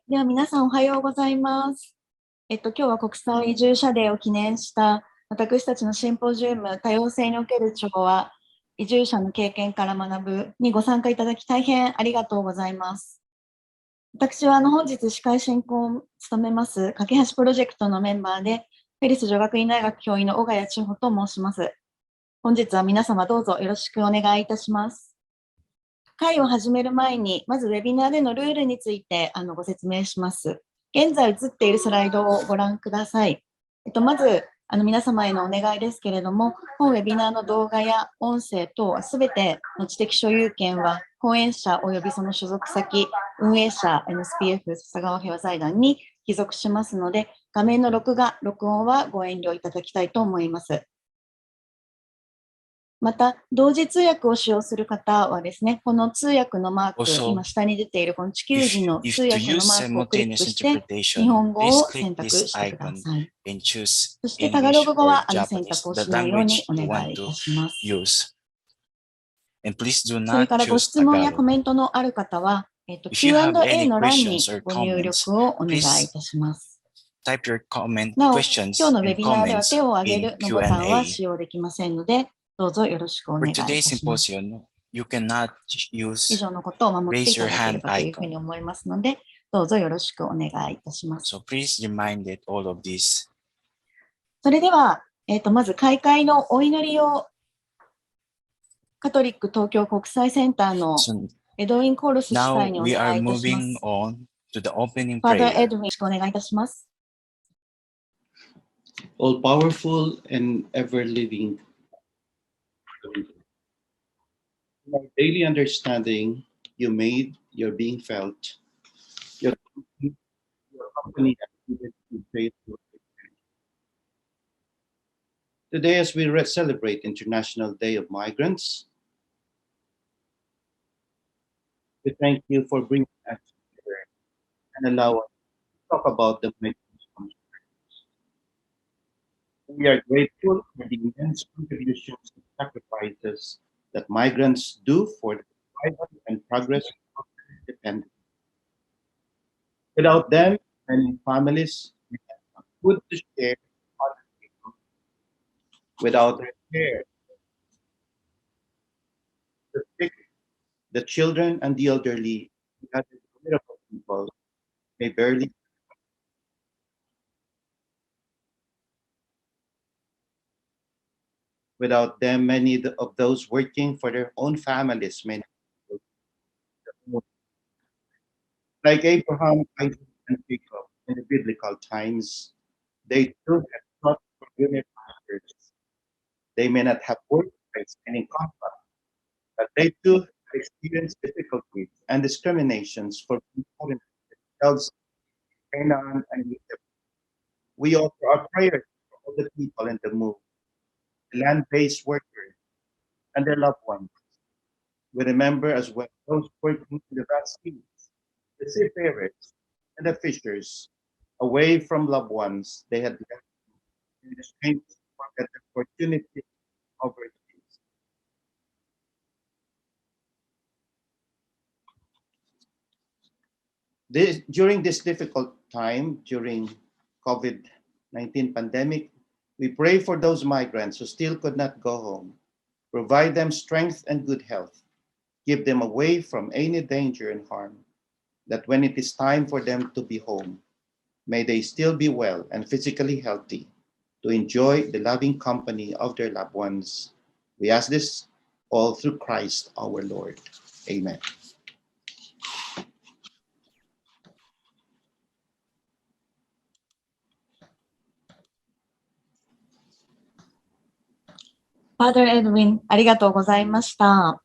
では皆さんおはようございます。今日は国際移住者デーを記念した私たちのシンポジウム多様性における調和、移住者の経験から学ぶにご参加いただき大変ありがとうございます。私は本日司会進行を務めます架け橋プロジェクトのメンバーで、フェリス女学院大学教員の小谷千穂と申します。本日は皆様どうぞよろしくお願いいたします。会を始める前に、まずウェビナーでのルールについてご説明します。現在映っているスライドをご覧ください。まず皆様へのお願いですけれども、本ウェビナーの動画や音声等すべての知的所有権は講演者及びその所属先、運営者 NSPF 笹川平和財団に帰属しますので、画面の録画、録音はご遠慮いただきたいと思います。また、同時通訳を使用する方はですね、この通訳のマーク、今下に出ているこの地球儀の通訳のマークをクリックして、日本語を選択してください。そしてタガログ語は選択をしないようにお願いいたします。それからご質問やコメントのある方は、Q&A の欄にご入力をお願いいたします。なお、今日のウェビナーでは手を挙げるのボタンは使用できませんので、どうぞよろしくお願いいたします。以上のことを守っていただければというふうに思いますので、どうぞよろしくお願いいたします。それでは、まず開会のお祈りをカトリック東京国際センターのエドウィン・コールス主催にお願いいたします。Father Edwin、よろしくお願いいたします。All powerful and ever living, in our daily understanding, you made your being felt, your company acted in faith. Today, as we celebrate International Day of Migrants, we thank you for bringing us together and allow us to talk about the migrants. We are grateful for the immense contributions and sacrifices that migrants do for the survival and progress of their independence. Without them, many families would have food to share with other people. Without their care, the sick, the children, and the elderly, the other vulnerable people may barely. Without them, many of those working for their own families may not. Like Abraham, Isaac, and Jacob in the biblical times, they too have sought for greener pastures. They may not have worked by spending comfort, but they too have experienced difficulties and discriminations for being themselves in Canaan and Egypt. We offer our prayers for all the people in the move, the land-based workers, and their loved ones. We remember as well those working in the vast seas, the seafarers, and the fishers, away from loved ones they had left in the strange for better opportunity overseas. During this difficult time, during COVID-19 pandemic, we pray for those migrants who still could not go home. Provide them strength and good health. Give them away from any danger and harm, that when it is time for them to be home, may they still be well and physically healthy to enjoy the loving company of their loved ones. We ask this all through Christ our Lord. Amen. Father Edwin、ありがとうございました。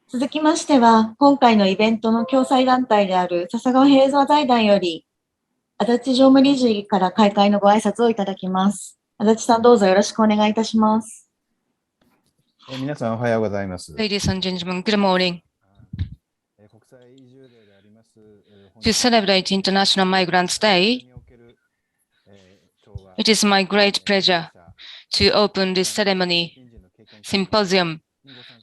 続きましては、今回のイベントの共催団体である笹川平和財団より、足立常務理事から開会のご挨拶をいただきます。足立さん、どうぞよろしくお願いいたします。皆さん、おはようございます。Ladies and gentlemen, good morning. To celebrate International Migrants Day, it is my great pleasure to open this ceremony symposium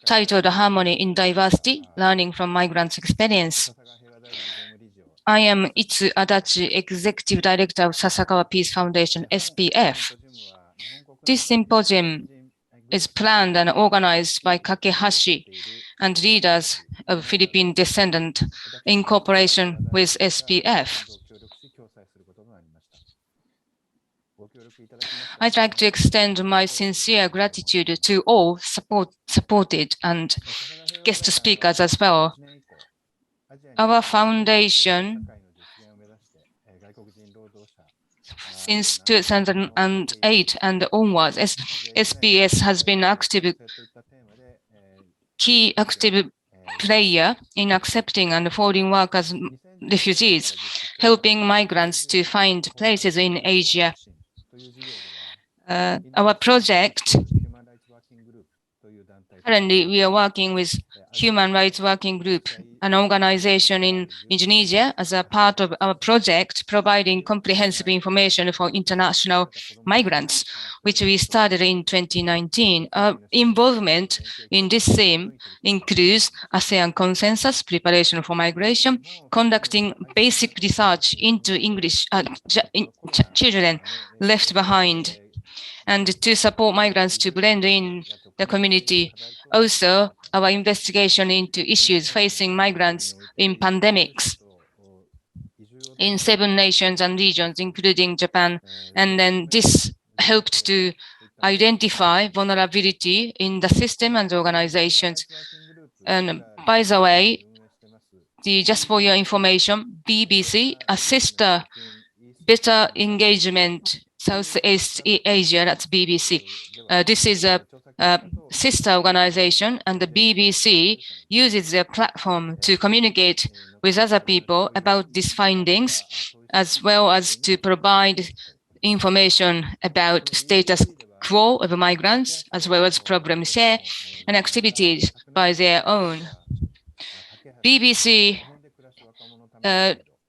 titled Harmony in Diversity, Learning from Migrants' Experience. I am Itsu Adachi, Executive Director of Sasakawa Peace Foundation, SPF. This symposium is planned and organized by Kakehashi and leaders of Philippine descendant in cooperation with SPF. I'd like to extend my sincere gratitude to all supported and guest speakers as well. Our foundation, since 2008 and onwards, SPS has been key active player in accepting and foreign workers, refugees, helping migrants to find places in Asia. Our project, currently we are working with Human Rights Working Group, an organization in Indonesia, as a part of our project providing comprehensive information for international migrants, which we started in 2019. Our involvement in this theme includes ASEAN Consensus, Preparation for Migration, conducting basic research into English children left behind, and to support migrants to blend in the community. Also, our investigation into issues facing migrants in pandemics in 7 nations and regions, including Japan. And then this helped to identify vulnerability in the system and organizations. And by the way, just for your information, BBC, a sister Better Engagement Southeast Asia, that's BBC. This is a sister organization, and the BBC uses their platform to communicate with other people about these findings, as well as to provide information about status quo of migrants, as well as problem share and activities by their own. BBC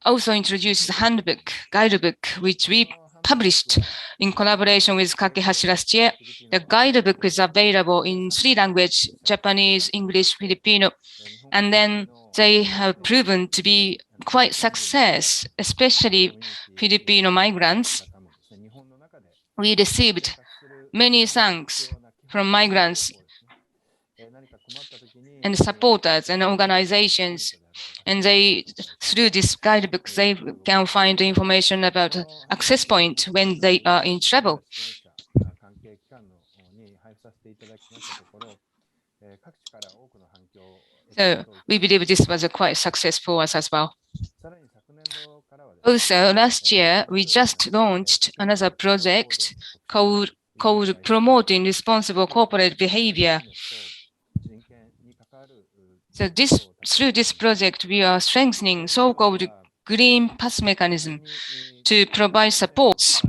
also introduces a handbook, guidebook, which we published in collaboration with Kakehashi last year. The guidebook is available in 3 languages, Japanese, English, Filipino, and then they have proven to be quite success, especially Filipino migrants. We received many thanks from migrants and supporters and organizations. And through this guidebook, they can find information about access point when they are in trouble. So we believe this was quite successful for us as well. Also, last year, we just launched another project called Promoting Responsible Corporate Behavior. So through this project, we are strengthening so-called green pass mechanism to provide supports.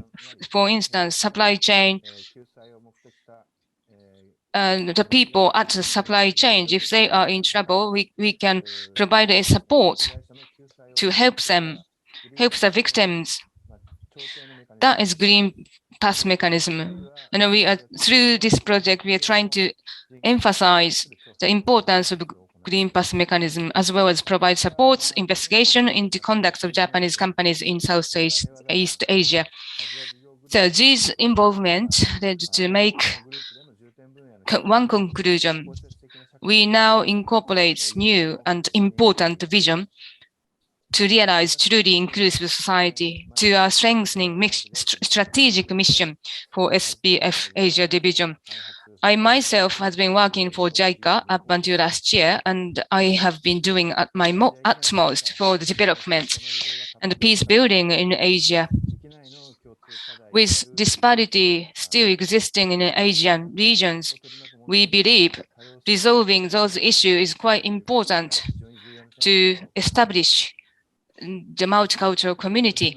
For instance, supply chain, the people at the supply chain, if they are in trouble, we can provide a support to help them, help the victims. That is green pass mechanism. And we are, through this project, we are trying to emphasize the importance of green pass mechanism, as well as provide supports, investigation into conduct of Japanese companies in Southeast Asia. So this involvement led to make one conclusion. We now incorporate new and important vision to realize truly inclusive society to our strengthening strategic mission for SPF Asia Division. I myself has been working for JICA up until last year, and I have been doing at my utmost for the development and peace building in Asia. With disparity still existing in Asian regions, we believe resolving those issues is quite important to establish the multicultural community.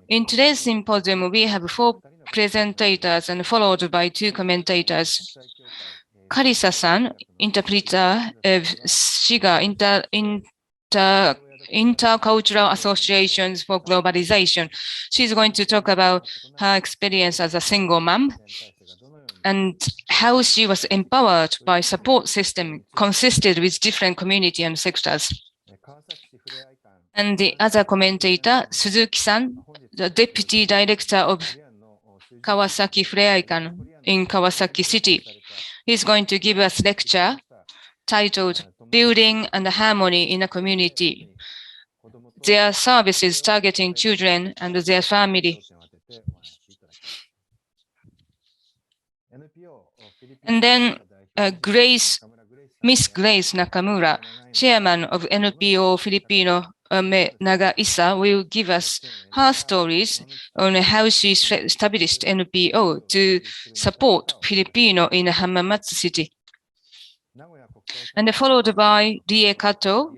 In today's symposium, we have 4 presentators and followed by 2 commentators. Karisa-san, interpreter of SHIGA, Intercultural Associations for Globalization. She's going to talk about her experience as a single mom and how she was empowered by support system consisted with different community and sectors. And the other commentator, Suzuki-san, the Deputy Director of Kawasaki Freikan in Kawasaki City. He's going to give us lecture titled Building and Harmony in a Community. Their services targeting children and their family. And then Miss Grace Nakamura, chairman of NPO Filipino Nagoya, will give us her stories on how she established NPO to support Filipino in Hamamatsu City. And followed by Rie Kato,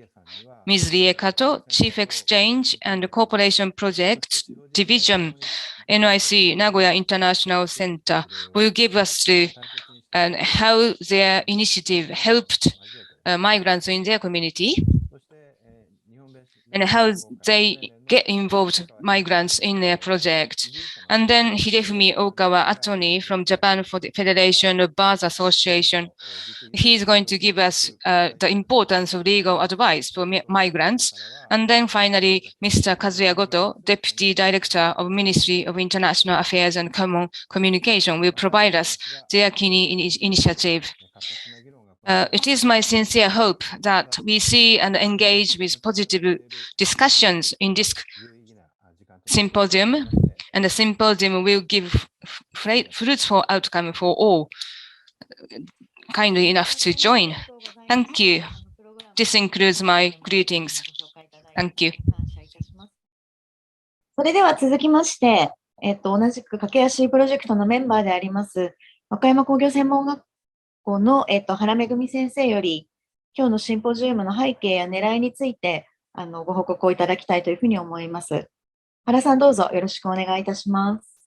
Ms. Rie Kato, Chief Exchange and Cooperation Project Division, NIC Nagoya International Center, will give us how their initiative helped migrants in their community and how they get involved migrants in their project. And then Hidefumi Okawa, attorney from Japan for the Federation of Bars Association. He's going to give us the importance of legal advice for migrants. And then finally, Mr. Kazuya Goto, Deputy Director of Ministry of International Affairs and Common Communication, will provide us their key initiative. It is my sincere hope that we see and engage with positive discussions in this symposium, and the symposium will give fruitful outcome for all kindly enough to join. Thank you. This includes my greetings. Thank you. それでは続きまして、同じく駆け足プロジェクトのメンバーであります、和歌山工業専門学校の、原めぐみ先生より、今日のシンポジウムの背景や狙いについてご報告をいただきたいというふうに思います。原さん、どうぞよろしくお願いいたします。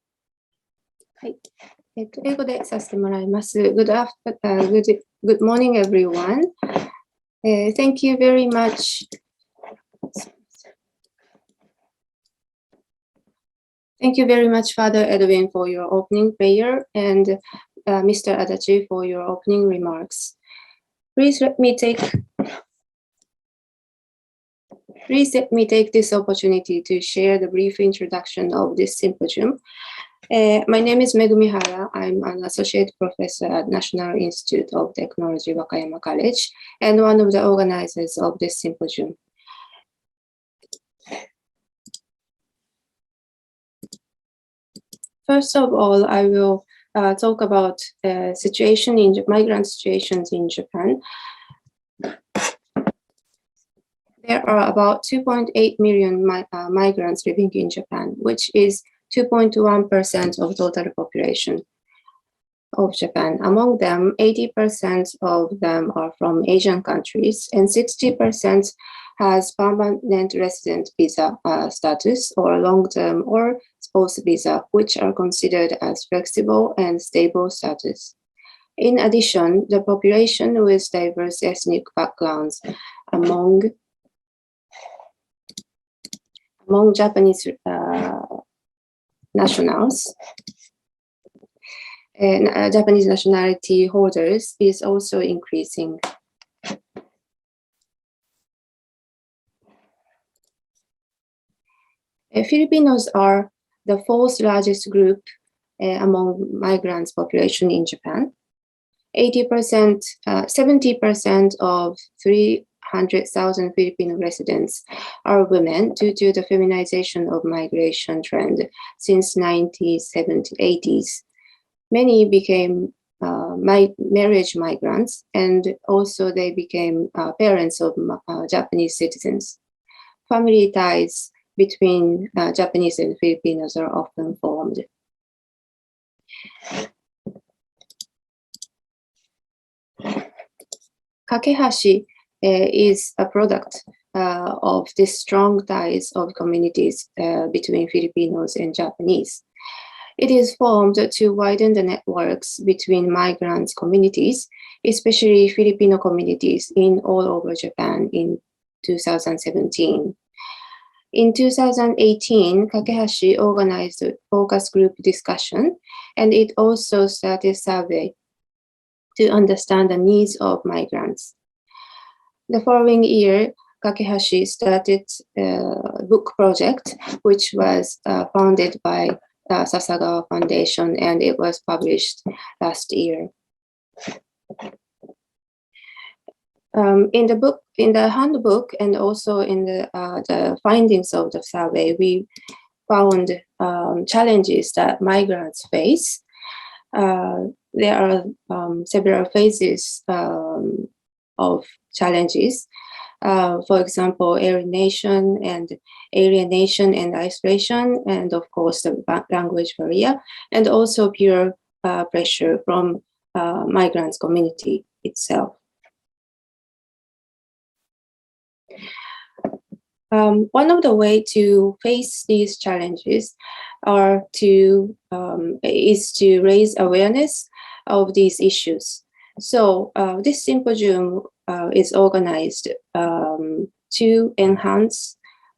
はい。英語でさせてもらいます。Good morning, everyone. Thank you very much. Thank you very much, Father Edwin, for your opening prayer, and Mr. Adachi for your opening remarks. Please let me take this opportunity to share the brief introduction of this symposium. My name is Megumi Hara. I'm an associate professor at National Institute of Technology, Wakayama College, and one of the organizers of this symposium. First of all, I will talk about migrant situations in Japan. There are about 2.8 million migrants living in Japan, which is 2.1% of total population of Japan. Among them, 80% of them are from Asian countries, and 60% has permanent resident visa status or long-term or spouse visa, which are considered as flexible and stable status. In addition, the population with diverse ethnic backgrounds among Japanese nationals, Japanese nationality holders is also increasing. Filipinos are the fourth largest group among migrants population in Japan. 70% of 300,000 Filipino residents are women due to the feminization of migration trend since 1980s. Many became marriage migrants, and also they became parents of Japanese citizens. Family ties between Japanese and Filipinos are often formed. Kakehashi is a product of these strong ties of communities between Filipinos and Japanese. It is formed to widen the networks between migrants communities, especially Filipino communities in all over Japan in 2017. In 2018, Kakehashi organized a focus group discussion, and it also started a survey to understand the needs of migrants. The following year, Kakehashi started a book project, which was founded by the Sasakawa Foundation, and it was published last year. In the book, in the handbook, and also in the findings of the survey, we found challenges that migrants face. There are several phases of challenges. For example, alienation and isolation, and of course the language barrier, and also peer pressure from migrants community itself. One of the way to face these challenges is to raise awareness of these issues. So this symposium is organized to enhance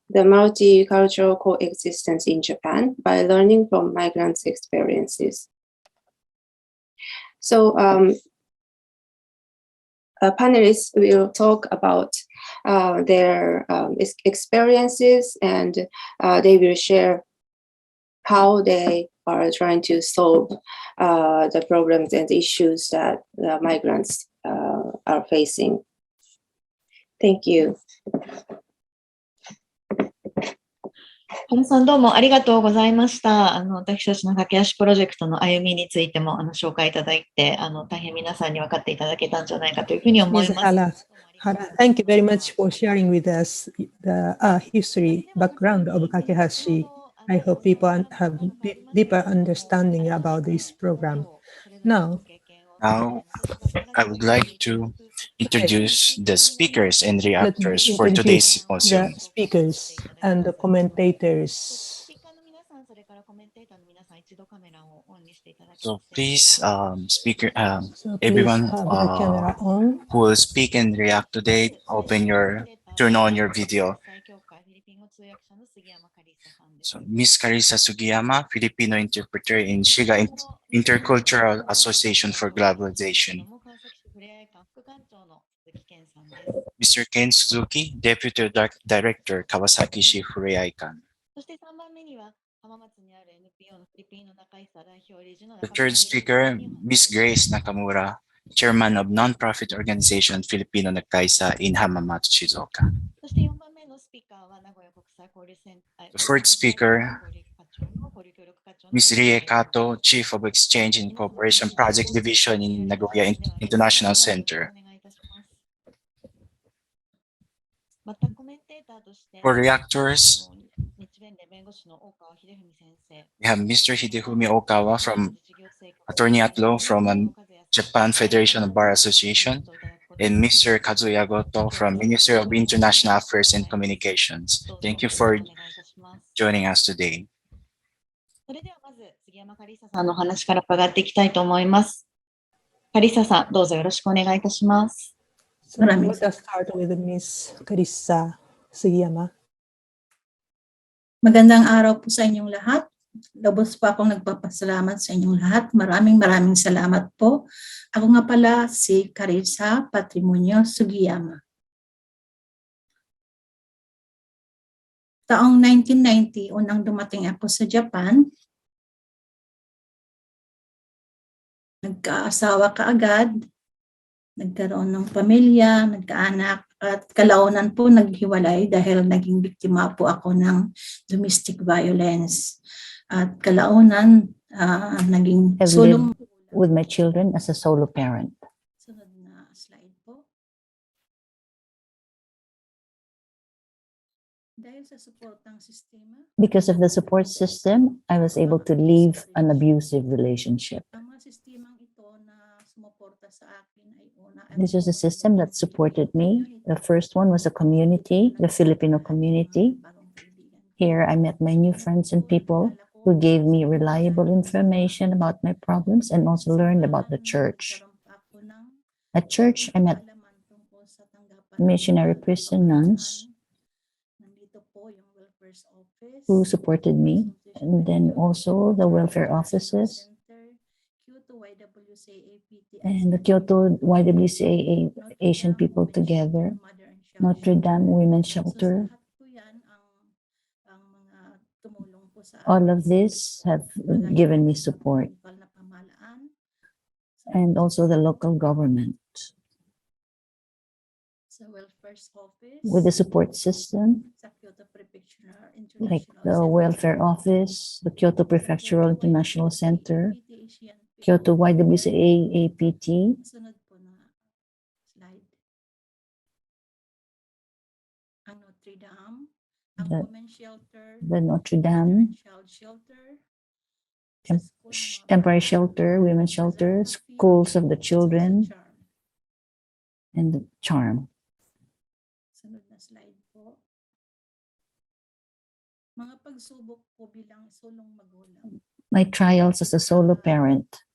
the multicultural coexistence in Japan by learning from migrants' experiences. So panelists will talk about their experiences, and they will share how they are trying to solve the problems and issues that the migrants are facing. Thank you. 原さんどうもありがとうございました。私たちの駆け足プロジェクトの歩みについても紹介いただいて、大変皆さんに分かっていただけたんじゃないかというふうに思い Ms. ます。 Thank you very much for sharing with us the history background of Kakehashi. I hope people have deeper understanding about this program. Now, I would like to introduce the speakers and let me reactors for today's introduce symposium. the speakers and the commentators. So please, So please everyone have the camera on. who will speak and react today, turn on your video. So Ms. Carissa Sugiyama, Filipino interpreter in Shiga Intercultural Association for Globalization. Mr. Ken Suzuki, Deputy Director, Kawasaki Shifureikan. The third speaker, Ms. Grace Nakamura, Chairman of Nonprofit Organization Filipino Nagkaisa in Hamamatsu, Shizuoka. The fourth speaker, Ms. Rie Kato, Chief of Exchange and Cooperation Project Division in Nagoya International Center. For reactors, we have Mr. Hidefumi Okawa from Attorney at Law from Japan Federation of Bar Association, and Mr. Kazuya Goto from Ministry of International Affairs and Communications. Thank you for joining us today. それではまず杉山カリサさんのお話から伺っていきたいと思います。カリサさん、どうぞよろしくお願いいたします。So let us start with Ms. Carissa Sugiyama. Magandang araw po sa inyong lahat. Lubos po akong nagpapasalamat sa inyong lahat. Maraming salamat po. Ako nga pala si Carissa Patrimonio Sugiyama. Taong 1990, unang dumating ako sa Japan. Nagkaasawa kaagad, nagkaroon ng pamilya, nagkaanak, at kalaunan po naghiwalay dahil naging biktima po ako ng domestic violence. At kalaunan, naging sulong with my children as a solo parent. Sunod na slide po. Dahil sa suportang sistema, Because of the support system, I was able to leave an abusive relationship. ang mga sistemang ito na sumuporta sa akin ay una ay This was a system that supported me. The first one was a community, the Filipino community. bagong kaibigan. Here, I met my new friends and people who gave me reliable information about my problems and also learned about the church. At church, I met missionary prison nuns who supported me, and then also the welfare offices and the Kyoto YWCA Asian people together. Notre Dame Women's Shelter. All of this have given me support, and also the local government. With the support system, like the welfare office, the Kyoto Prefectural International Center, Kyoto YWCA APT, Sunod po na slide. Ang Notre Dame, ang The- women's shelter, the Notre Dame child shelter, Tem- temporary shelter, women's shelter, schools of the children, and the charm. Sunod na slide po. Mga pagsubok po bilang sulong magulang. My trials as a solo parent.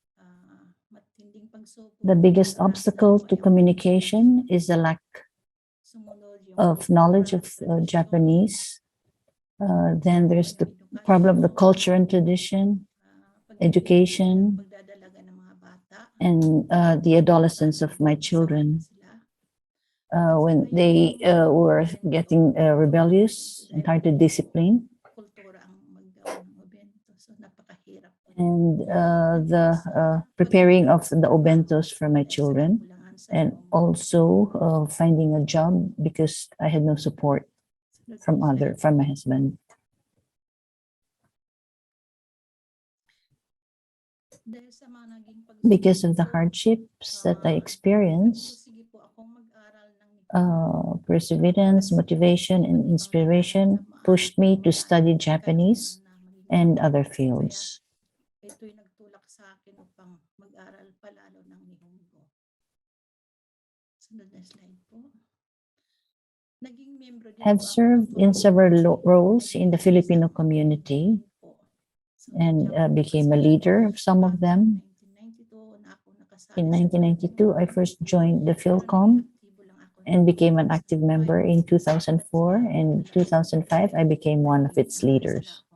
Matinding pagsubok. The biggest obstacle to communication is the lack of knowledge of Japanese. Then there's the problem of the culture and tradition, education, and the adolescence of my children. When they were getting rebellious and hard to discipline, and the preparing of the obentos for my children, and also finding a job because I had no support from my husband. Because of the hardships that I experienced, perseverance, motivation, and inspiration pushed me to study Japanese and other fields. Ito'y nagtulak sa akin upang mag-aral palalo ng Nihongo. Sunod na slide po. Naging miyembro din Have po ako served in several roles in the Filipino community and became a leader of some of them. In 1992, I first joined the Philcom and became an active member in 2004. And 2005, I became one of its leaders.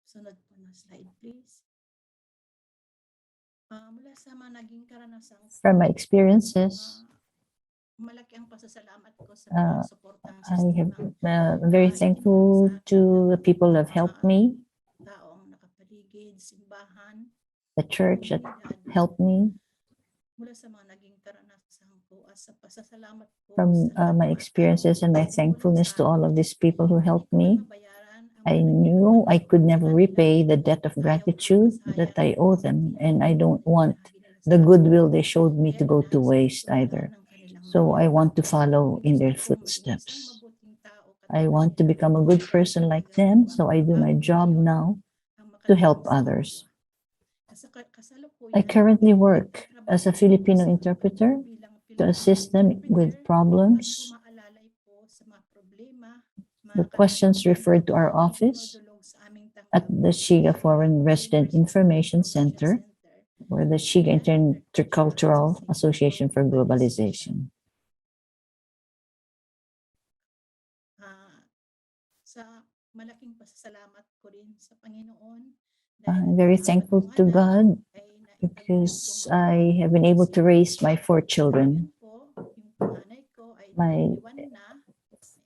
Sunod po na slide, please. Mula sa mga naging karanasang From my experiences, malaki ang pasasalamat ko sa uh, mga suportang I'm very thankful to the people who have helped me, taong nakapaligid, simbahan, the church that helped me. mula sa mga naging karanasan ko at sa pasasalamat ko From my experiences and my thankfulness to all of these people who helped me, I knew I could never repay the debt of gratitude that I owe them, and I don't want the goodwill they showed me to go to waste either. So I want to follow in their footsteps. I want to become a good person like them, so I do my job now to help others. I currently work as a Filipino interpreter to assist them with problems. The questions referred to our office at the Shiga Foreign Resident Information Center or the Shiga Intercultural Association for Globalization. I'm very thankful to God because I have been able to raise my 4 children. My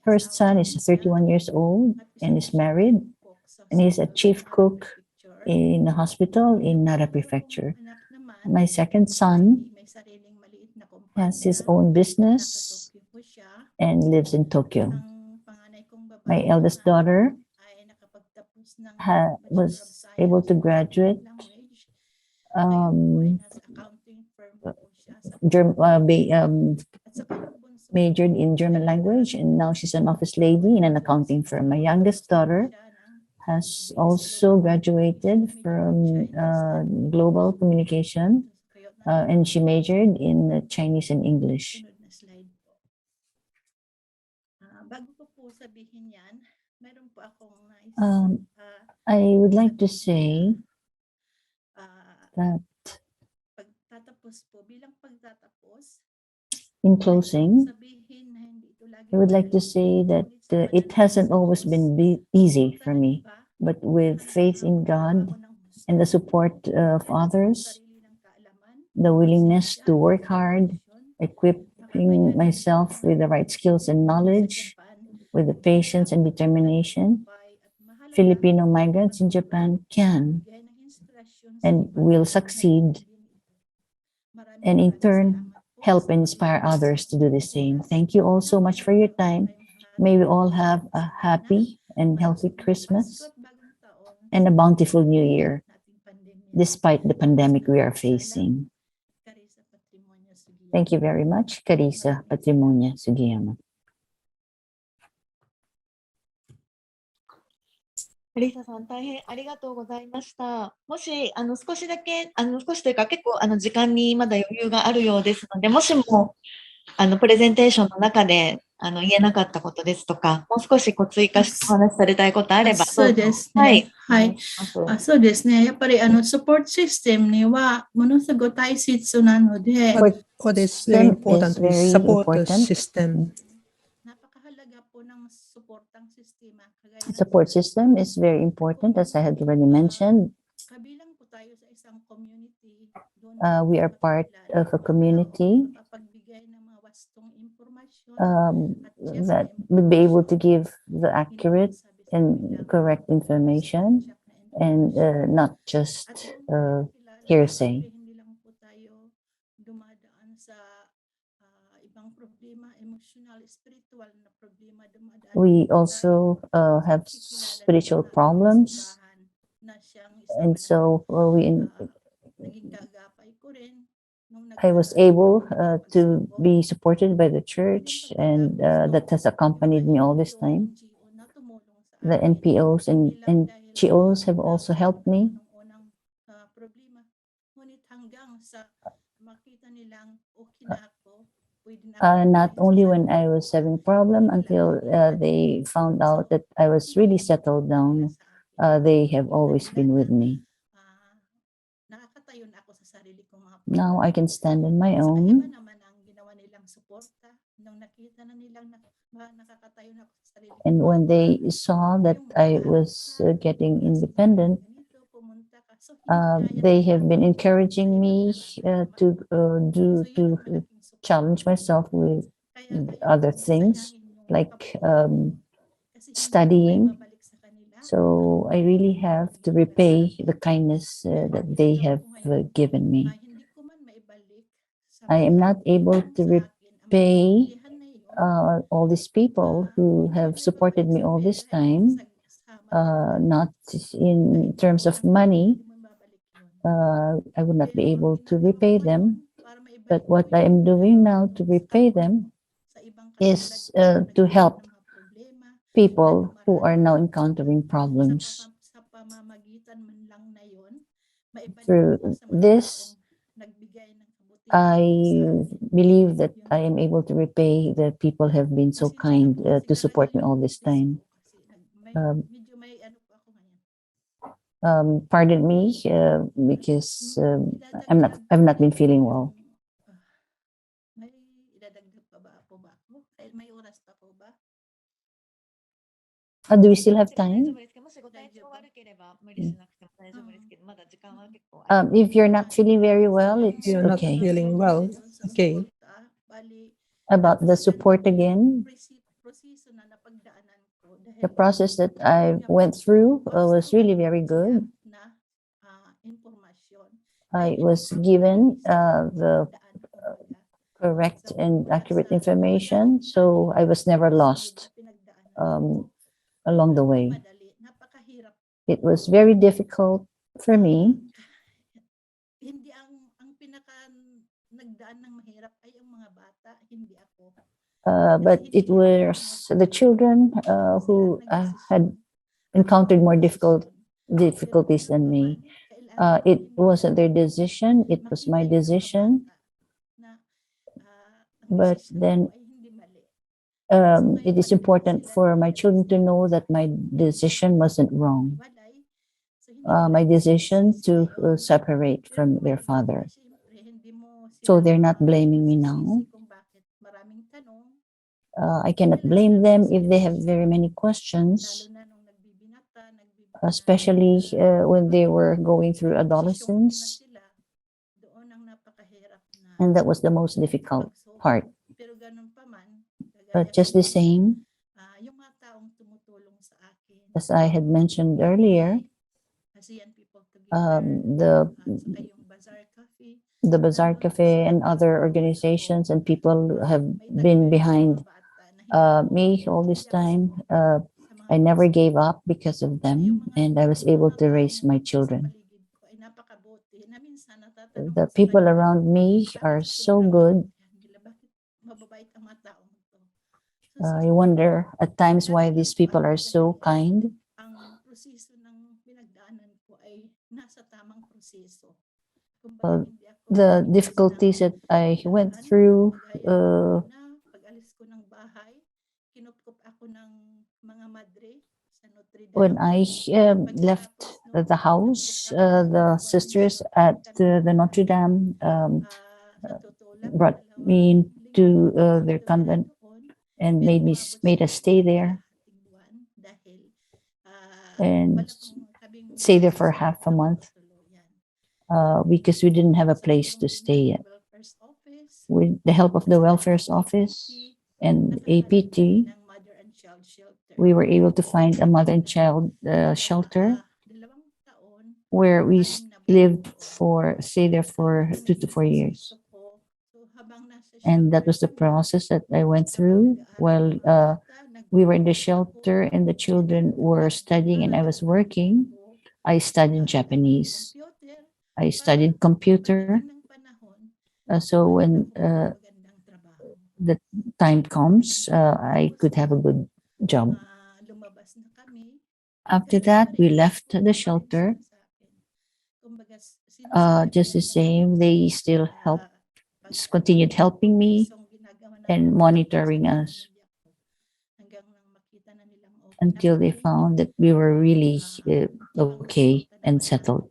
first son is 31 years old and is married, and he's a chief cook in a hospital in Nara Prefecture. My second son has his own business and lives in Tokyo. My eldest daughter was able to graduate majored in German language, and now she's an office lady in an accounting firm. My youngest daughter has also graduated from global communication, and she majored in Chinese and English. I would like to say that in closing, I would like to say that it hasn't always been easy for me, but with faith in God and the support of others, the willingness to work hard, equip equipping myself with the right skills and knowledge, with the patience and determination, Filipino migrants in Japan can and will succeed, and in turn, help and inspire others to do the same. Thank you all so much for your time. May we all have a happy and healthy Christmas and a bountiful New Year, despite the pandemic we are facing. Thank you very much, Carissa Patrimonia Sugiyama. リサさん、大変ありがとうございました。もし、少しだけ、少しというか、結構、時間にまだ余裕があるようですので、もしも、プレゼンテーションの中で、言えなかったことですとか、もう少し追加してお話しされたいことあれば、そうですね。はい。はい。そうですね。やっぱり、サポートシステムには、ものすごく大切なので、What is very important is support system. Support system is very important, as I had already mentioned. We are part of a community that would be able to give the accurate and correct information and not just hearsay. We also have spiritual problems, and so I was able to be supported by the church, and that has accompanied me all this time. The NPOs and NGOs have also helped me. Not only when I was having problem, until they found out that I was really settled down, they have always been with me. Now I can stand on my own. And when they saw that I was getting independent, they have been encouraging me to challenge myself with other things like studying. So I really have to repay the kindness that they have given me. I am not able to repay all these people who have supported me all this time, not in terms of money. I would not be able to repay them. But what I am doing now to repay them is to help people who are now encountering problems. Through this, I believe that I am able to repay the people who have been so kind to support me all this time. Pardon me because I've not been feeling well. Do we still have time? If you're not feeling very well, it's You're not okay. feeling well. Okay. About the support again, the process that I went through was really very good. I was given the correct and accurate information, so I was never lost along the way. It was very difficult for me. But it was the children who had encountered more difficulties than me. It wasn't their decision, it was my decision. But then it is important for my children to know that my decision wasn't wrong. My decision to separate from their father. So they're not blaming me now. I cannot blame them if they have very many questions, especially when they were going through adolescence. And that was the most difficult part. But just the same, as I had mentioned earlier, the Bazaar Cafe and other organizations and people have been behind me all this time. I never gave up because of them, and I was able to raise my children. The people around me are so good. I wonder at times why these people are so kind. The difficulties that I went through when I left the house, the sisters at the Notre Dame brought me to their convent and made us stay there and stay there for half a month because we didn't have a place to stay yet. With the help of the welfare office and APT, we were able to find a mother and child shelter where we stay there for 2 to 4 years. And that was the process that I went through while we were in the shelter and the children were studying and I was working. I studied Japanese. I studied computer. So when the time comes, I could have a good job. After that, we left the shelter. Just the same, they still continued helping me and monitoring us until they found that we were really okay and settled.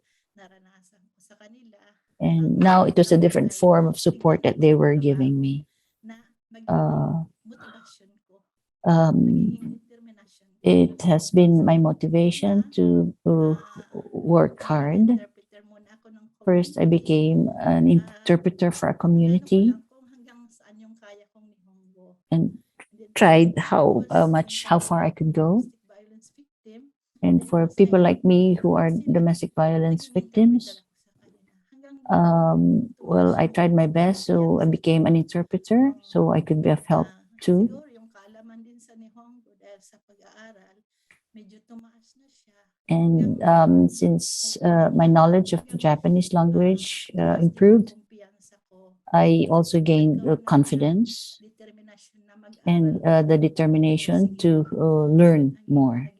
And now it was a different form of support that they were giving me. It has been my motivation to work hard. First, I became an interpreter for a community and tried how far I could go. And for people like me who are domestic violence victims, well, I tried my best, so I became an interpreter, so I could be of help too. And since my knowledge of Japanese language improved, I also gained confidence and the determination to learn more.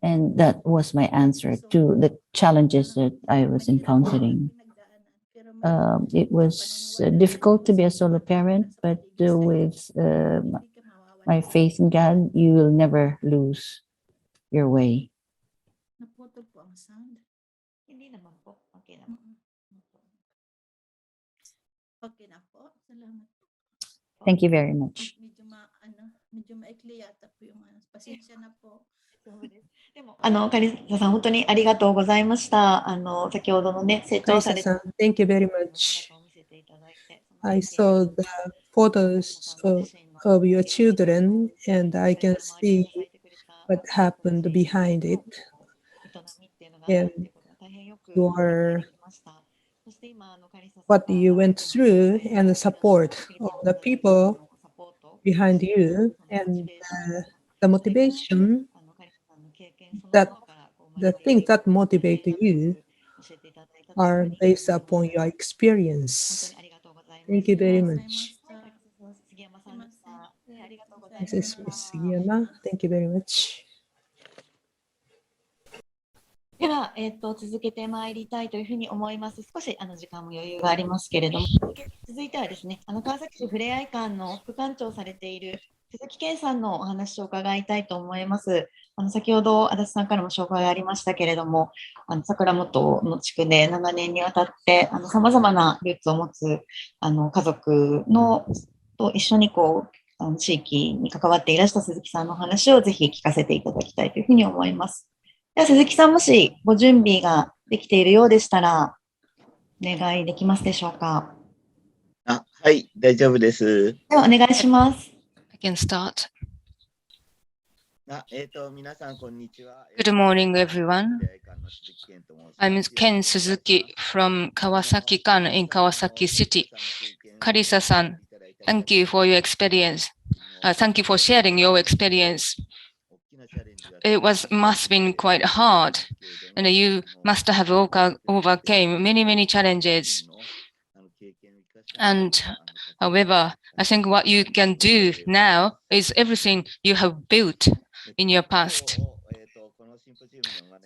And that was my answer to the challenges that I was encountering. It was difficult to be a solo parent, but with my faith in God, you will never lose your way. Thank you very much. カリサさん、本当にありがとうございました。先ほどのね、成長された Karisa-san, thank you very much. I saw the photos of your children and I can see what happened behind it. And what you went through and the support of the people behind you and the motivation that the things that motivate you are based upon your experience. Thank you very much. This is Ms. Sugiyama. Thank you very much. では、続けてまいりたいというふうに思います。少し時間も余裕がありますけれども、続いてはですね、川崎市ふれあい館の副館長をされている鈴木健さんのお話を伺いたいと思います。先ほど足立さんからも紹介がありましたけれども、桜本の地区で長年にわたってさまざまなルーツを持つ家族のと一緒に地域に関わっていらした鈴木さんのお話をぜひ聞かせていただきたいというふうに思います。では鈴木さん、もしご準備ができているようでしたらお願いできますでしょうか。はい、大丈夫です。ではお願いします。I can start. 皆さん、こんにちは。 Good morning, everyone. I'm Ken Suzuki from Kawasaki-kan in Kawasaki City. Karisa-san, thank you for your experience. Thank you for sharing your experience. It must have been quite hard, and you must have overcame many challenges. And however, I think what you can do now is everything you have built in your past.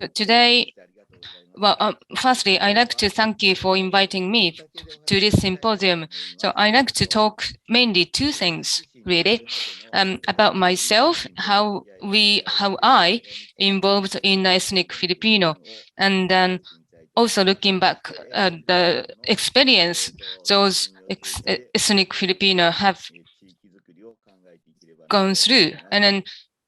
So today, firstly, I'd like to thank you for inviting me to this symposium. So I'd like to talk mainly two things, really, about myself, how I involved in ethnic Filipino, and then also looking back at the experience those ethnic Filipino have gone through, and then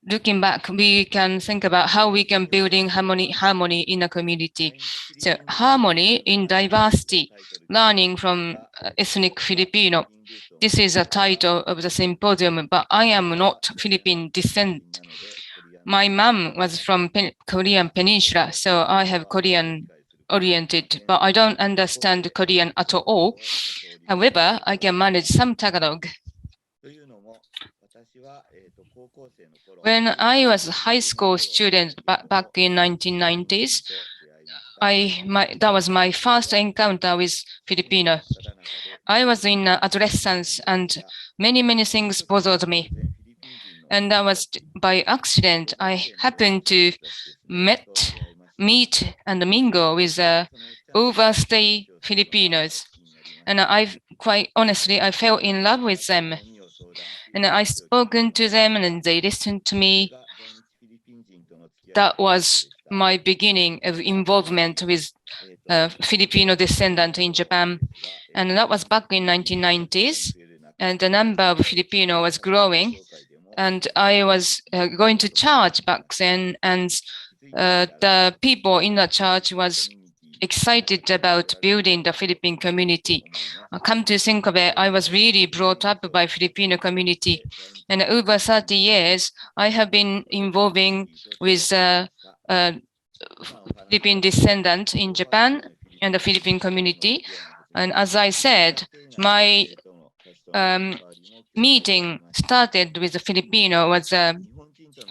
looking back, we can think about how we can building harmony in a community. So harmony in diversity, learning from ethnic Filipino. This is a title of the symposium, but I am not Philippine descent. My mom was from Korean Peninsula, so I have Korean oriented, but I don't understand Korean at all. However, I can manage some Tagalog. When I was a high school student back in 1990s, that was my first encounter with Filipino. I was in adolescence and many things bothered me. And that was by accident. I happened to meet and mingle with overstay Filipinos. And quite honestly, I fell in love with them. And I spoken to them and they listened to me. That was my beginning of involvement with Filipino descendant in Japan. And that was back in 1990s. And the number of Filipino was growing. And I was going to church back then. And the people in the church was excited about building the Philippine community. Come to think of it, I was really brought up by Filipino community. And over 30 years, I have been involving with Philippine descendant in Japan and the Philippine community. And as I said, my meeting started with the Filipino was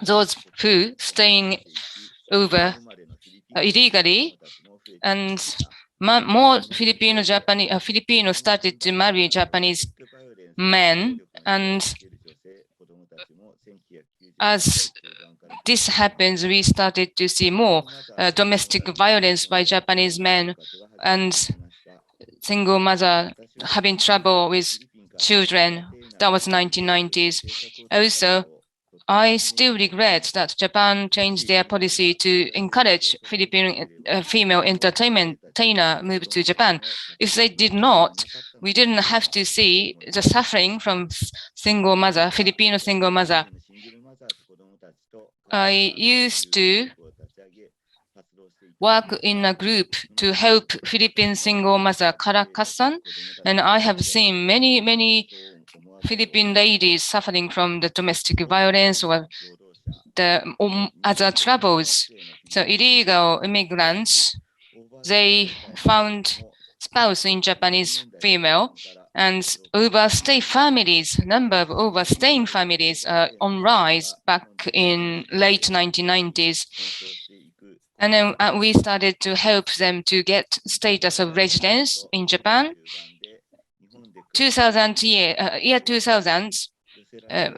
those who staying over illegally, and more Filipino started to marry Japanese men. And as this happens, we started to see more domestic violence by Japanese men and single mother having trouble with children. That was 1990s. Also, I still regret that Japan changed their policy to encourage Philippine female entertainer move to Japan. If they did not, we didn't have to see the suffering from Filipino single mother. I used to work in a group to help Philippine single mother Caracas-san, and I have seen many Philippine ladies suffering from the domestic violence or the other troubles. So illegal immigrants, they found spouse in Japanese female, and overstay families, number of overstaying families are on rise back in late 1990s. And then we started to help them to get status of residence in Japan. Year 2000,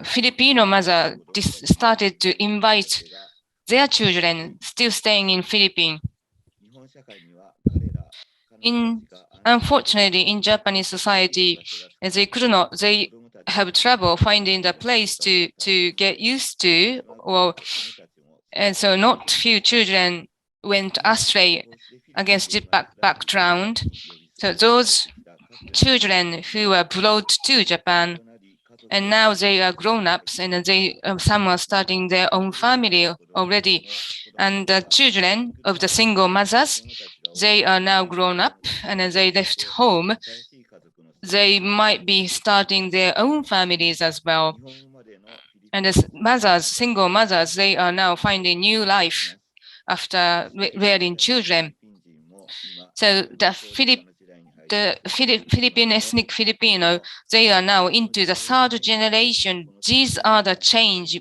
Filipino mother started to invite their children still staying in Philippines. Unfortunately, in Japanese society, they have trouble finding the place to get used to, and so not few children went astray against the background. So those children who were brought to Japan, and now they are grown-ups, and some are starting their own family already. And the children of the single mothers, they are now grown up, and they left home. they might be starting their own families as well. And as mothers, single mothers, they are now finding new life after rearing children. So the Philippine ethnic Filipino, they are now into the third generation. These are the change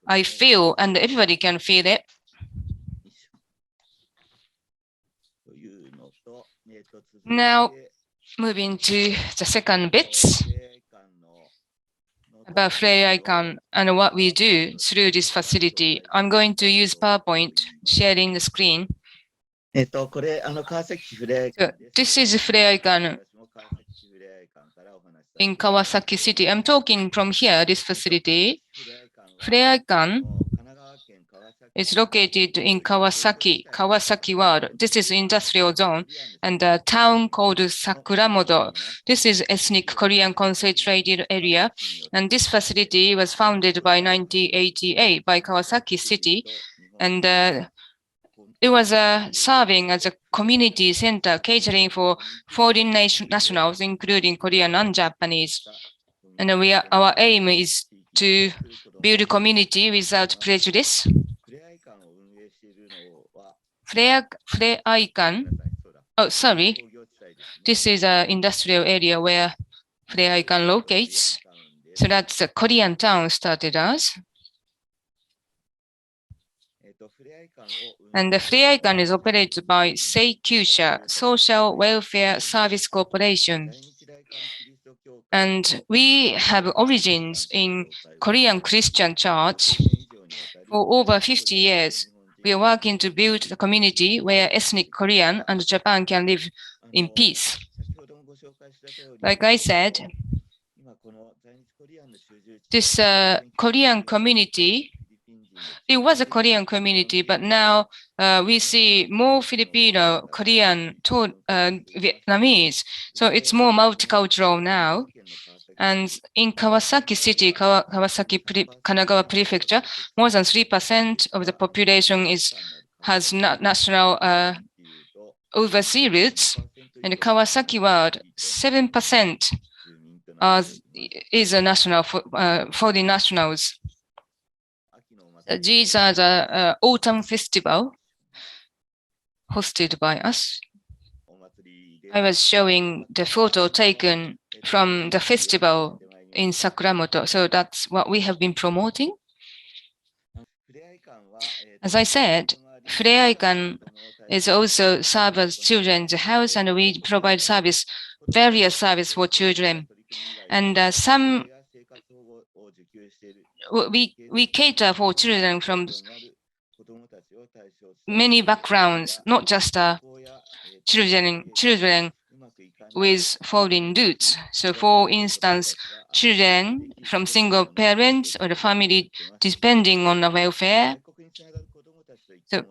I feel, and everybody can feel it. Now, moving to the second bits about Flare Icon and what we do through this facility. I'm going to use PowerPoint, sharing the screen. So this is Flare Icon in Kawasaki City. I'm talking from here, this facility. Flare Icon is located in Kawasaki World. This is industrial zone, and a town called Sakuramoto. This is ethnic Korean concentrated area, and this facility was founded by 1988 by Kawasaki City, and it was serving as a community center catering for foreign nationals, including Korean and Japanese. And our aim is to build a community without prejudice. Flare Icon. Oh, sorry. This is an industrial area where Flare Icon locates. So that's a Korean town started as. And the Flare Icon is operated by Seikyusha Social Welfare Service Corporation. And we have origins in Korean Christian Church. For over 50 years, we are working to build a community where ethnic Korean and Japan can live in peace. Like I said, this Korean community, it was a Korean community, but now we see more Filipino, Korean, Vietnamese. So it's more multicultural now. And in Kawasaki City, Kanagawa Prefecture, more than 3% of the population has national overseas roots. And Kawasaki World, 7% is a national foreign nationals. These are the autumn festival hosted by us. I was showing the photo taken from the festival in Sakuramoto. So that's what we have been promoting. As I said, Flare Icon is also serve as children's house, and we provide various service for children. And we cater for children from many backgrounds, not just children with foreign roots. So for instance, children from single parents or the family depending on the welfare. So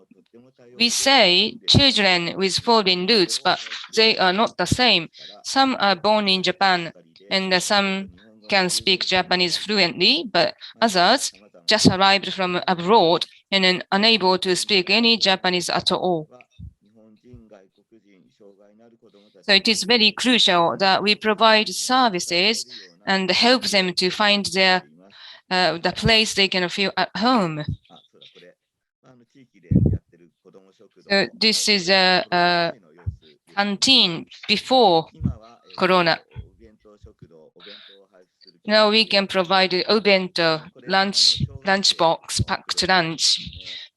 we say children with foreign roots, but they are not the same. Some are born in Japan and some can speak Japanese fluently, but others just arrived from abroad and then unable to speak any Japanese at all. So it is very crucial that we provide services and help them to find the place they can feel at home. So this is a canteen before Corona. Now we can provide obento, lunch box, packed lunch.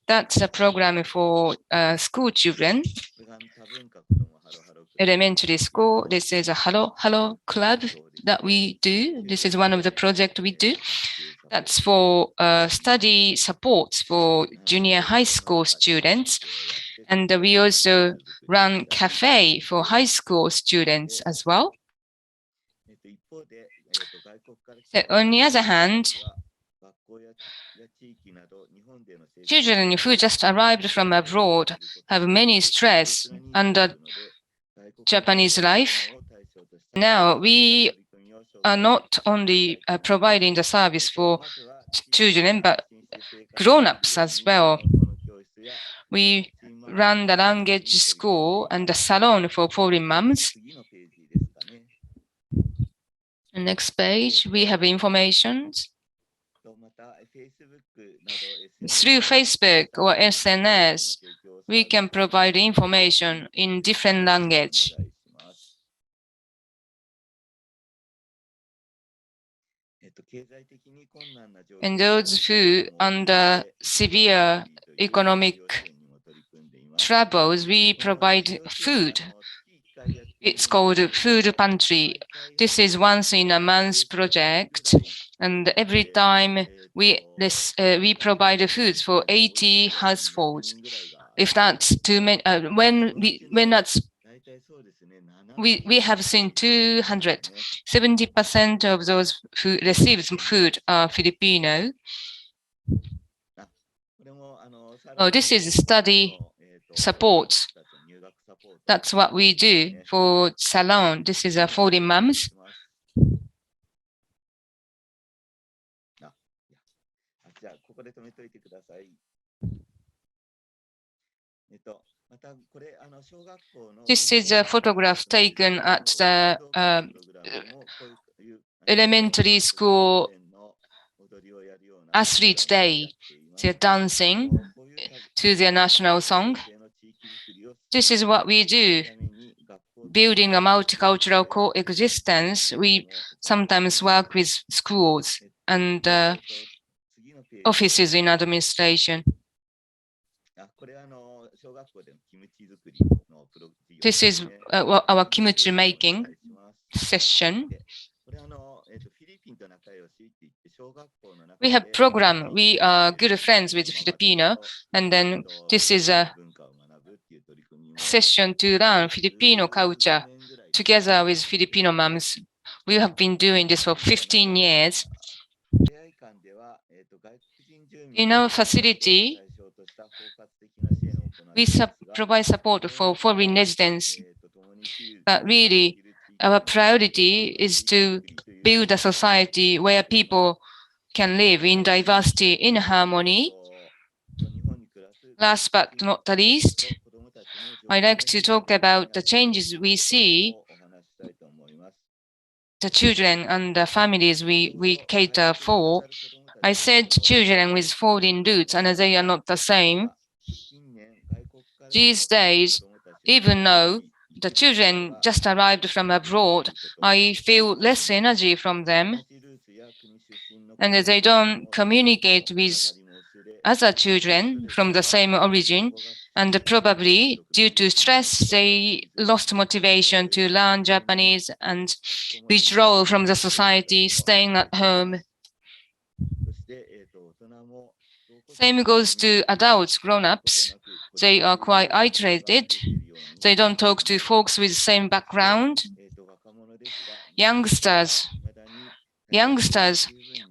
That's a program for school children. Elementary school. This is a Hello Club that we do. This is one of the projects we do. That's for study supports for junior high school students. And we also run cafe for high school students as well. So on the other hand, children who just arrived from abroad have many stress under Japanese life. Now we are not only providing the service for children, but grown-ups as well. We run the language school and the salon for foreign moms. Next page, we have information. Through Facebook or SNS, we can provide information in different language. And those who under severe economic troubles, we provide food. It's called Food Pantry. This is once in a month project, and every time we provide foods for 80 households. If that's too many, when that's we have seen 200. 70% of those who receive food are Filipino. Oh, this is study support. That's what we do for salon. This is a foreign moms. This is a photograph taken at the elementary school athlete day. They're dancing to their national song. This is what we do. Building a multicultural coexistence, we sometimes work with schools and offices in administration. This is our kimchi making session. We have program. We are good friends with Filipino, and then this is a session to learn Filipino culture together with Filipino moms. We have been doing this for 15 years. In our facility, we provide support for foreign residents, but really our priority is to build a society where people can live in diversity, in harmony. Last but not the least, I'd like to talk about the changes we see, the children and the families we cater for. I said children with foreign roots, and they are not the same. These days, even though the children just arrived from abroad, I feel less energy from them, and they don't communicate with other children from the same origin, and probably due to stress, they lost motivation to learn Japanese and withdraw from the society, staying at home. Same goes to adults, grown-ups. They are quite isolated. They don't talk to folks with the same background. Youngsters,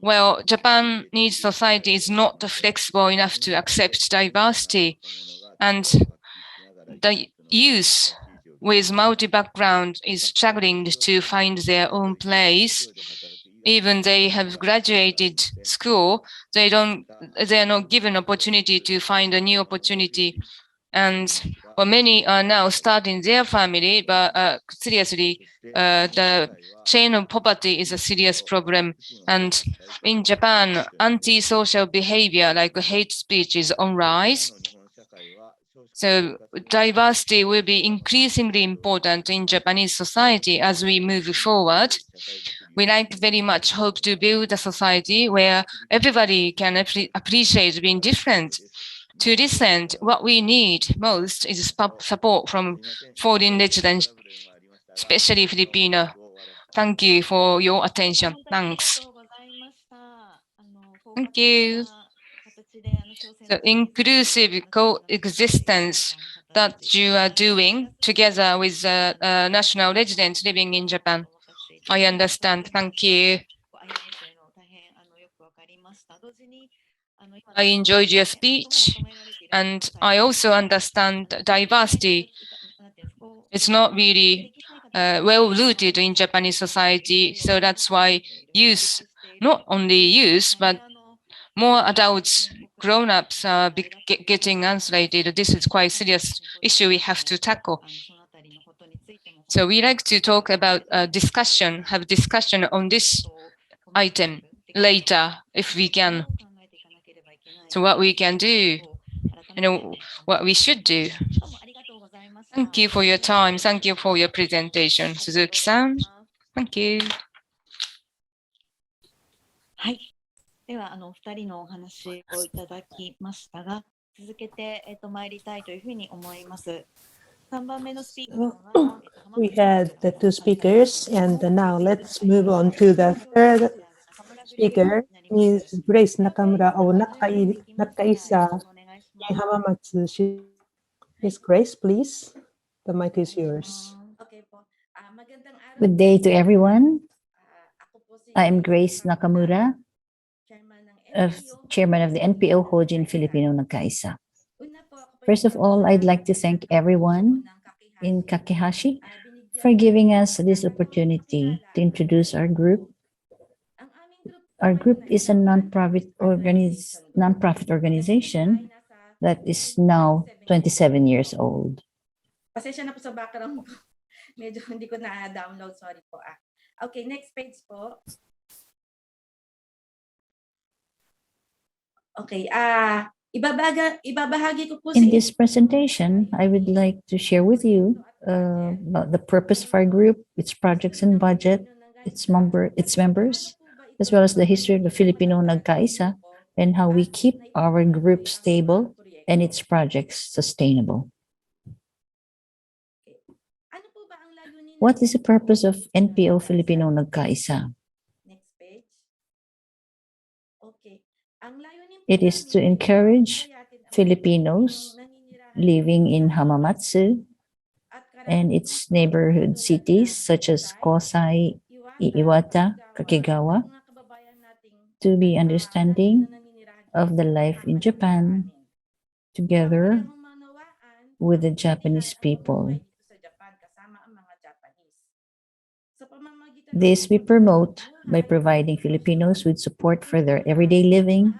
well, Japanese society is not flexible enough to accept diversity, and the youth with multi-background is struggling to find their own place. Even they have graduated school, they are not given opportunity to find a new opportunity. And many are now starting their family, but seriously, the chain of poverty is a serious problem. And in Japan, anti-social behavior like hate speech is on rise. So diversity will be increasingly important in Japanese society as we move forward. We very much hope to build a society where everybody can appreciate being different. To this end, what we need most is support from foreign residents, especially Filipino. Thank you for your attention. Thanks. Thank you. So inclusive coexistence that you are doing together with national residents living in Japan. I understand. Thank you. I enjoyed your speech, and I also understand diversity. It's not really well rooted in Japanese society, so that's why youth, not only youth, but more adults, grown-ups are getting isolated. This is quite a serious issue we have to tackle. So we like to talk about discussion, have discussion on this item later if we can. So what we can do, what we should do. Thank you for your time. Thank you for your presentation. Suzuki-san, thank you. はい。では、お二人のお話をいただきましたが、続けて、参りたいというふうに思います。3番目のスピーカーは、We had the two speakers, and now let's move on to the third speaker, Ms. Grace Nakamura of Nakaisa in Hamamatsu. Ms. Grace, please. The mic is yours. Good day to everyone. I am Grace Nakamura, Chairman of the NPO Hojin Filipino Nagkaisa. First of all, I'd like to thank everyone in Kakehashi for giving us this opportunity to introduce our group. Our group is a non-profit organization that is now 27 years old. Pasensya na po sa background ko. Medyo hindi ko na-download. Sorry po. Okay, next page po. Okay, ibabahagi ko po In this presentation, I would like to share with you about the purpose of our group, its projects and budget, its members, as well as the history of the Filipino Nagkaisa and how we keep our group stable and its projects sustainable. What is the purpose of NPO Filipino Nagkaisa? Next page. Okay. It is to encourage Filipinos living in Hamamatsu and its neighborhood cities such as Kosai, Iwata, Kakegawa to be understanding of the life in Japan together with the Japanese people. This we promote by providing Filipinos with support for their everyday living,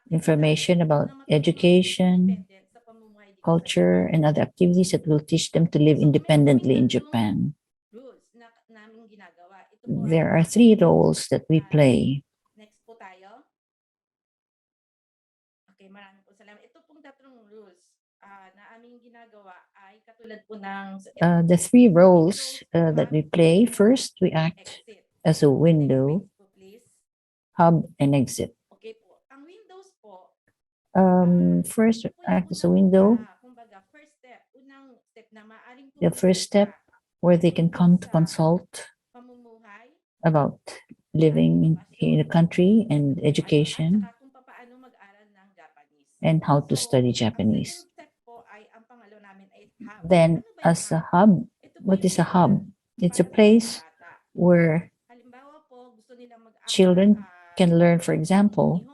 information about education, culture, and other activities that will teach them to live independently in Japan. There are 3 roles that we play. Next po tayo. Okay, maraming po salamat. Ito pong tatlong rules na aming ginagawa ay katulad po ng The 3 roles that we play. First, we act as a window, hub, and exit. Okay po. Ang windows po, First, act as a window. kumbaga, first step, unang step na maaring The first step where they can come to consult pamumuhay about living in the country and education at kung paano mag-aral ng Japanese. and how to study Japanese. Ang step po ay ang pangalawa namin ay hub. Then, as a hub, what is a hub? It's a place where Halimbawa po, gusto nilang mag-aral children can learn, for example,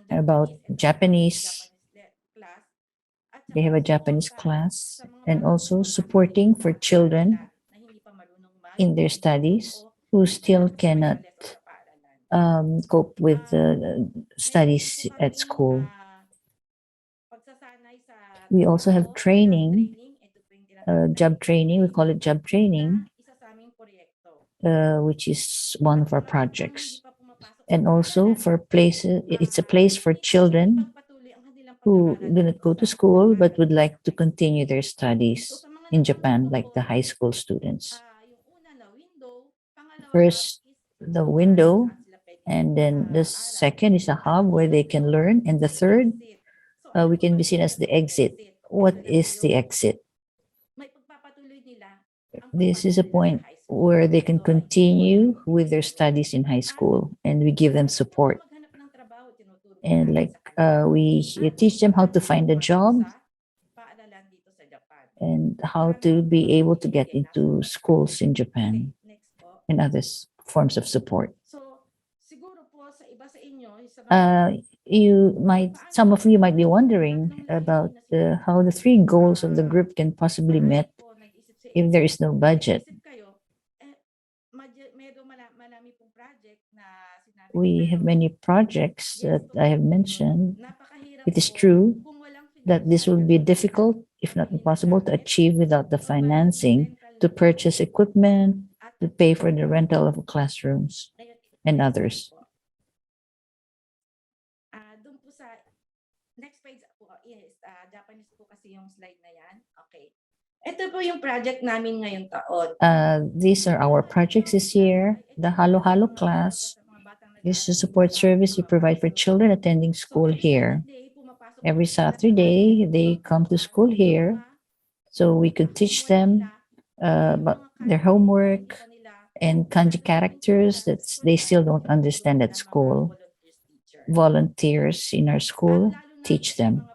about Japanese. class. They have a Japanese class and also supporting for children in their studies who still cannot cope with the studies at school. We also have training, job training. We call it job training, which is one of our projects. And also for places, it's a place for children who do not go to school but would like to continue their studies in Japan, like the high school students. First, the window, and then the second is a hub where they can learn, and the third, we can be seen as the exit. What is the exit? This is a point where they can continue with their studies in high school, and we give them support. And we teach them how to find a job and how to be able to get into schools in Japan and other forms of support. Some of you might be wondering about how the 3 goals of the group can possibly met if there is no budget. We have many projects that I have mentioned. It is true that this will be difficult if not impossible, to achieve without the financing to purchase equipment, to pay for the rental of classrooms and others. Doon po sa next page po is Japanese po kasi yung slide na yan. Okay. Ito po yung project namin ngayong taon. These are our projects this year. The Halo Halo class is the support service we provide for children attending school here. Every Saturday, they come to school here, so we could teach them about their homework and kanji characters that they still don't understand at school. Volunteers in our school teach them.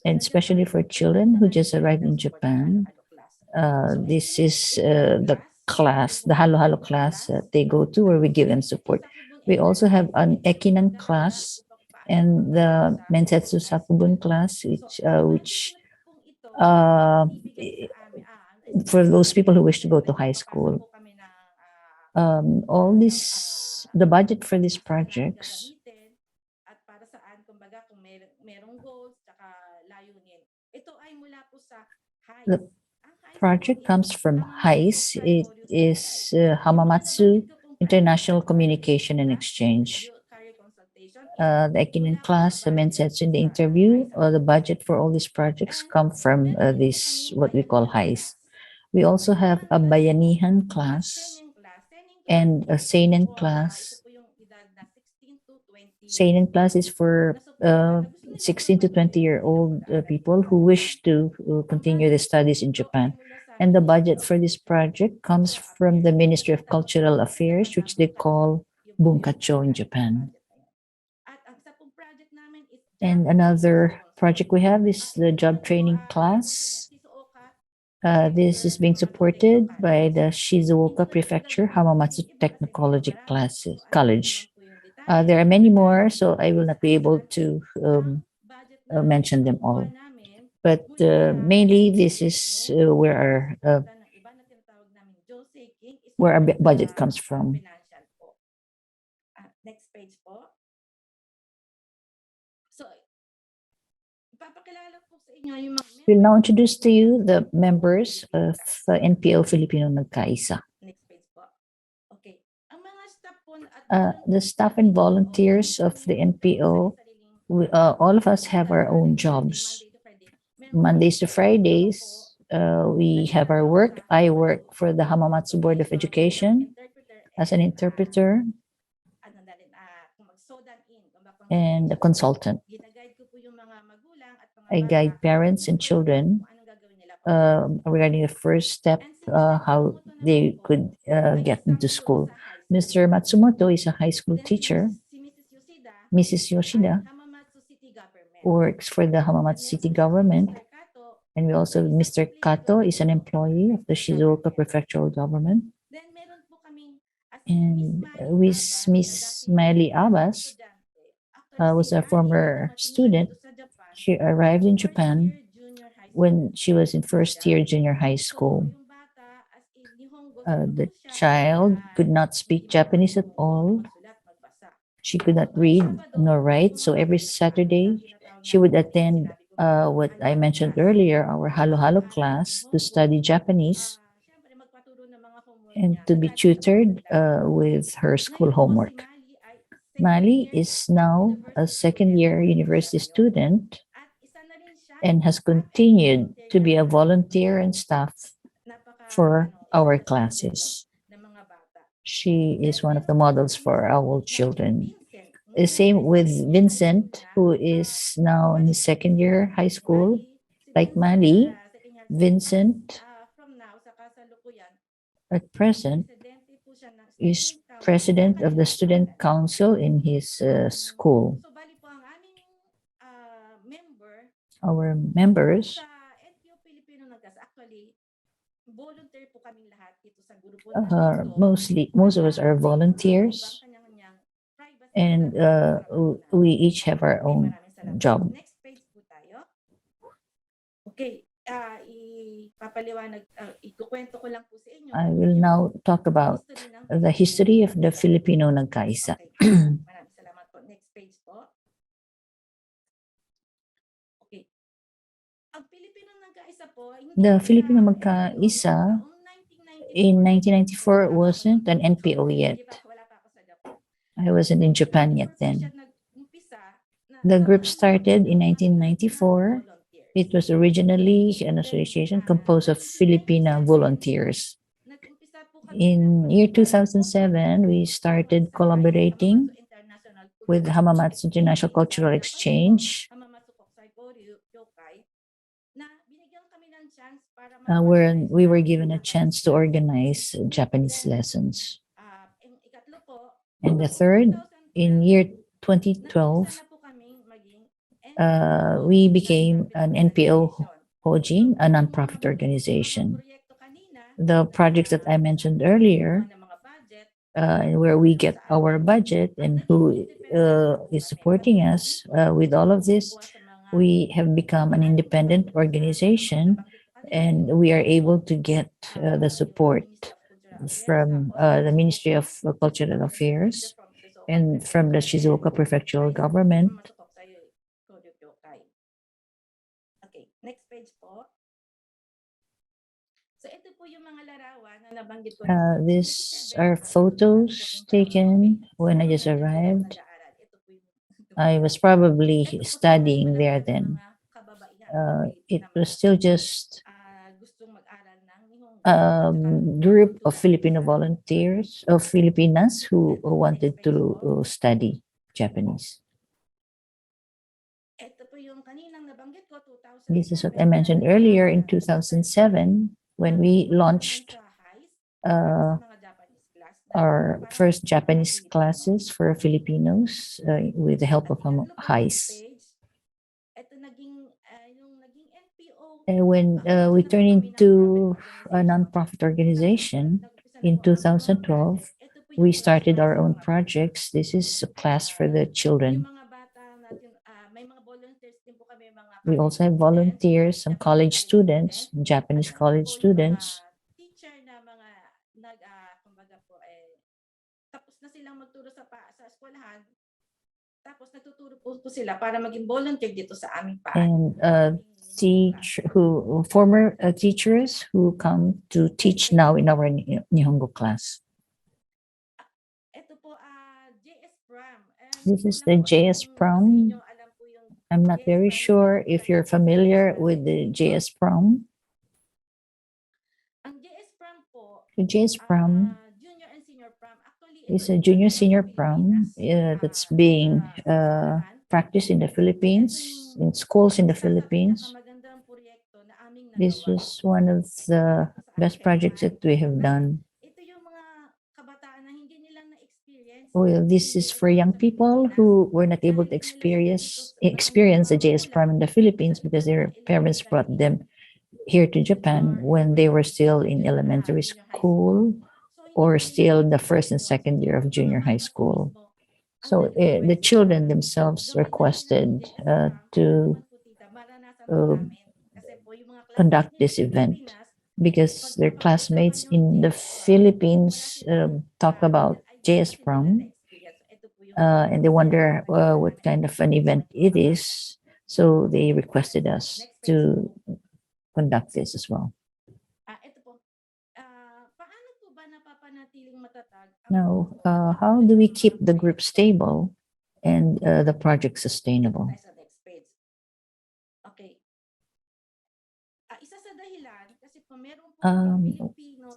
And especially for children who just arrived in Japan, this is the class, the Halo Halo class that they go to where we give them support. We also have an Ekinan class and the Mensetsu Sakubun class, which for those people who wish to go to high school. All this, the budget for these projects, at para saan kumbaga kung merong goals tsaka layunin. Ito ay mula po sa the project comes from HICE. It is Hamamatsu International Communication and Exchange. The Ekinan class, the Mensetsu in the interview, the budget for all these projects come from this, what we call HICE. We also have a Bayanihan class and a Seinen class. Seinen class is for 16 to 20-year-old people who wish to continue their studies in Japan. And the budget for this project comes from the Ministry of Cultural Affairs, which they call Bunkacho in Japan. And another project we have is the job training class. This is being supported by the Shizuoka Prefecture Hamamatsu Technology College. There are many more, so I will not be able to mention them all. But mainly, this is where our budget comes from. Next page po. So, ipapakilala po sa inyo yung mga We'll now introduce to you the members of NPO Filipino Nagkaisa. Next page po. Okay. Ang mga staff po at The staff and volunteers of the NPO, all of us have our own jobs. Mondays to Fridays, we have our work. I work for the Hamamatsu Board of Education as an interpreter and a consultant. I guide parents and children regarding the first step, how they could get into school. Mr. Matsumoto is a high school teacher. Mrs. Yoshida works for the Hamamatsu City government. And we also, Mr. Kato is an employee of the Shizuoka prefectural government. And with Miss Miley Abbas, was a former student. She arrived in Japan when she was in first year junior high school. The child could not speak Japanese at all. She could not read nor write. So every Saturday, she would attend what I mentioned earlier, our Halo Halo class, to study Japanese and to be tutored with her school homework. Mali is now a second-year university student and has continued to be a volunteer and staff for our classes. She is one of the models for our children. The same with Vincent, who is now in his second year high school. Like Mali, Vincent at present is president of the student council in his school. Our members most of us are volunteers, and we each have our own job. Next page po tayo. Okay. Ikukwento ko lang po sa inyo. I will now talk about the history of the Filipino Nagkaisa. Maraming salamat po. Next page po. Okay. Ang The Filipino Magkaisa in 1994 wasn't an NPO yet. I wasn't in Japan yet then. The group started in 1994. It was originally an association composed of Filipino volunteers. In year 2007, we started collaborating with Hamamatsu International Cultural Exchange, where we were given a chance to organize Japanese lessons. And the third, in year 2012, we became an NPO Hojin, a nonprofit organization. The projects that I mentioned earlier, where we get our budget and who is supporting us with all of this, we have become an independent organization and we are able to get the support from the Ministry of Cultural Affairs and from the Shizuoka prefectural government. Okay, next page po. So ito po yung mga larawan na nabanggit ko. These are photos taken when I just arrived. I was probably studying there then. It was still just a group of Filipino volunteers, of Filipinas who wanted to study Japanese. This is what I mentioned earlier in 2007 when we launched our first Japanese classes for Filipinos with the help of HICE. When we turned into a nonprofit organization in 2012, we started our own projects. This is a class for the children. We also have volunteers, some college students, Japanese college students. Tapos na silang magturo sa eskwelahan. Tapos nagtuturo po sila para maging volunteer dito sa aming and former teachers who come to teach now in our Nihongo class. This is the JS Prom. I'm not very sure if you're familiar with the JS Prom. The JS Prom is a junior senior prom that's being practiced in the Philippines, in schools in the Philippines. This was one of the best projects that we have done. Well, this is for young people who were not able to experience the JS Prom in the Philippines because their parents brought them here to Japan when they were still in elementary school or still the first and second year of junior high school. So the children themselves requested to conduct this event because their classmates in the Philippines talk about JS Prom and they wonder what kind of an event it is. So they requested us to conduct this as well. Now, how do we keep the group stable and the project sustainable?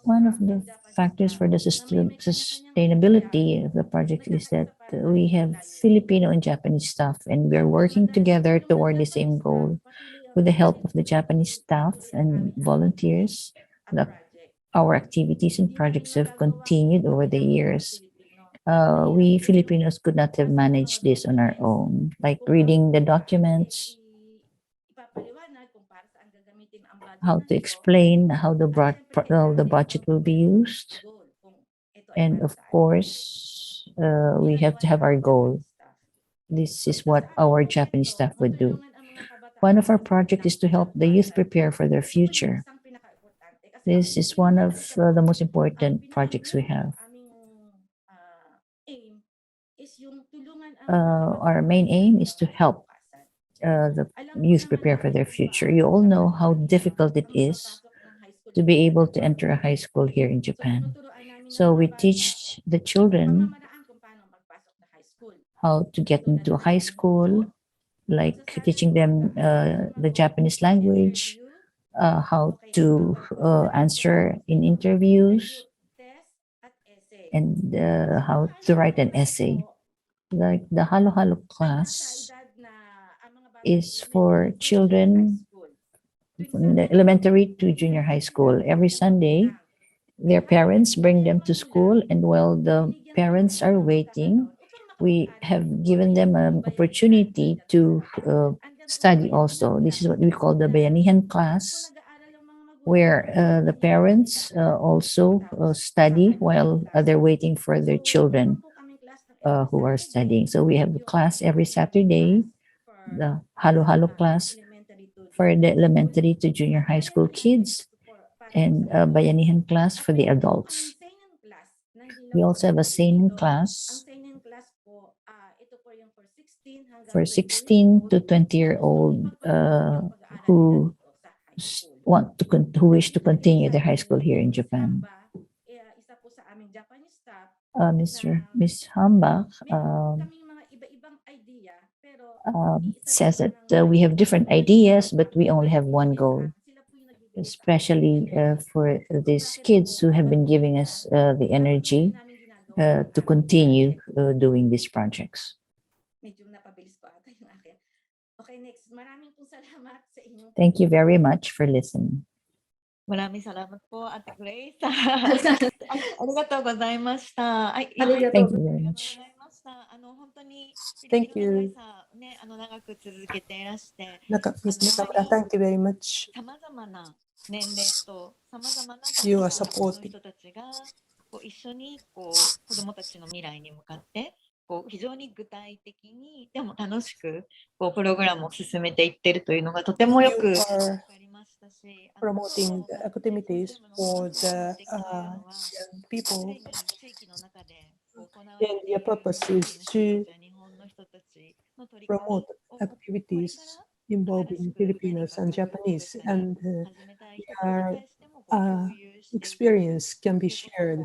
One of the factors for the sustainability of the project is that we have Filipino and Japanese staff, and we are working together toward the same goal. With the help of the Japanese staff and volunteers, our activities and projects have continued over the years. We Filipinos could not have managed this on our own, like reading the documents, how to explain how the budget will be used. And of course, we have to have our goal. This is what our Japanese staff would do. One of our projects is to help the youth prepare for their future. This is one of the most important projects we have. Our main aim is to help the youth prepare for their future. You all know how difficult it is to be able to enter a high school here in Japan. So we teach the children how to get into high school, like teaching them the Japanese language, how to answer in interviews, and how to write an essay. Like the Halo Halo class is for children from the elementary to junior high school. Every Sunday, their parents bring them to school, and while the parents are waiting, we have given them an opportunity to study also. This is what we call the Bayanihan class, where the parents also study while they're waiting for their children who are studying. So we have a class every Saturday, the Halo Halo class for the elementary to junior high school kids, and a Bayanihan class for the adults. We also have a seinen class for 16 to 20-year-old who who wish to continue their high school here in Japan. Miss Hambach says that we have different ideas, but we only have one goal, especially for these kids who have been giving us the energy to continue doing these projects. Thank you very much for listening. Maraming salamat po, Ate Grace. ありがとうございました。Thank you very much. 本当に Thank you. ね、長く続けていらして、Miss Nakamura, thank you very much. さまざまな年齢とさまざまな You are supporting. 人たちが一緒に子どもたちの未来に向かって非常に具体的にでも楽しくプログラムを進めていっているというのがとてもよくわかりましたし、Promoting the activities for the young people. 地域の中で And your purpose is to promote activities involving Filipinos and Japanese, and our experience can be shared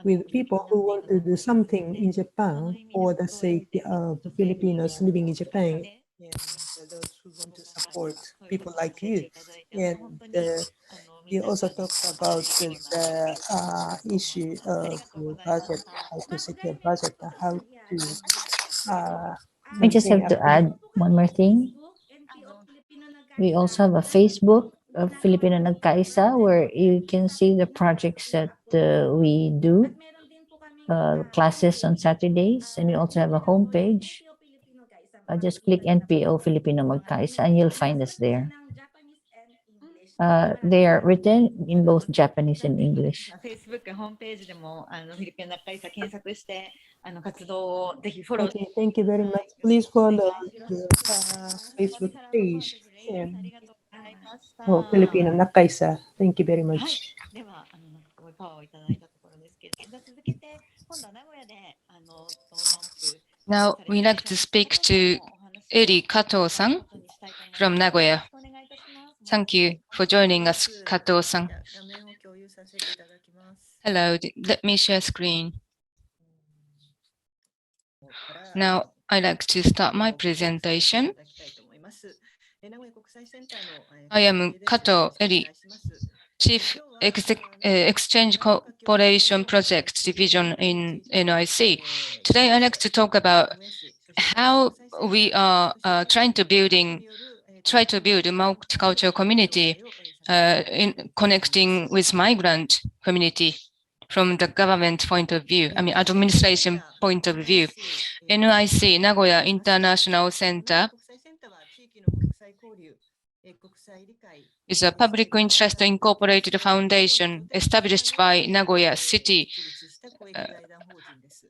with people who want to do something in Japan for the sake of Filipinos living in Japan, and those who want to support people like you. And you also talked about the issue of budget, how to secure budget, how to I just have to add one more thing. We also have a Facebook of Filipino Nagkaisa, where you can see the projects that we do, classes on Saturdays, and we also have a homepage. Just click NPO Filipino Magkaisa and you'll find us there. They are written in both Japanese and English. Facebook ホームページでもフィリピン仲居さ検索して活動をぜひフォロー Okay, thank you very much. Please follow the Facebook page for Filipino Nakaisa. Thank you very much. ではごパワーをいただいたところですけれども、続けて今度は名古屋でNow we'd like to speak to Eri Kato-san from Nagoya. Thank you for joining us, Kato-san. Hello, let me share screen. Now I'd like to start my presentation. I am Kato Eri, Chief Exchange Cooperation Project Division in NIC. Today I'd like to talk about how we are trying to build a multicultural community in connecting with migrant community from the government point of view, administration point of view. NIC, Nagoya International Center, is a public interest incorporated foundation established by Nagoya City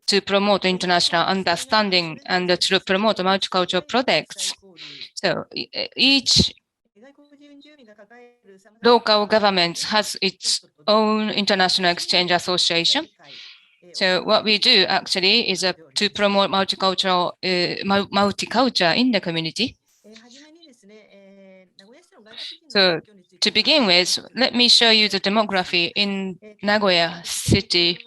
to promote international understanding and to promote multicultural projects. So each local government has its own international exchange association. So what we do actually is to promote multiculture in the community. So to begin with, let me show you the demography in Nagoya city.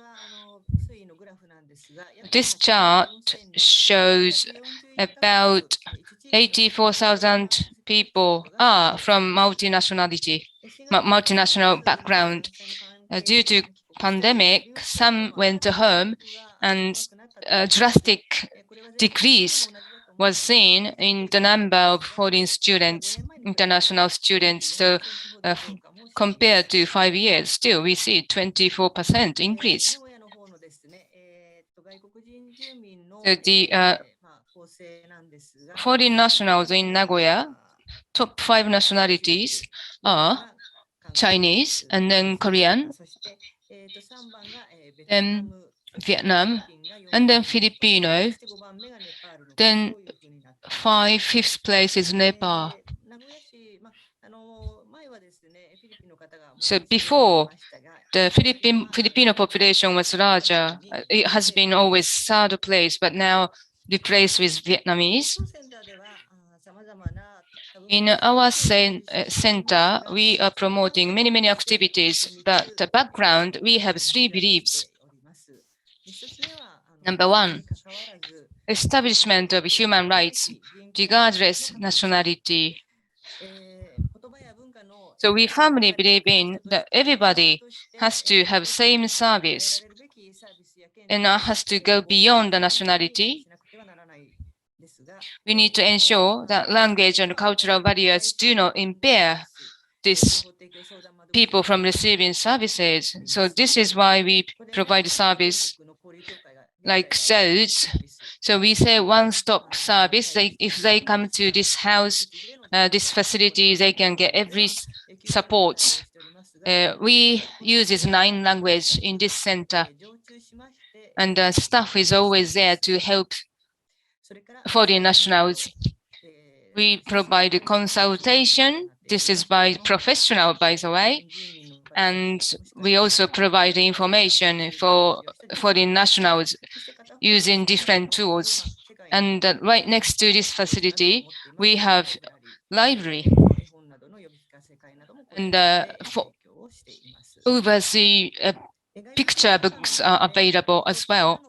This chart shows about 84,000 people are from multinational background. Due to pandemic, some went home and a drastic decrease was seen in the number of foreign students, international students. So compared to 5 years, still we see 24% increase. So the foreign nationals in Nagoya, top 5 nationalities are Chinese, and then Korean, then Vietnam, and then Filipino. Then fifth place is Nepal. So before, the Filipino population was larger. It has been always third place, but now replaced with Vietnamese. In our center, we are promoting many activities, but the background, we have 3 beliefs. Number 1, establishment of human rights, regardless nationality. So we firmly believe in that everybody has to have same service and has to go beyond the nationality. We need to ensure that language and cultural barriers do not impair these people from receiving services. So this is why we provide service like those. So we say one-stop service. If they come to this house, this facility, they can get every support. We use 9 languages in this center, and the staff is always there to help foreign nationals. We provide consultation. This is by professional, by the way. And we also provide information for foreign nationals using different tools. And right next to this facility, we have library. And overseas picture books are available as well.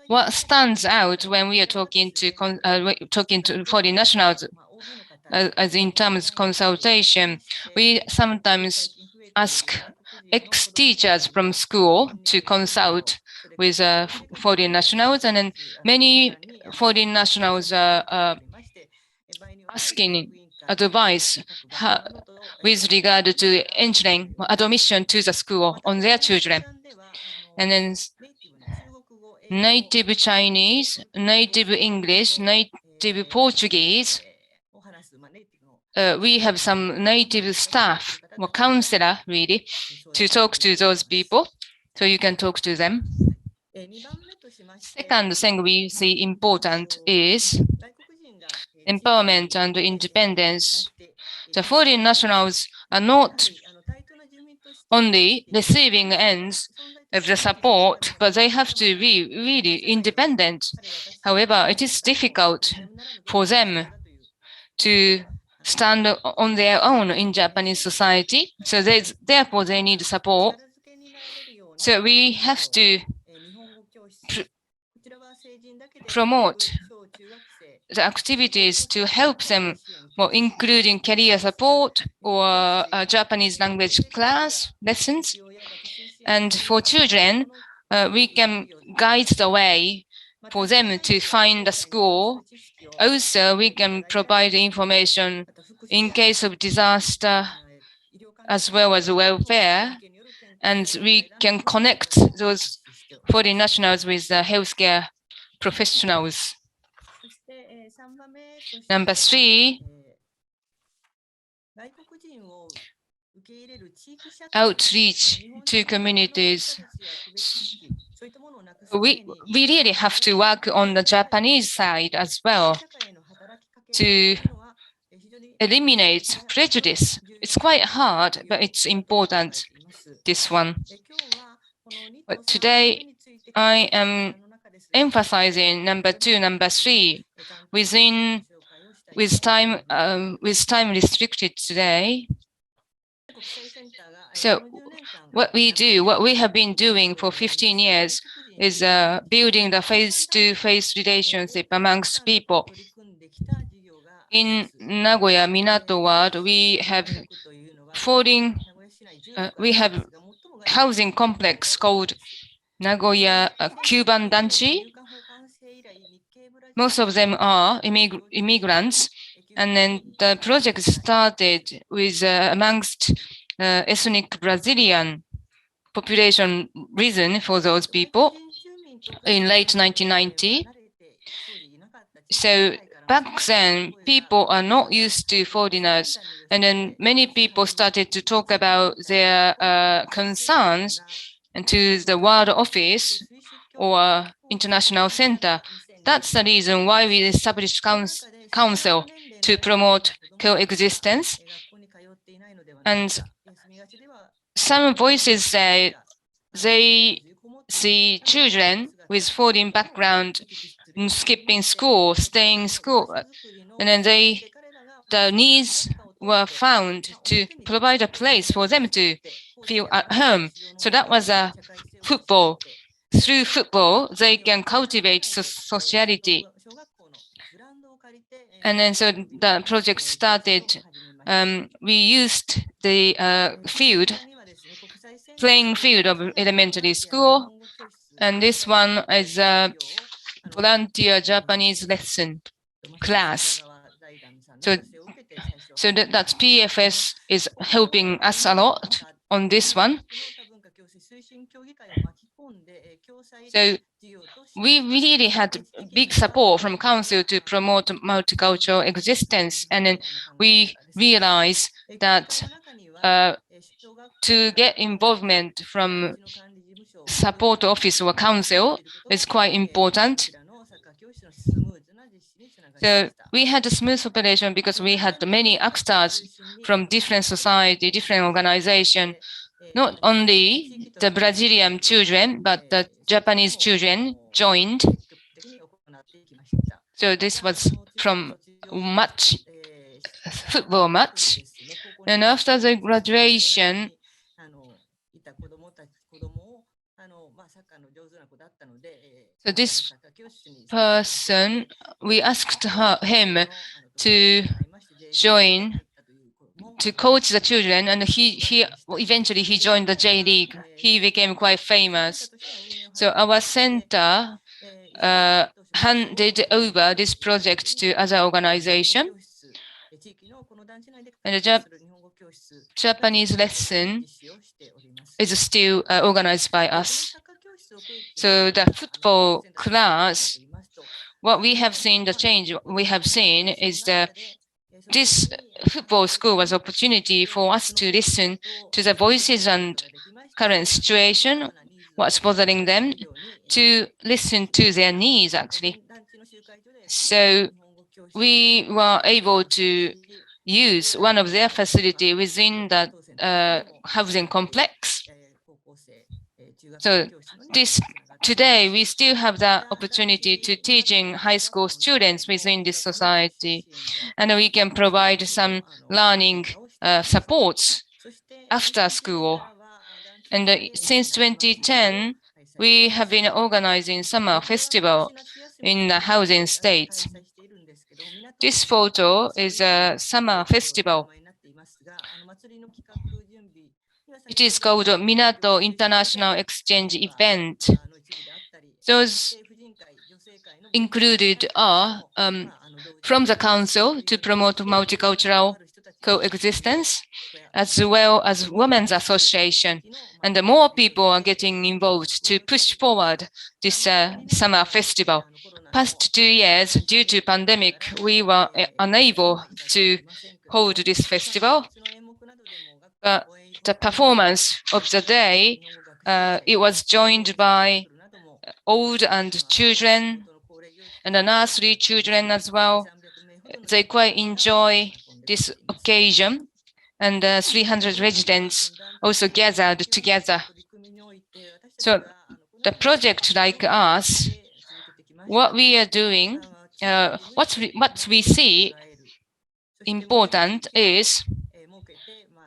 What stands out when we are talking to foreign nationals, as in terms of consultation, we sometimes ask ex-teachers from school to consult with foreign nationals, and then many foreign nationals are asking advice with regard to entering admission to the school on their children. And then native Chinese, native English, native Portuguese. We have some native staff, or counselor really, to talk to those people, so you can talk to them. Second thing we see important is empowerment and independence. The foreign nationals are not only receiving ends of the support, but they have to be really independent. However, it is difficult for them to stand on their own in Japanese society. So therefore they need support. So we have to promote the activities to help them, including career support or Japanese language class lessons. And for children, we can guide the way for them to find a school. Also, we can provide information in case of disaster as well as welfare, and we can connect those foreign nationals with the healthcare professionals. Number 3, outreach to communities. We really have to work on the Japanese side as well to eliminate prejudice. It's quite hard, but it's important, this one. But today, I am emphasizing number 2, number 3. Within with time restricted today, so what we have been doing for 15 years is building the face-to-face relationship amongst people. In Nagoya, Minato ward, we have housing complex called Nagoya Cuban Danchi. Most of them are immigrants, and then the project started with amongst ethnic Brazilian population reason for those people in late 1990. So back then, people are not used to foreigners, and then many people started to talk about their concerns and to the World Office or International Center. That's the reason why we established council to promote coexistence. And some voices say they see children with foreign background skipping school, staying in school, and then the needs were found to provide a place for them to feel at home. So that was a football. Through football, they can cultivate sociality. And then so the project started. We used the playing field of elementary school, and this one is a volunteer Japanese lesson class. So that PFS is helping us a lot on this one. So we really had big support from council to promote multicultural existence, and then we realized that to get involvement from support office or council is quite important. So we had a smooth operation because we had many actors from different society, different organization. Not only the Brazilian children, but the Japanese children joined. So this was from football match. And after the graduation, so this person, we asked him to join, to coach the children, and he eventually joined the J League. He became quite famous. So our center handed over this project to other organization, and the Japanese lesson is still organized by us. So the football class, what we have seen, the change we have seen is that this football school was an opportunity for us to listen to the voices and current situation, what's bothering them, to listen to their needs, actually. So we were able to use one of their facility within the housing complex. So today, we still have the opportunity to teaching high school students within this society, and we can provide some learning supports after school. And since 2010, we have been organizing summer festival in the housing states. This photo is a summer festival. It is called Minato International Exchange Event. Those included are from the council to promote multicultural coexistence, as well as Women's Association. And the more people are getting involved to push forward this summer festival. Past 2 years, due to pandemic, we were unable to hold this festival. But the performance of the day, it was joined by old and children and the nursery children as well. They quite enjoy this occasion, and 300 residents also gathered together. So the project like us, what we are doing, what we see important is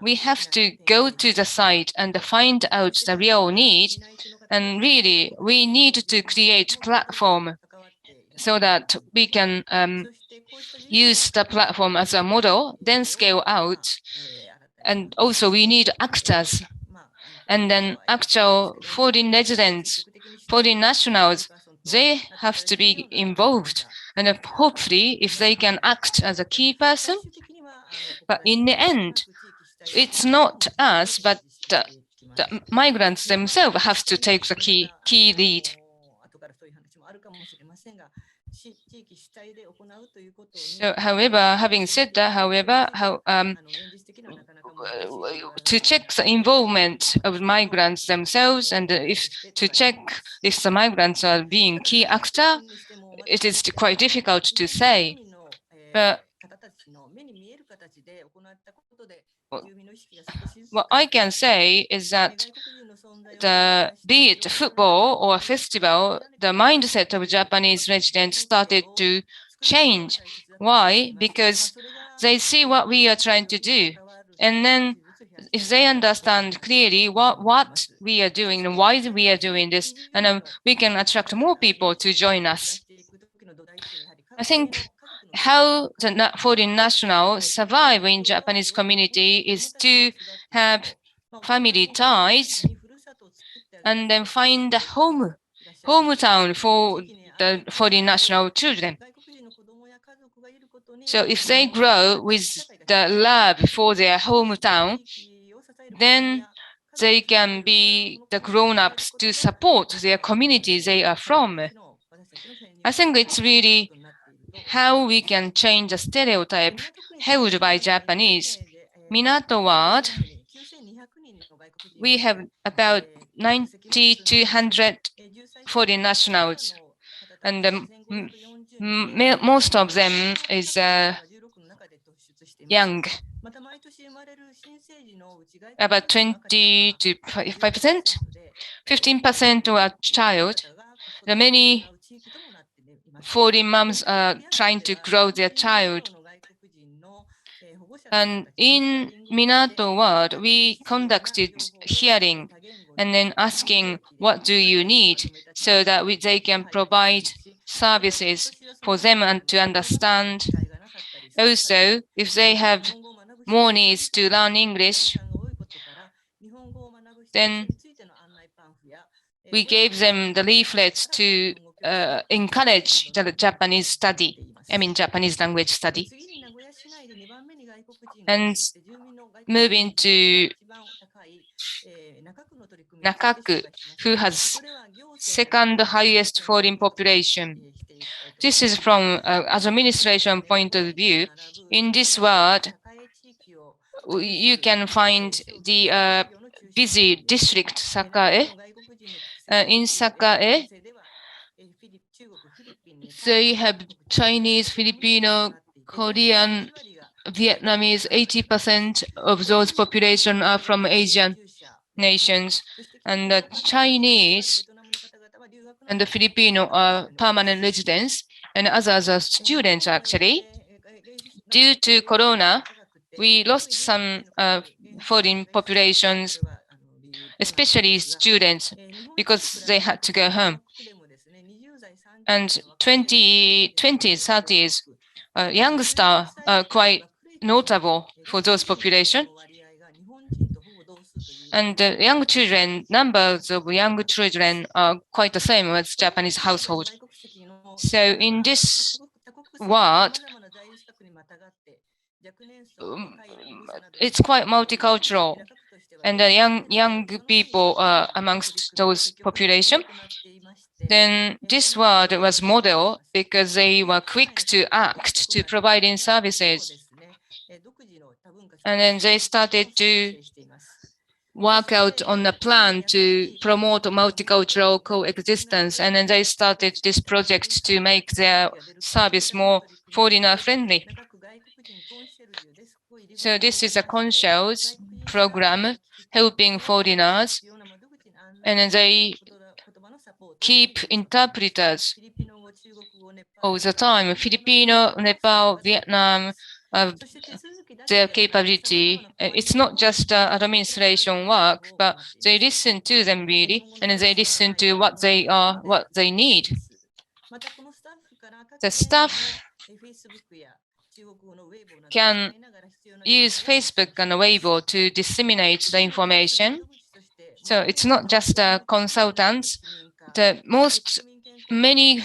we have to go to the site and find out the real need. And really, we need to create platform so that we can use the platform as a model, then scale out. And also we need actors. And then actual foreign residents, foreign nationals, they have to be involved. And hopefully, if they can act as a key person, but in the end, it's not us, but the migrants themselves have to take the key lead. So, however, having said that, to check the involvement of migrants themselves and to check if the migrants are being key actor, it is quite difficult to say. But what I can say is that be it football or festival, the mindset of Japanese residents started to change. Why? Because they see what we are trying to do. And then if they understand clearly what we are doing and why we are doing this, and we can attract more people to join us. I think how the foreign nationals survive in Japanese community is to have family ties and then find a hometown for the foreign national children. So if they grow with the love for their hometown, then they can be the grown-ups to support their community they are from. I think it's really how we can change the stereotype held by Japanese. Minato ward, we have about 9,200 foreign nationals, and most of them is young, about 20 to 5%, 15% are child. The many foreign moms are trying to grow their child. And in Minato ward, we conducted hearing and then asking, what do you need, so that they can provide services for them and to understand. Also, if they have more needs to learn English, then we gave them the leaflets to encourage the Japanese study, Japanese language study. And moving to Nakaku, who has second highest foreign population. This is from administration point of view. In this word, you can find the busy district Sakae. In Sakae, they have Chinese, Filipino, Korean, Vietnamese. 80% of those population are from Asian nations, and the Chinese and the Filipino are permanent residents, and others are students actually. Due to Corona, we lost some foreign populations, especially students, because they had to go home. And 20s, 30s, youngsters are quite notable for those population. And young children, numbers of young children are quite the same as Japanese household. So in this world, it's quite multicultural, and the young people amongst those population. Then this word was model because they were quick to act to providing services, and then they started to work out on a plan to promote multicultural coexistence, and then they started this project to make their service more foreigner friendly. So this is a conscious program helping foreigners, and they keep interpreters all the time. Filipino, Nepal, Vietnam, of their capability. It's not just administration work, but they listen to them really, and they listen to what they are, what they need. The staff can use Facebook and Weibo to disseminate the information. So it's not just consultants. Many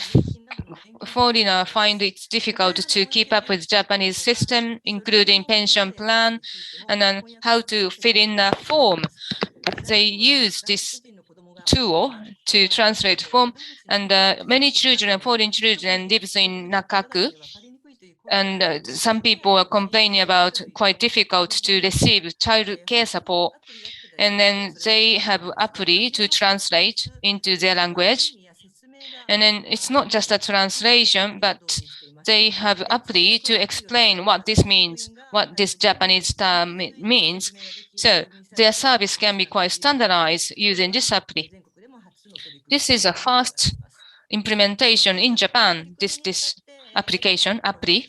foreigners find it difficult to keep up with Japanese system, including pension plan, and then how to fill in a form. They use this tool to translate form, and many children, foreign children, lives in Nakaku, and some people are complaining about quite difficult to receive child care support, and then they have apply to translate into their language, and then it's not just a translation, but they have apply to explain what this means, what this Japanese term means. So their service can be quite standardized using this apply. This is a first implementation in Japan, this application, apply.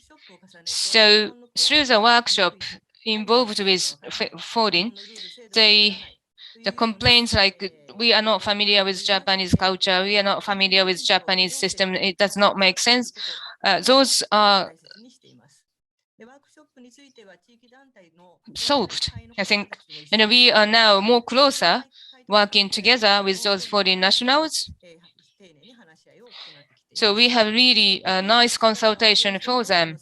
So through the workshop involved with foreign, the complaints like we are not familiar with Japanese culture, we are not familiar with Japanese system, it does not make sense. Those are solved, I think. And we are now more closer working together with those foreign nationals. So we have really a nice consultation for them.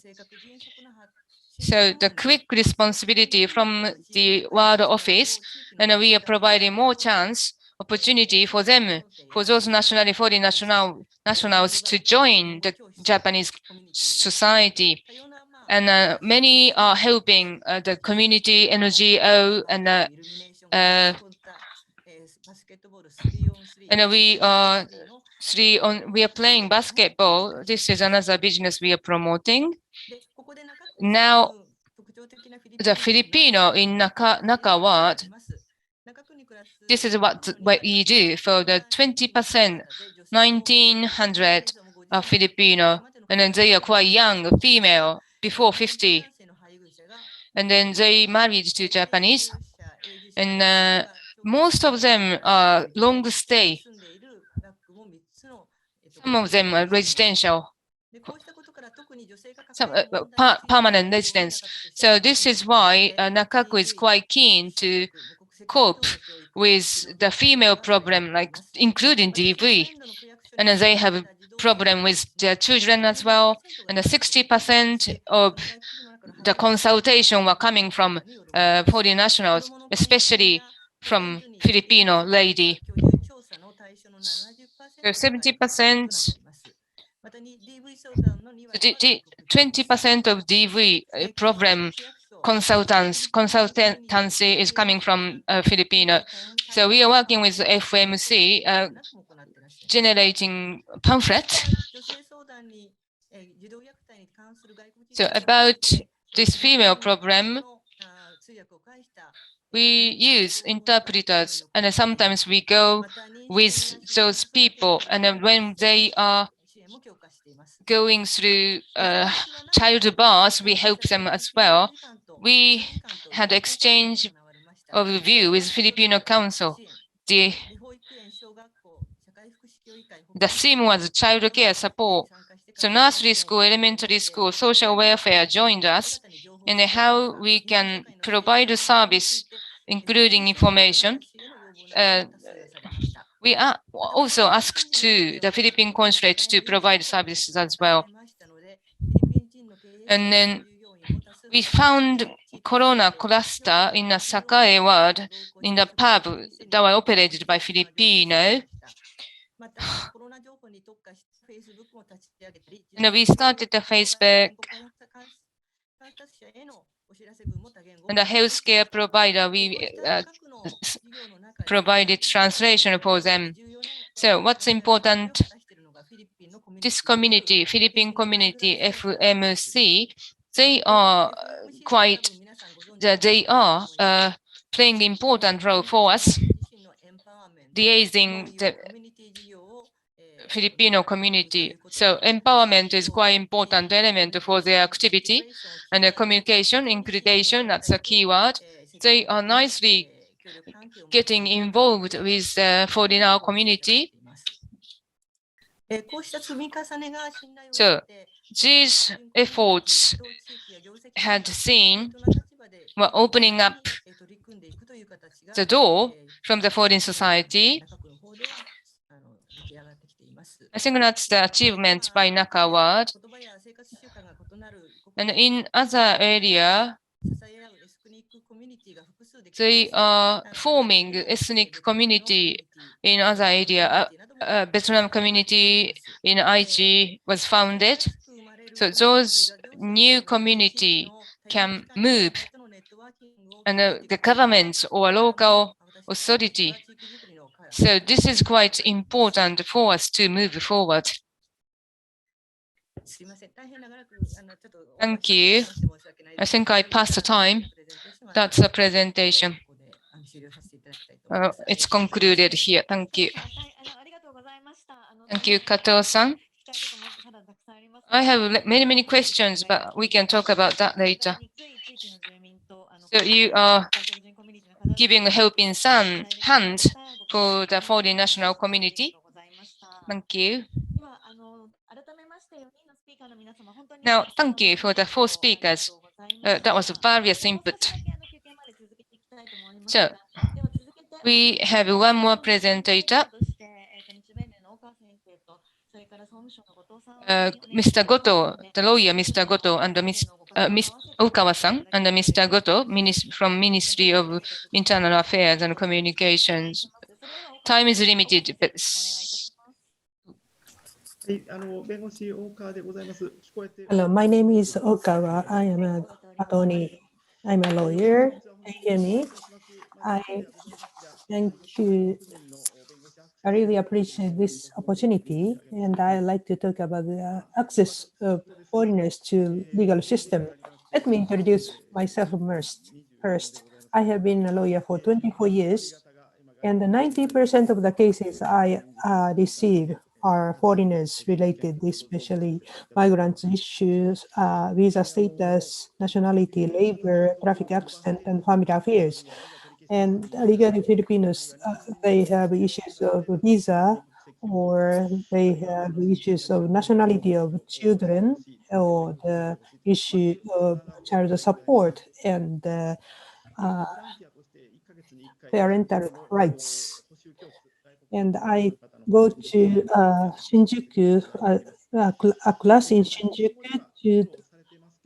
So the quick responsibility from the World Office, and we are providing more chance, opportunity for them, for those foreign nationals to join the Japanese society. And many are helping the community, NGO, and we are playing basketball. This is another business we are promoting. Now, the Filipino in Naka ward, this is what we do for the 20%, 1,900 Filipino, and then they are quite young, female, before 50. And then they married to Japanese. And most of them are long stay. Some of them are residential. Some permanent residence. So this is why Nakaku is quite keen to cope with the female problem, like including DV. And they have a problem with their children as well. And 60% of the consultation were coming from foreign nationals, especially from Filipino lady. So 70%, 20% of DV problem consultancy is coming from Filipino. So we are working with FMC, generating pamphlet. So about this female problem, we use interpreters, and sometimes we go with those people, and then when they are going through childbirth, we help them as well. We had exchange of view with Filipino Council. The theme was child care support. So nursery school, elementary school, social welfare joined us, and how we can provide a service, including information. We are also asked to the Philippine consulate to provide services as well. And then we found corona cluster in a Sasakawa ward in the pub that were operated by Filipino. And we started the Facebook, and the healthcare provider, we provided translation for them. So what's important, this community, Philippine community, FMC, they are playing important role for us, liaising Filipino community. So empowerment is quite important element for their activity, and the communication, inclusion, that's a key word. They are nicely getting involved with the foreigner community. So these efforts had seen were opening up the door from the foreign society. I think that's the achievement by Naka. And in other area, they are forming ethnic community in other area. Vietnam community in Aichi was founded. So those new community can move, and the governments or local authority. So this is quite important for us to move forward. Thank you. I think I passed the time. That's the presentation. It's concluded here. Thank you. Thank you, Kato-san. I have many questions, but we can talk about that later. So you are giving a helping hand for the foreign national community. Thank you. Now, thank you for the 4 speakers. That was various input. So, we have one more presenter. Mr. Goto, the lawyer, Mr. Goto, and Miss Okawa-san, and Mr. Goto from Ministry of Internal Affairs and Communications. Time is limited, but Hello, my name is Okawa. I am an attorney. I'm a lawyer. Can you hear me? I thank you. I really appreciate this opportunity, and I like to talk about the access of foreigners to legal system. Let me introduce myself first. I have been a lawyer for 24 years, and 90% of the cases I receive are foreigners related, especially migrants issues, visa status, nationality, labor, traffic accident, and family affairs. And regarding Filipinos, they have issues of visa, or they have issues of nationality of children, or the issue of child support and parental rights. And I go to Shinjuku, a class in Shinjuku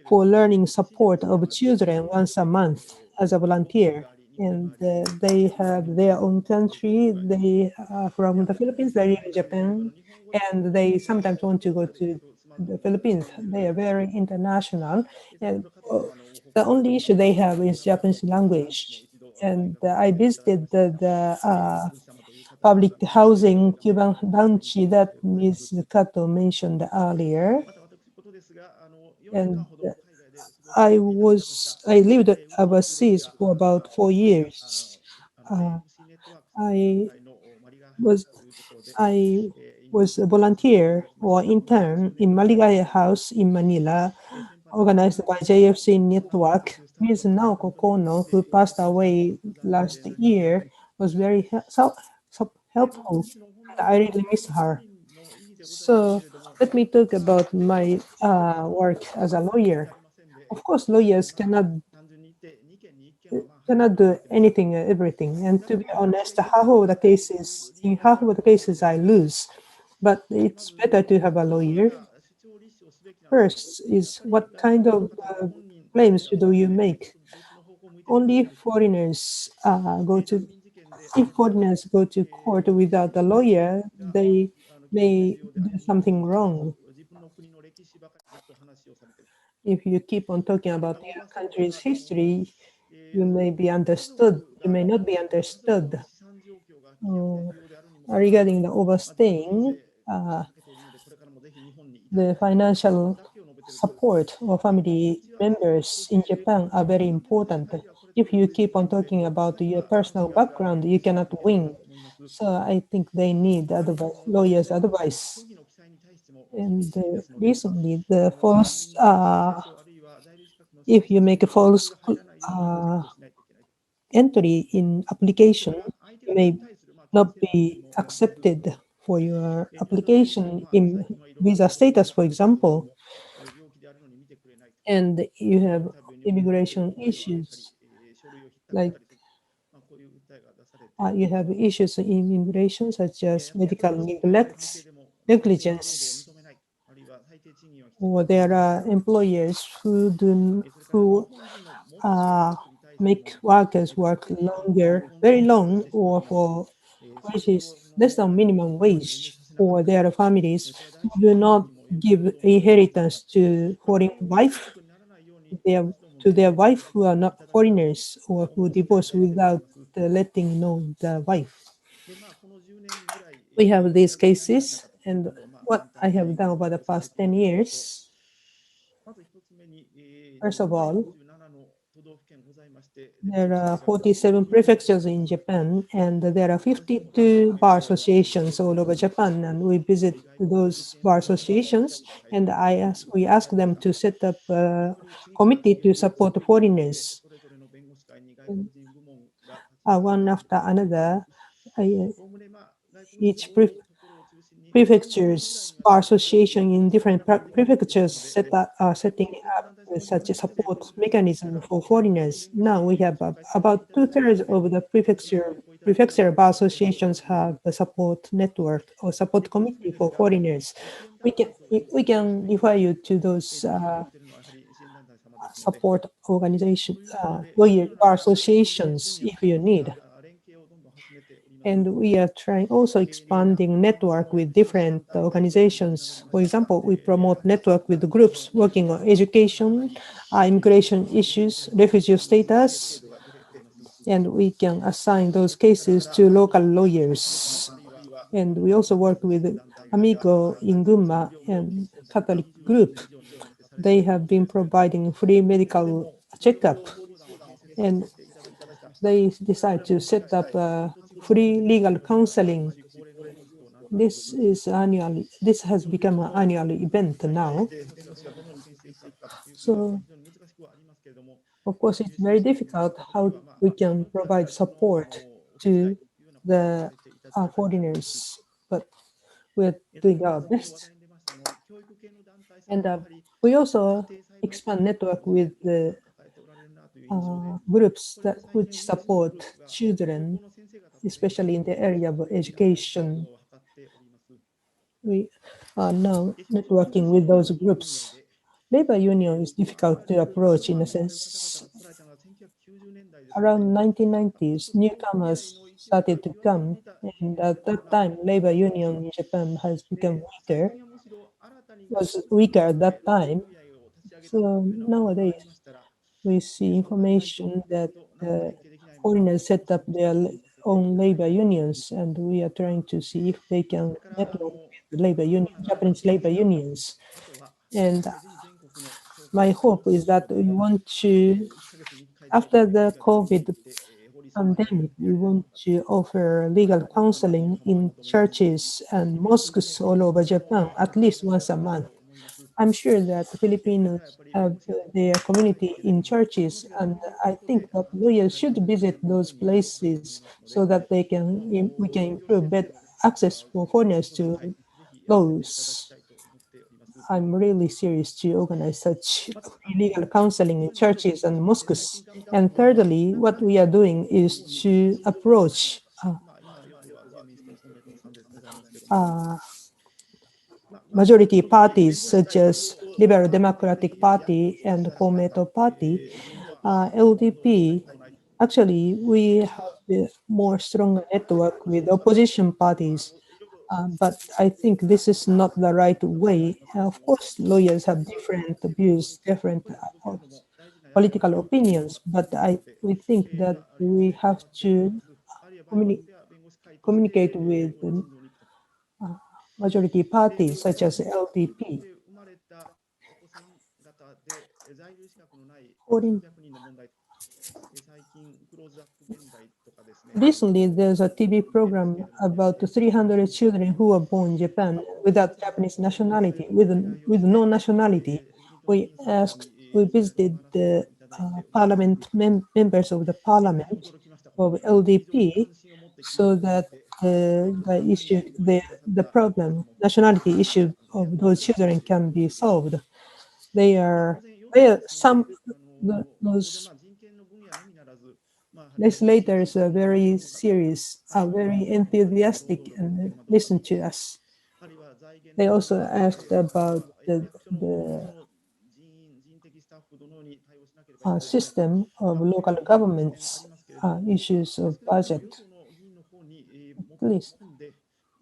for learning support of children once a month as a volunteer. And they have their own country. They are from the Philippines, they live in Japan, and they sometimes want to go to the Philippines. They are very international. And the only issue they have is Japanese language. And I visited the public housing Cuban Pantry that Ms. Kato mentioned earlier. And I lived overseas for about 4 years. I was a volunteer or intern in Maligaya House in Manila, organized by JFC Network. Ms. Naoko Kono, who passed away last year, was very helpful. I really miss her. So let me talk about my work as a lawyer. Of course, lawyers cannot do anything, everything. And to be honest, in half of the cases, I lose. But it's better to have a lawyer. First is what kind of claims do you make? Only foreigners if foreigners go to court without a lawyer, they may do something wrong. If you keep on talking about your country's history, you may be understood, you may not be understood. Regarding the overstaying, the financial support of family members in Japan are very important. if you keep on talking about your personal background, you cannot win. So I think they need advice, lawyers' advice. And recently, the false, if you make a false entry in application, you may not be accepted for your application in visa status, for example. And you have immigration issues, like you have issues in immigration such as medical negligence, or there are employers who make workers work longer, very long, or for wages less than minimum wage, or there are families who do not give inheritance to foreign wife, to their wife who are not foreigners, or who divorce without letting know the wife. We have these cases, and what I have done over the past 10 years, first of all, there are 47 prefectures in Japan, and there are 52 bar associations all over Japan, and we visit those bar associations, and we ask them to set up a committee to support foreigners. One after another, each prefectures bar association in different prefectures are setting up such a support mechanism for foreigners. Now we have about 2/3 of the prefecture bar associations have a support network or support committee for foreigners. We can refer you to those support organizations, lawyer bar associations if you need. And we are trying also expanding network with different organizations. For example, we promote network with the groups working on education, immigration issues, refugee status, and we can assign those cases to local lawyers. And we also work with Amigo in Gunma and Catholic group. They have been providing free medical checkup, and they decide to set up free legal counseling. This has become an annual event now. So, of course, it's very difficult how we can provide support to the foreigners, but we're doing our best. And we also expand network with the groups which support children, especially in the area of education. We are now networking with those groups. Labor union is difficult to approach in a sense. Around 1990s, newcomers started to come, and at that time, labor union in Japan has become was weaker at that time. So nowadays, we see information that foreigners set up their own labor unions, and we are trying to see if they can network with Japanese labor unions. And my hope is that we want to, after the COVID pandemic, we want to offer legal counseling in churches and mosques all over Japan at least once a month. I'm sure that Filipinos have their community in churches, and I think that lawyers should visit those places so that we can improve better access for foreigners to laws. I'm really serious to organize such legal counseling in churches and mosques. And thirdly, what we are doing is to approach majority parties such as Liberal Democratic Party and Komeito Party, LDP. Actually, we have a more strong network with opposition parties, but I think this is not the right way. Of course, lawyers have different views, different political opinions, but we think that we have to communicate with majority parties such as LDP. Recently, there's a TV program about 300 children who were born in Japan without Japanese nationality, with no nationality. We visited the members of the parliament of LDP, so that the problem, nationality issue of those children can be solved. Those legislators are very serious, are very enthusiastic, and listen to us. They also asked about the system of local governments, issues of budget.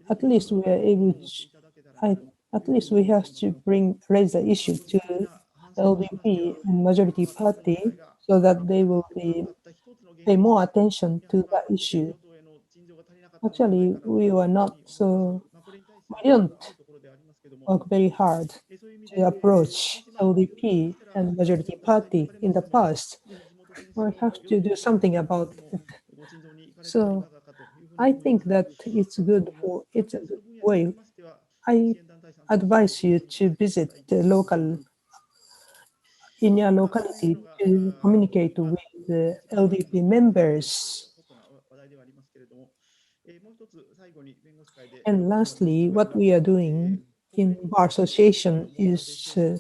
At least we are able to, at least we have to raise the issue to LDP and majority party so that they will pay more attention to that issue. Actually, we don't work very hard to approach LDP and majority party in the past. We have to do something about it. So I think that it's a good way. I advise you to visit the in your locality to communicate with the LDP members. And lastly, what we are doing in Bar Association is to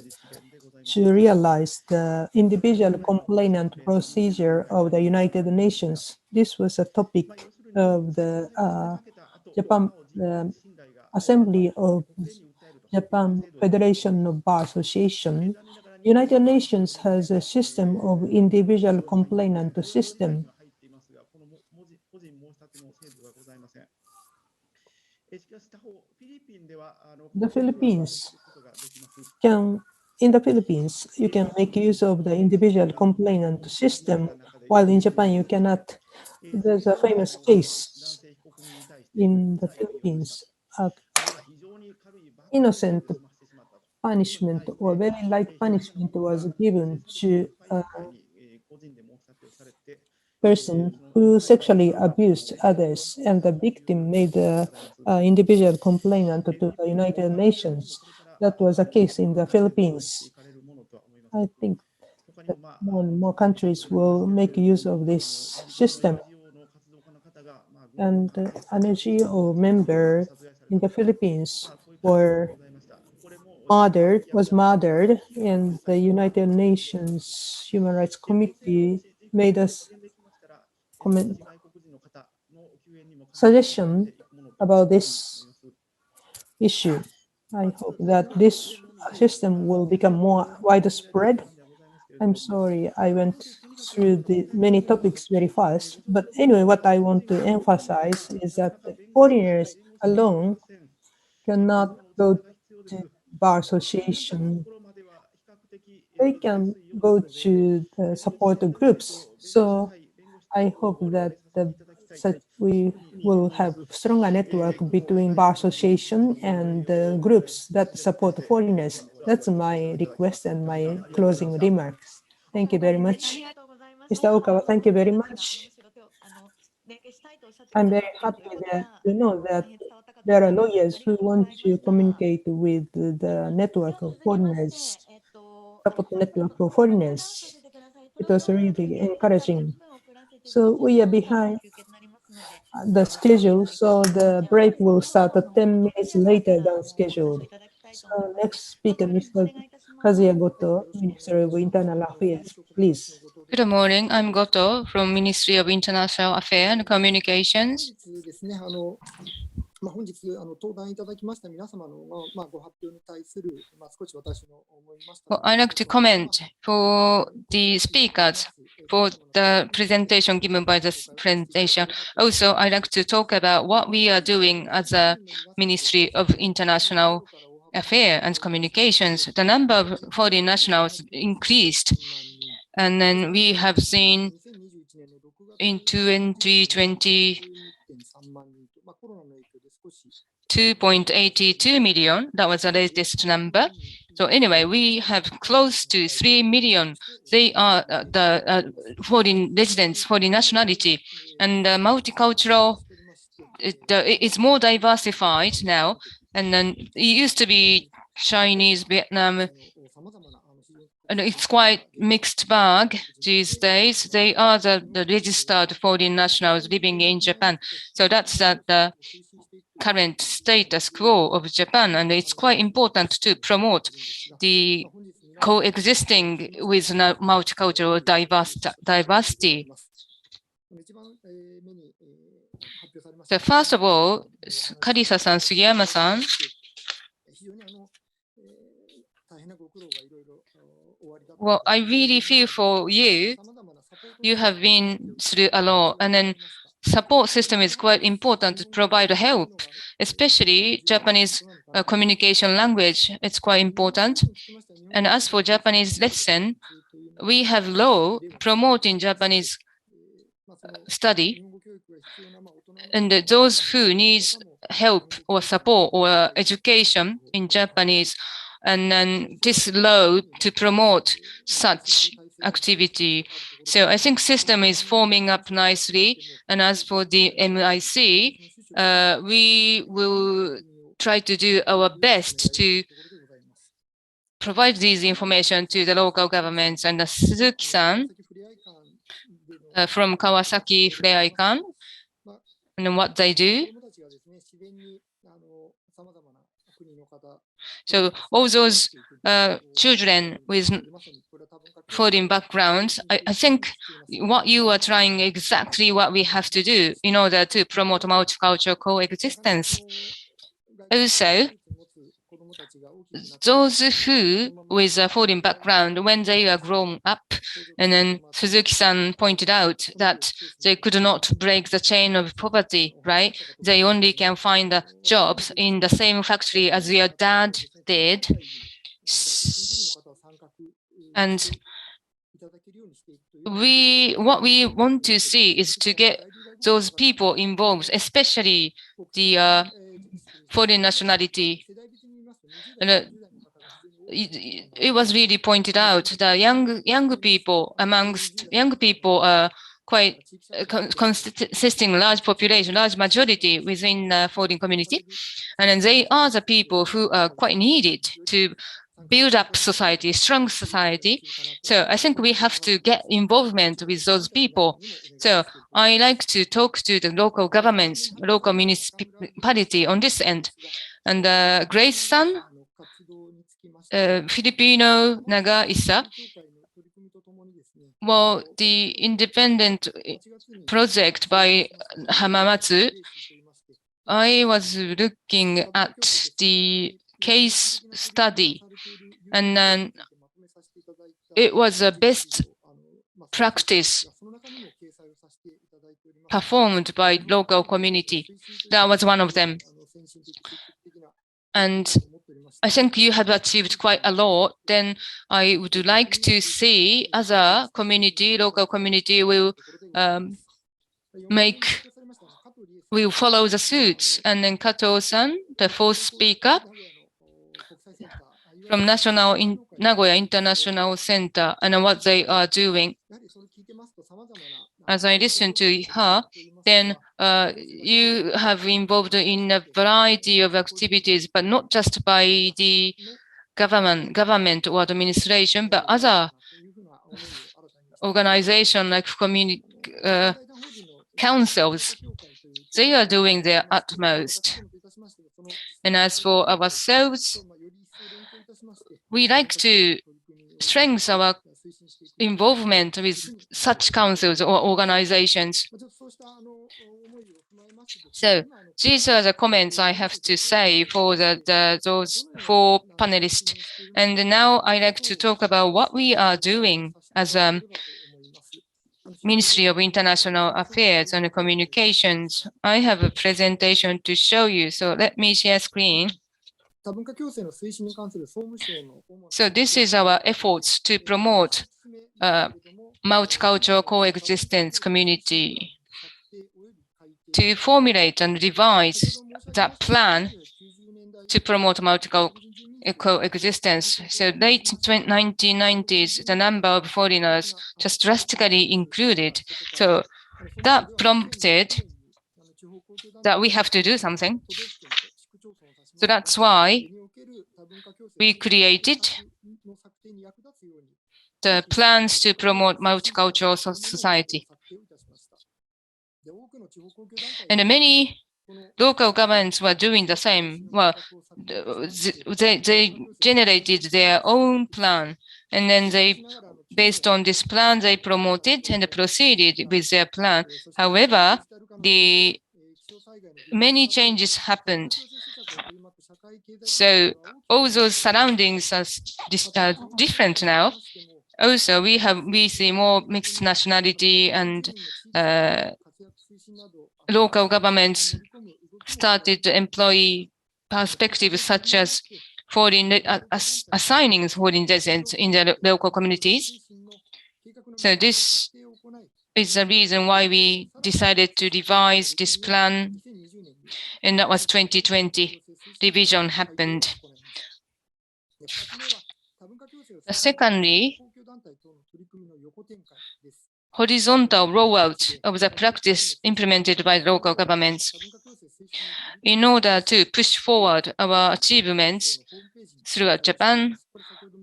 realize the individual complainant procedure of the United Nations. This was a topic of the Japan Assembly of Japan Federation of Bar Association. United Nations has a system of individual complainant system. The Philippines in the Philippines, you can make use of the individual complainant system, while in Japan you cannot. There's a famous case in the Philippines. Innocent punishment or very light punishment was given to a person who sexually abused others, and the victim made an individual complaint to the United Nations. That was a case in the Philippines. I think that more and more countries will make use of this system. And an NGO member in the Philippines was murdered, and the United Nations Human Rights Committee made us suggestion about this issue. I hope that this system will become more widespread. I'm sorry, I went through the many topics very fast. But anyway, what I want to emphasize is that the foreigners alone cannot go to Bar Association. They can go to the support groups. So I hope that we will have stronger network between Bar Association and the groups that support foreigners. That's my request and my closing remarks. Thank you very much. Mr. Okawa, thank you very much. I'm very happy to know that there are lawyers who want to communicate with the network of foreigners, support network of foreigners. It was really encouraging. So we are behind the schedule, so the break will start 10 minutes later than scheduled. So next speaker, Mr. Kazuya Goto, Minister of Internal Affairs, please. Good morning. I'm Goto from Ministry of International Affairs and Communications. Well, I'd like to comment for the speakers for the presentation given by this presentation. Also, I'd like to talk about what we are doing as a Ministry of International Affairs and Communications. The number of foreign nationals increased, and then we have seen in 2020 2.82 million. That was the latest number. So anyway, we have close to 3 million. They are the foreign residents, foreign nationality, and multicultural. It's more diversified now. And then it used to be Chinese, Vietnam, and it's quite mixed bag these days. They are the registered foreign nationals living in Japan. So that's the current status quo of Japan, and it's quite important to promote the coexisting with multicultural diversity. So first of all, Karisa-san, Sugiyama-san, well, I really feel for you. You have been through a lot, and then support system is quite important to provide help, especially Japanese communication language. It's quite important. And as for Japanese lesson, we have law promoting Japanese study, and those who needs help or support or education in Japanese, and then this law to promote such activity. So I think system is forming up nicely. And as for the MIC, we will try to do our best to provide these information to the local governments. And Suzuki-san from Kawasaki Freikan, and what they do. So all those children with foreign backgrounds, I think what you are trying exactly what we have to do in order to promote multicultural coexistence. Also, those who with a foreign background, when they are grown up, and then Suzuki-san pointed out that they could not break the chain of poverty, right? They only can find jobs in the same factory as their dad did. And what we want to see is to get those people involved, especially the foreign nationality. And it was really pointed out that young people amongst young people are quite consisting large population, large majority within the foreign community, and then they are the people who are quite needed to build up society, strong society. So I think we have to get involvement with those people. So I like to talk to the local governments, local municipality on this end. And Grace-san, Filipino Nagoya, well, the independent project by Hamamatsu, I was looking at the case study, and then it was a best practice performed by local community. That was one of them. And I think you have achieved quite a lot. Then I would like to see other community, local community will follow the suits. And then Kato-san, the fourth speaker from Nagoya International Center, and what they are doing. As I listened to her, then you have involved in a variety of activities, but not just by the government or administration, but other organizations like community councils. They are doing their utmost. And as for ourselves, we like to strengthen our involvement with such councils or organizations. So these are the comments I have to say for those four panelists. And now I like to talk about what we are doing as a Ministry of International Affairs and Communications. I have a presentation to show you, so let me share screen. So this is our efforts to promote multicultural coexistence community. to formulate and revise that plan to promote multicultural coexistence. So late 1990s, the number of foreigners just drastically included. So that prompted that we have to do something. So that's why we created the plans to promote multicultural society. And many local governments were doing the same. Well, they generated their own plan, and then based on this plan, they promoted and proceeded with their plan. However, many changes happened. So all those surroundings are different now. Also, we see more mixed nationality, and local governments started to employ perspectives such as assigning foreign residents in the local communities. So this is the reason why we decided to revise this plan, and that was 2020. Revision happened. Secondly, horizontal rollout of the practice implemented by local governments. In order to push forward our achievements throughout Japan,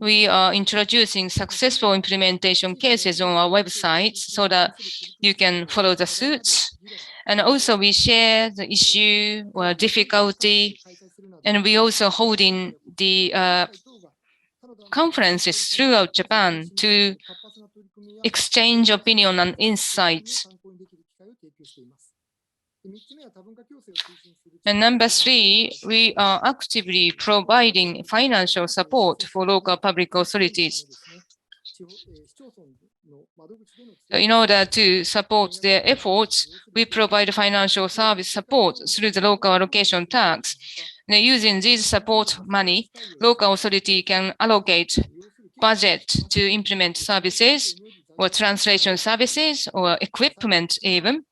we are introducing successful implementation cases on our website so that you can follow the suits. And also we share the issue or difficulty, and we also holding the conferences throughout Japan to exchange opinion and insights. And number three, we are actively providing financial support for local public authorities. In order to support their efforts, we provide financial service support through the local allocation tax. Now, using this support money, local authority can allocate budget to implement services or translation services or equipment even.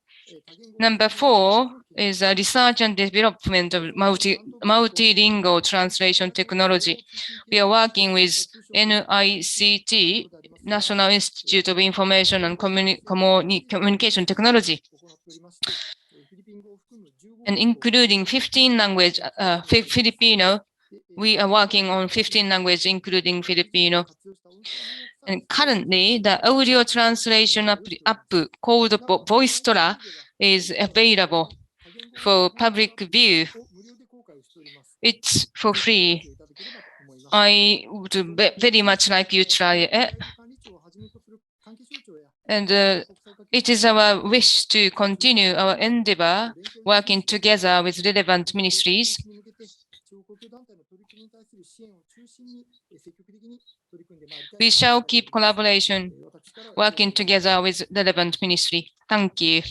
Number four is research and development of multilingual translation technology. We are working with NICT, National Institute of Information and Communication Technology, and including 15 language, Filipino. We are working on 15 languages, including Filipino. And currently, the audio translation app called Voicetola is available for public view. It's for free. I would very much like you try it. And it is our wish to continue our endeavor working together with relevant ministries. We shall keep collaboration, working together with relevant ministry. Thank you.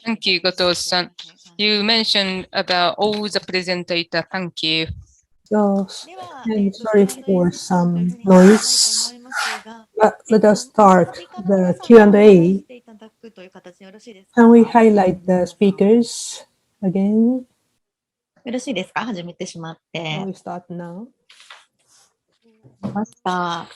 Thank you, Goto-san. You mentioned about all the presentator. Thank you. So, I'm sorry for some noise, but let us start the Q&A. Can we highlight the speakers again? よろしいですか？始めてしまって。Can we start now? ました。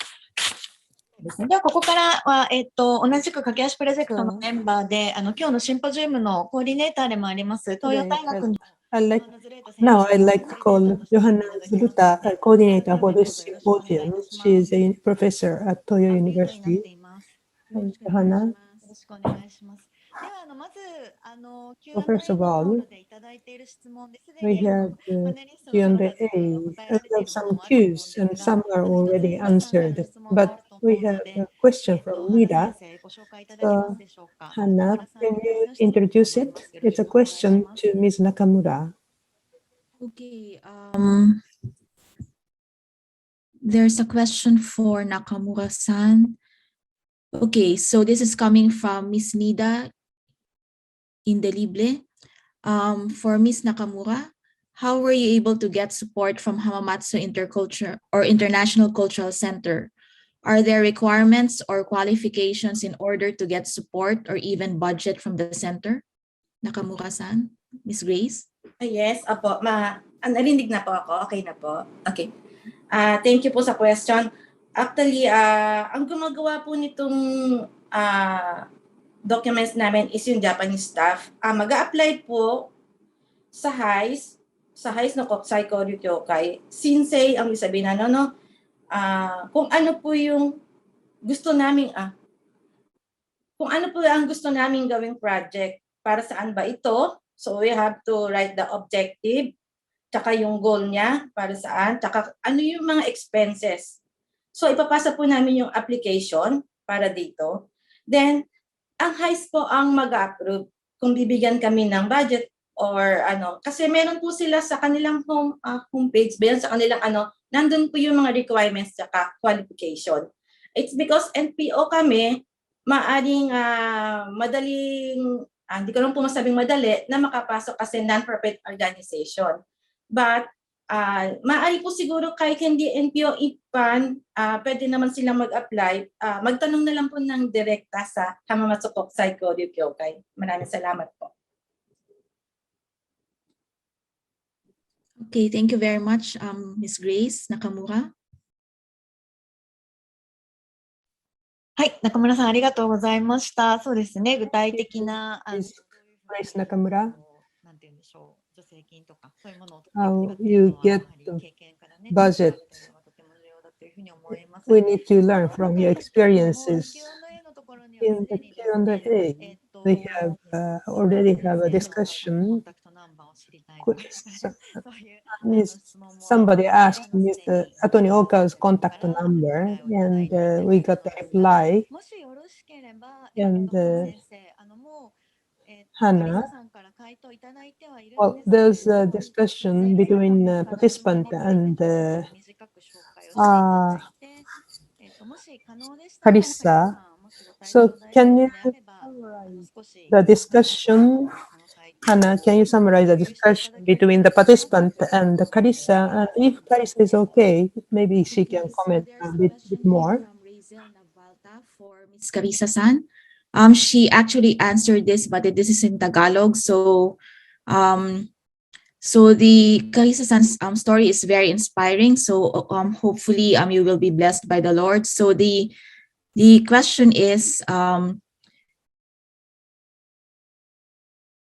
ではここからは、同じく駆け足プロジェクトのメンバーで、今日のシンポジウムのコーディネーターでもあります、東洋大学の Now I'd like to call Johanna Zuruta, a coordinator for this symposium. She is a professor at Toyo University. Hi, Johanna. So first of all, we have the Q&A. We have some Qs and some are already answered, but we have a question from Lida. So, Hannah, can you introduce it? It's a question to Ms. Nakamura. Okay. There's a question for Nakamura-san. Okay, so this is coming from Ms. Nida Indelible. For Ms. Nakamura, how were you able to get support from Hamamatsu Interculture or International Cultural Center? Are there requirements or qualifications in order to get support or even budget from the center? Nakamura-san, Ms. Grace? Yes, apo. Narinig na po ako. Okay na po. Okay. Thank you po sa question. Actually, ang gumagawa po nitong documents namin is yung Japanese staff. Mag-a-apply po sa HICE no Kokusai Koryu Kyokai. Sinsei, ang sabihin na, kung ano po yung gusto namin, kung ano po ang gusto namin gawing project, para saan ba ito? So we have to write the objective, tsaka yung goal niya, para saan, tsaka ano yung mga expenses. So ipapasa po namin yung application para dito. Then, ang HICE po ang mag-approve kung bibigyan kami ng budget or ano. Kasi meron po sila sa kanilang homepage, sa kanilang nandun po yung mga requirements tsaka qualification. It's because NPO kami, maaring madaling, hindi ko lang po masabing madali, na makapasok kasi non-profit organization. But, maaari po siguro kahit hindi NPO IPAN, pwede naman silang mag-apply. Magtanong na lang po ng direkta sa Hamamatsu Kokusai Koryu Kyokai. Maraming salamat po. Okay, thank you very much, Ms. Grace Nakamura. はい、中村さんありがとうございました。そうですね、具体的な Grace Nakamura. なんて言うんでしょう、助成金とかそういうものを How you get the budget. We need to learn from your experiences. In the Q&A, we have already have a discussion. Somebody asked Mr. Attorney Oka's contact number, and we got the reply. And Hannah, well, there's a discussion between participant and Carissa. So can you summarize the discussion? Hannah, can you summarize the discussion between the participant and the Carissa? And if Carissa is okay, maybe she can comment a bit more. For Ms. Carissa-san. She actually answered this, but this is in Tagalog. So, so the Carissa-san's story is very inspiring. So, hopefully, you will be blessed by the Lord. So the question is,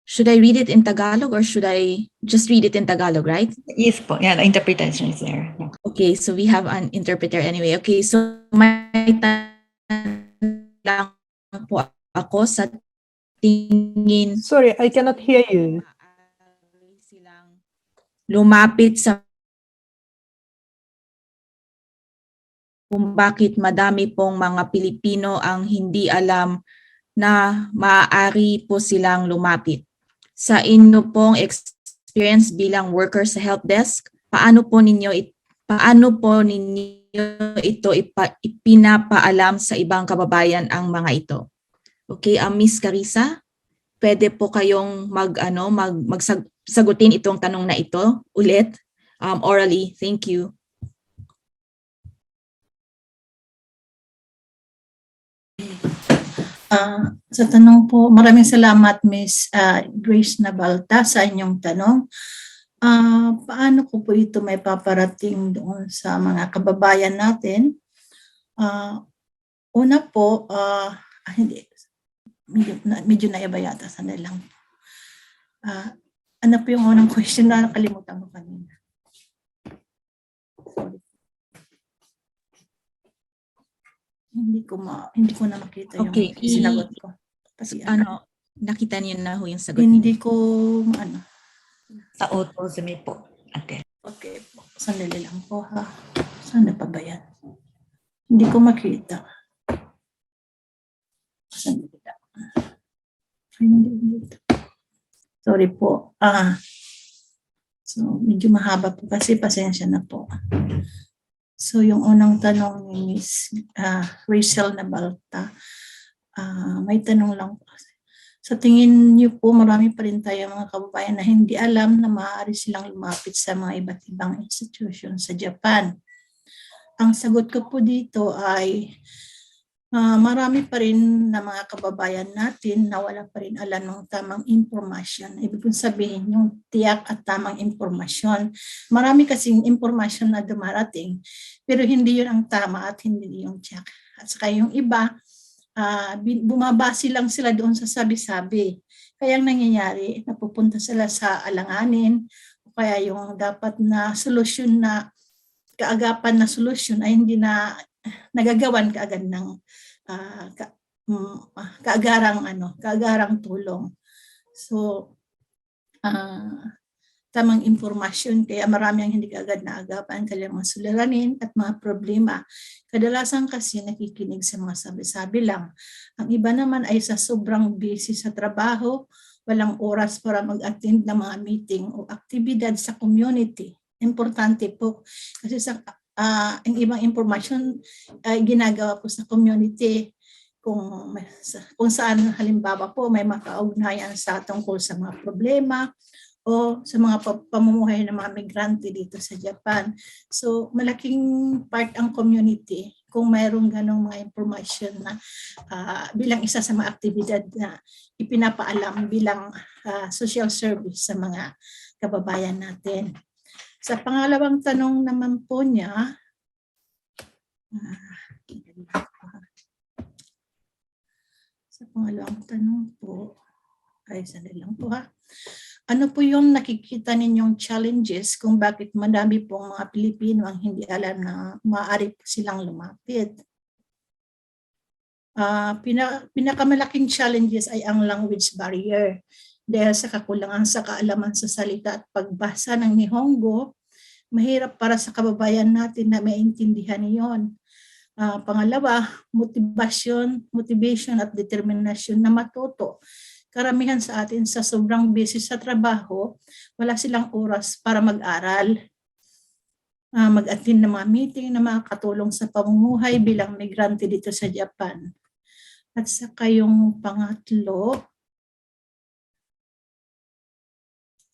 should I read it in Tagalog or should I just read it in Tagalog, right? Yes po. Yeah, the interpretation is there. Okay, so we have an interpreter anyway. Okay, so may lang po ako sa tingin. Sorry, I cannot hear you. Lumapit sa kung bakit madami pong mga Pilipino ang hindi alam na maaari po silang lumapit. Sa inyo pong experience bilang worker sa help desk, paano po ninyo ito ipinapaalam sa ibang kababayan ang mga ito? Okay, Miss Carissa, pwede po kayong magsagutin itong tanong na ito ulit orally. Thank you. Sa tanong po, maraming salamat Miss Grace Nabalta sa inyong tanong. Paano ko po ito may paparating doon sa mga kababayan natin? Una po, medyo naiba yata, sandali lang. Ano po yung unang question na nakalimutan ko kanina? Sorry. Hindi ko na makita yung sinagot ko. Kasi nakita niyo na ho yung sagot? Hindi ko Sa auto-sumi po. Okay po. Sandali lang po ha. Sana pa ba yan? Hindi ko makita. Sandali lang. Sorry po. So medyo mahaba po kasi pasensya na po. So yung unang tanong ni Miss Rachel Nabalta, may tanong lang po. Sa tingin niyo po, marami pa rin tayo mga kababayan na hindi alam na maaari silang lumapit sa mga iba't ibang institution sa Japan. ang sagot ko po dito ay marami pa rin na mga kababayan natin na wala pa rin alam ng tamang impormasyon. Ibig kong sabihin yung tiyak at tamang impormasyon. Marami kasing impormasyon na dumarating, pero hindi yun ang tama at hindi yung tiyak. At saka yung iba, bumabase lang sila doon sa sabi-sabi. Kaya ang nangyayari, napupunta sila sa alanganin, o kaya yung dapat na solusyon na kaagapan na solusyon ay hindi na nagagawan kaagad ng kaagarang tulong. So, tamang impormasyon, kaya marami ang hindi kaagad naagapan kanilang mga suliranin at mga problema. Kadalasan kasi nakikinig sa mga sabi-sabi lang. Ang iba naman ay sa sobrang busy sa trabaho, walang oras para mag-attend ng mga meeting o aktibidad sa community. Importante po kasi ang ibang impormasyon ay ginagawa po sa community kung saan halimbawa po may makaugnayan sa tungkol sa mga problema o sa mga pamumuhay ng mga migrante dito sa Japan. So malaking part ang community kung mayroong ganong mga impormasyon na bilang isa sa mga aktibidad na ipinapaalam bilang social service sa mga kababayan natin. Sa pangalawang tanong naman po niya, sandali lang po ha. Ano po yung nakikita ninyong challenges kung bakit madami pong mga Pilipino ang hindi alam na maaari po silang lumapit? Pinakamalaking challenges ay ang language barrier. Dahil sa kakulangan sa kaalaman sa salita at pagbasa ng Nihongo, mahirap para sa kababayan natin na maintindihan iyon. Pangalawa, motivation at determination na matuto. Karamihan sa atin sa sobrang busy sa trabaho, wala silang oras para mag-aral, mag-attend ng mga meeting na makakatulong sa pamumuhay bilang migrante dito sa Japan. At saka yung pangatlo,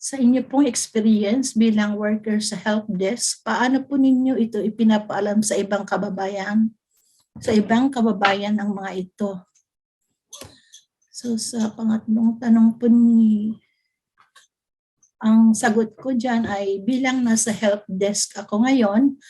sa inyo pong experience bilang worker sa help desk, paano po ninyo ito ipinapaalam sa ibang kababayan? Sa ibang kababayan ang mga ito. So sa pangatlong tanong po ang sagot ko dyan ay bilang nasa help desk ako ngayon,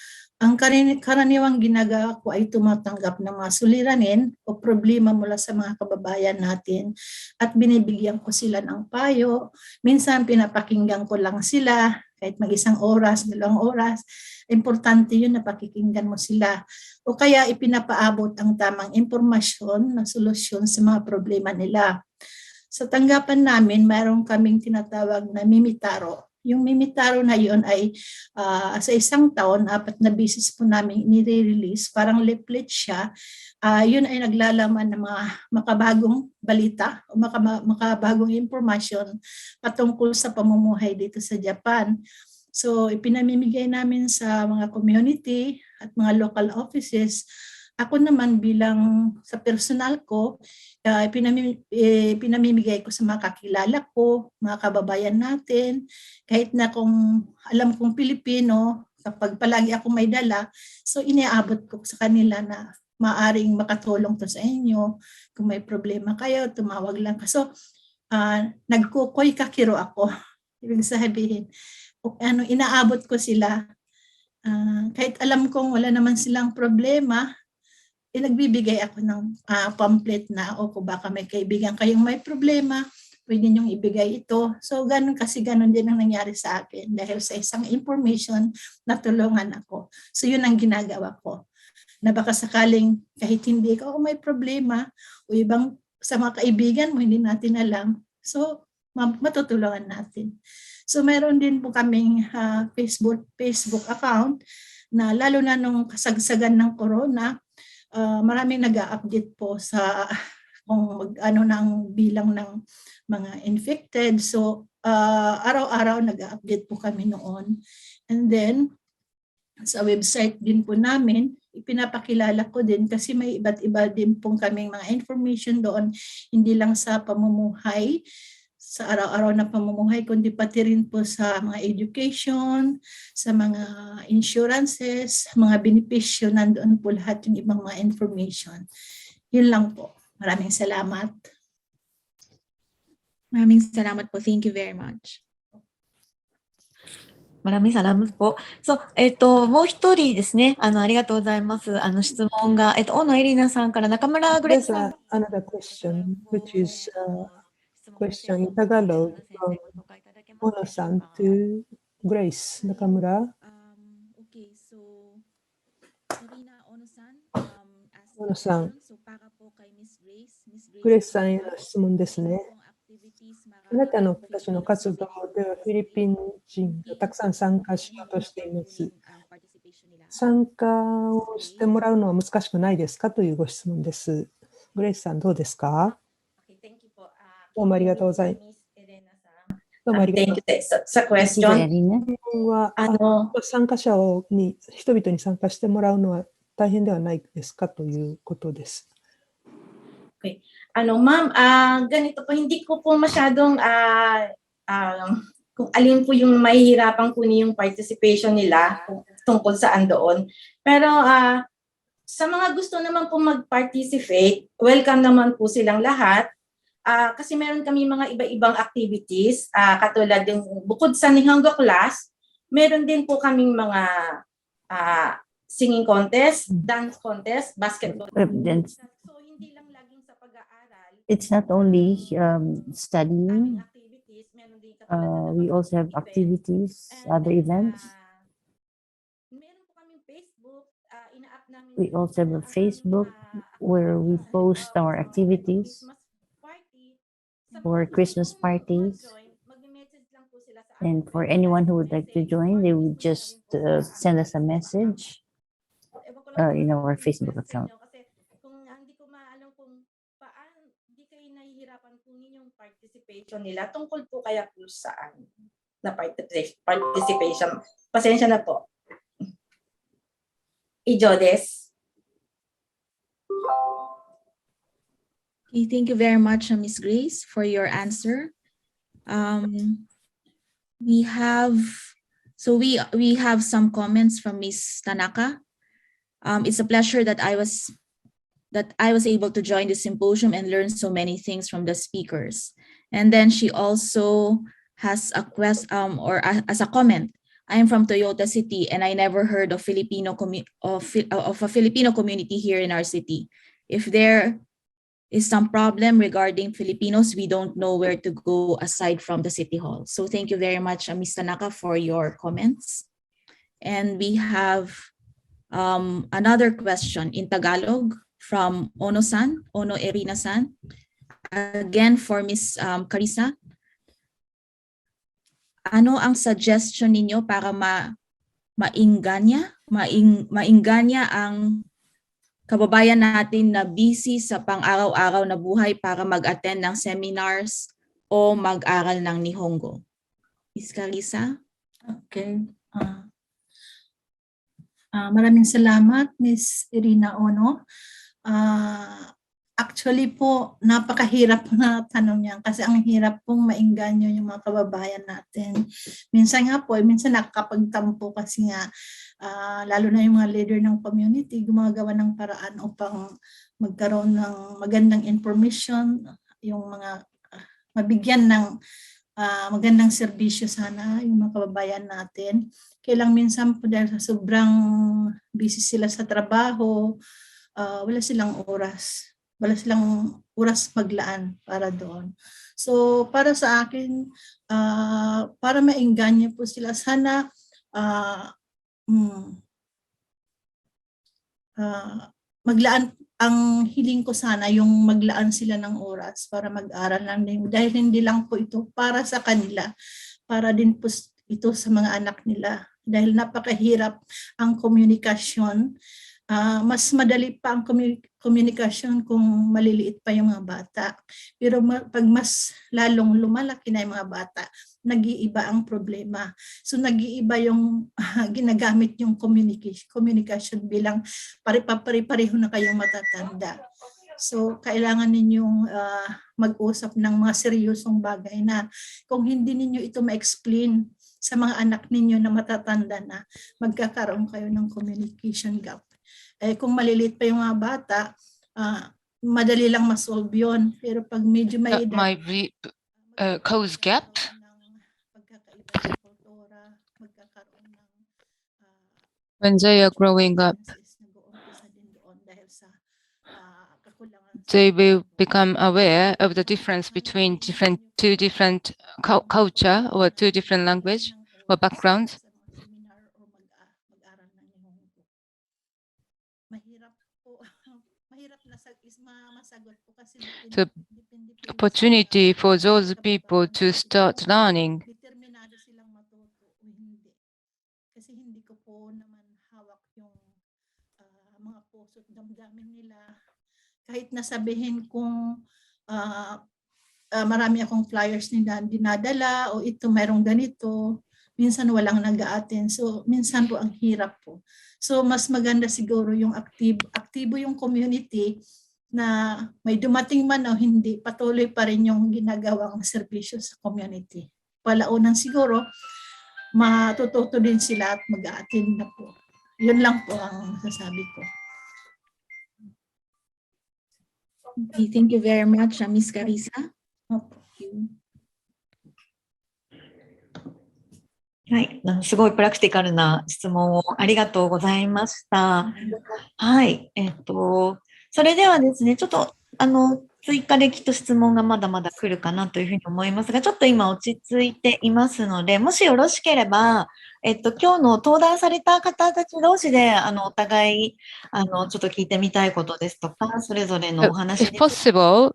ang karaniwang ginagawa ko ay tumatanggap ng mga suliranin o problema mula sa mga kababayan natin at binibigyan ko sila ng payo. Minsan pinapakinggan ko lang sila kahit mag-1 oras, 2 oras. Importante yun na pakikinggan mo sila. O kaya ipinapaabot ang tamang impormasyon na solusyon sa mga problema nila. Sa tanggapan namin, mayroon kaming tinatawag na mimitaro. Yung mimitaro na yun ay sa 1 taon, 4 na beses po namin nire-release, parang leaflet siya. Yun ay naglalaman ng mga makabagong balita o makabagong impormasyon patungkol sa pamumuhay dito sa Japan. So ipinamimigay namin sa mga community at mga local offices. Ako naman bilang sa personal ko, pinamimigay ko sa mga kakilala ko, mga kababayan natin, kahit na kung alam kong Pilipino, kapag palagi ako may dala, so iniabot ko sa kanila na maaring makatulong to sa inyo. Kung may problema kayo, tumawag lang. So, nagkukoy kakiro ako. Ibig sabihin, inaabot ko sila. Kahit alam kong wala naman silang problema, nagbibigay ako ng pamphlet na kung baka may kaibigan kayong may problema, pwede niyong ibigay ito. So ganun din ang nangyari sa akin dahil sa isang information natulungan ako. So yun ang ginagawa ko. Na baka sakaling kahit hindi ka may problema o ibang sa mga kaibigan mo hindi natin alam, so matutulungan natin. So mayroon din po kaming Facebook account na lalo na nung kasagsagan ng corona, maraming nag-update po sa kung ng bilang ng mga infected. So araw-araw nag-update po kami noon. And then sa website din po namin, ipinapakilala ko din kasi may iba't iba din pong kaming mga information doon, hindi lang sa pamumuhay sa araw-araw na pamumuhay, kundi pati rin po sa mga education, sa mga insurances, mga benepisyo, nandoon po lahat yung ibang mga information. Yun lang po. Maraming salamat. Maraming salamat po. Thank you very much. Maraming salamat po. So,もう一人ですね。ありがとうございます。質問が、大野エリナさんから中村グレ There's さん。 another question, which is a question in Tagalog from Ono-san to Grace Nakamura. Okay, so Irina Ono-san, Ono-san, so para po kay Miss Grace. Grace さんへの質問ですね。あなたのたちの活動ではフィリピン人がたくさん参加しようとしています。参加をしてもらうのは難しくないですかというご質問です。グレイスさんどうですか？どうもありがとうございます。どうもありがとうございます。Sa question, は参加者に人々に参加してもらうのは大変ではないですかということです。Okay. Ma'am, ganito po, hindi ko po masyadong kung alin po yung mahihirapan po yung participation nila tungkol saan doon. Pero sa mga gusto naman po mag-participate, welcome naman po silang lahat. Kasi meron kami mga iba-ibang activities, katulad din bukod sa Nihongo class, meron din po kaming mga singing contest, dance contest, basketball. So hindi lang laging sa pag-aaral. It's not only studying. We also have activities, other events. We also have a Facebook where we post our activities for Christmas parties. And for anyone who would like to join, they would just send us a message in our Facebook account. Participation nila tungkol po kaya po saan na participation. Pasensya na po. Ijodes. Okay, thank you very much, Miss Grace, for your answer. We have some comments from Miss Tanaka. It's a pleasure that I was able to join the symposium and learn so many things from the speakers. And then she also has a as a comment. I am from Toyota City and I never heard of a Filipino community here in our city. If there is some problem regarding Filipinos, we don't know where to go aside from the City Hall. So thank you very much, Ms. Tanaka, for your comments. And we have another question in Tagalog from Ono-san, Ono Erina-san. Again, for Ms. Carissa. Ano ang suggestion ninyo para mainganya ang kababayan natin na busy sa pang-araw-araw na buhay para mag-attend ng seminars o mag-aral ng Nihongo? Ms. Carissa? Okay. Maraming salamat, Ms. Irina Ono. Actually po, napakahirap na tanong yan kasi ang hirap pong maingganyo yung mga kababayan natin. Minsan nga po, minsan nakakapagtampo kasi nga, lalo na yung mga leader ng community, gumagawa ng paraan upang magkaroon ng magandang information, yung mga mabigyan ng magandang serbisyo sana yung mga kababayan natin. Kailang minsan po dahil sa sobrang busy sila sa trabaho, wala silang oras maglaan para doon. So para sa akin, para maingganyo po sila, sana maglaan, ang hiling ko sana yung maglaan sila ng oras para mag-aral lang din. Dahil hindi lang po ito para sa kanila, para din po ito sa mga anak nila. Dahil napakahirap ang komunikasyon. Mas madali pa ang komunikasyon kung maliliit pa yung mga bata. Pero pag mas lalong lumalaki na yung mga bata, nag-iiba ang problema. So nag-iiba yung ginagamit yung communication bilang pare-pareho na kayong matatanda. So, kailangan ninyong mag-usap ng mga seryosong bagay na kung hindi ninyo ito ma-explain sa mga anak ninyo na matatanda na, magkakaroon kayo ng communication gap. Kung maliliit pa yung mga bata, madali lang ma-solve yun. Pero pag medyo may edad, might cause gap. When they are growing up, they will become aware of the difference between two different culture or two different language or backgrounds. So opportunity for those people to start learning. Kasi hindi ko po naman hawak yung mga puso't damdamin nila. Kahit nasabihin kung marami akong flyers nila dinadala o ito mayroong ganito, minsan walang nag-a-attend. So minsan po ang hirap po. So mas maganda siguro yung aktibo yung community na may dumating man o hindi, patuloy pa rin yung ginagawang serbisyo sa community. Palaunan siguro, matututo din sila at mag-a-attend na po. Yun lang po ang sasabi ko. Okay, thank you very much, Miss Carissa. Okay. はい、すごいプラクティカルな質問をありがとうございました。はい、それではですね、ちょっと追加できっと質問がまだまだ来るかなというふうに思いますが、ちょっと今落ち着いていますので、もしよろしければ、今日の登壇された方たち同士で、お互い、ちょっと聞いてみたいことですとか、それぞれのお話 If possible,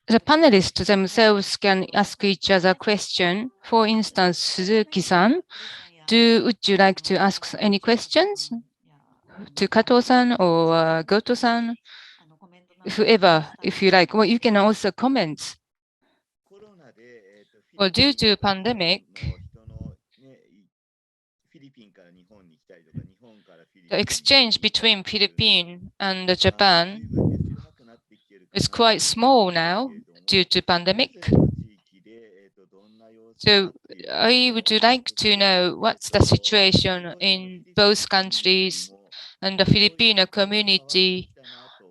the panelists themselves can ask each other a question. For instance, Suzuki-san, would you like to ask any questions to Kato-san or Goto-san? Whoever, if you like. Well, you can also comment. Well, due to pandemic, the exchange between Philippines and Japan is quite small now due to pandemic. So I would like to know what's the situation in both countries and the Filipino community.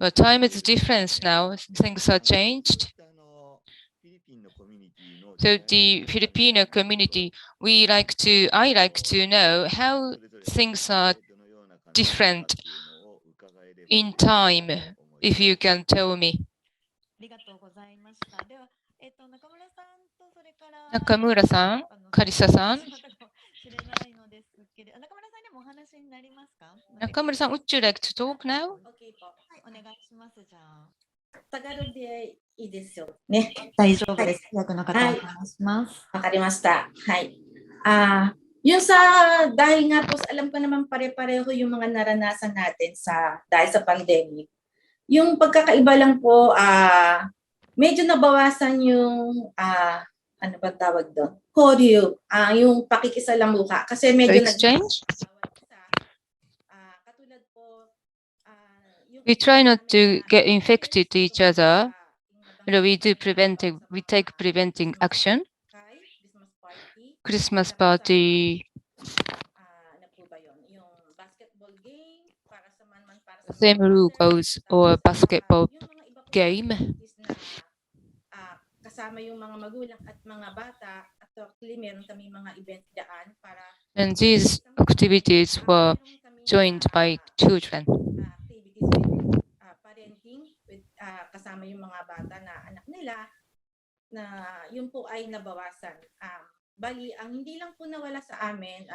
Well, time is different now. Things are changed. So the Filipino community, I like to know how things are different in time, if you can tell me. ありがとうございました。では、中村さんとそれから、中村さん、カリサさん。知れないのですけど、中村さんにもお話になりますか？中村さん、would you like to talk now? Okay po. はい、お願いします。じゃあ。タガロでいいですよね。大丈夫です。役の方お願いします。わかりました。はい。Yung sa, dahil nga po, alam ko naman pare-pareho yung mga naranasan natin dahil sa pandemic. Yung pagkakaiba lang po, medyo nabawasan yung, ano ba tawag doon? Koryu, yung pakikisalamuha. Kasi medyo exchange? We try not to get infected to each other. We take preventing action. Christmas party. Same rule goes or basketball game. And these activities were joined by children. Kasama yung mga bata na anak nila na yun po ay nabawasan. Bali, ang hindi lang po nawala sa amin.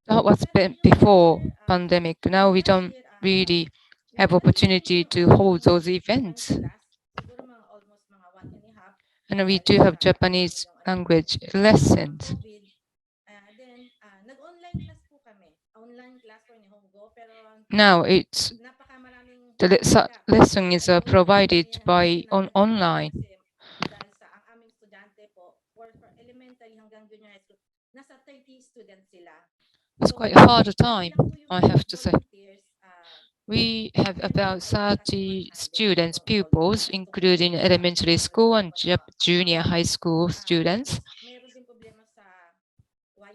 That was before pandemic. Now we don't really have opportunity to hold those events. And we do have Japanese language lessons. Now the lesson is provided by online. It's quite a hard time, I have to say. We have about 30 students, pupils, including elementary school and junior high school students.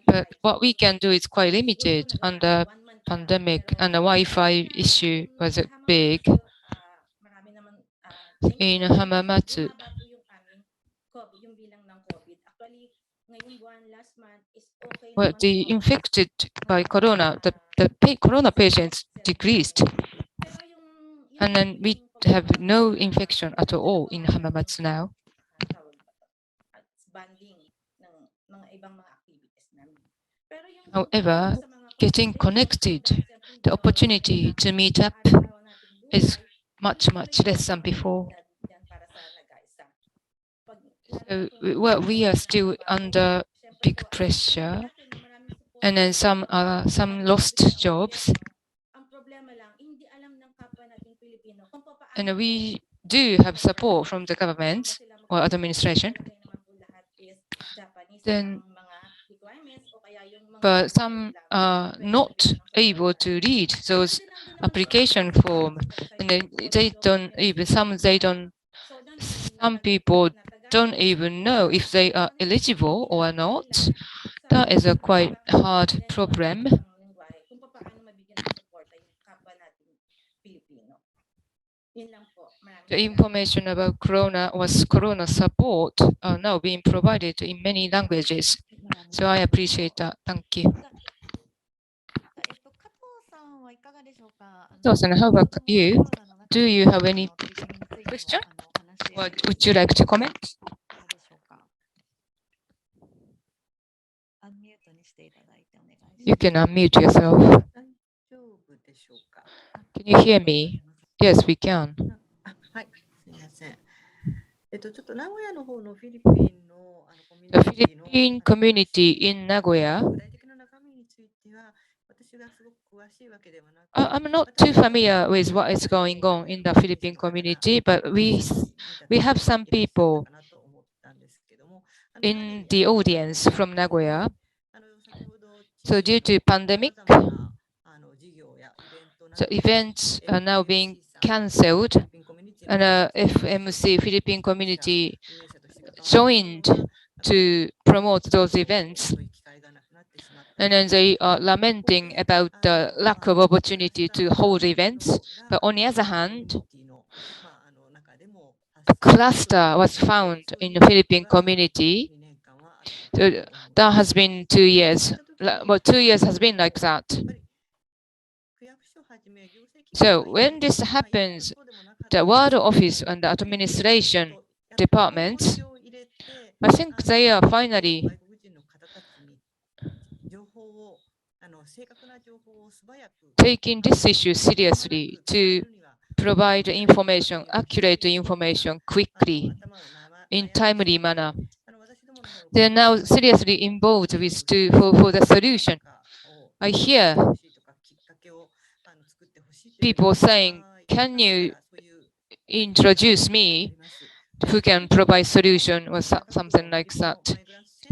But what we can do is quite limited under pandemic, and the Wi-Fi issue was big in Hamamatsu. Well, the infected by corona, the corona patients decreased, and then we have no infection at all in Hamamatsu now. However, getting connected, the opportunity to meet up is much less than before. So, well, we are still under big pressure, and then some lost jobs. And we do have support from the government or administration. Then, but some are not able to read those application form, and then some people don't even know if they are eligible or not. That is a quite hard problem. The information about corona support are now being provided in many languages. So I appreciate that. Thank you. Kato-san, how about you? Do you have any question? Or would you like to comment? You can unmute yourself. Can you hear me? Yes, we can. The Philippine community in Nagoya. I'm not too familiar with what is going on in the Philippine community, but we have some people in the audience from Nagoya. So due to pandemic, the events are now being cancelled, and FMC Philippine community joined to promote those events. And then they are lamenting about the lack of opportunity to hold events. But on the other hand, a cluster was found in the Philippine community. So that has been 2 years. Well, 2 years has been like that. So when this happens, the World Office and the administration departments, I think they are finally taking this issue seriously to provide information, accurate information quickly, in timely manner. They are now seriously involved with for the solution. I hear people saying, "Can you introduce me who can provide solution?" or something like that.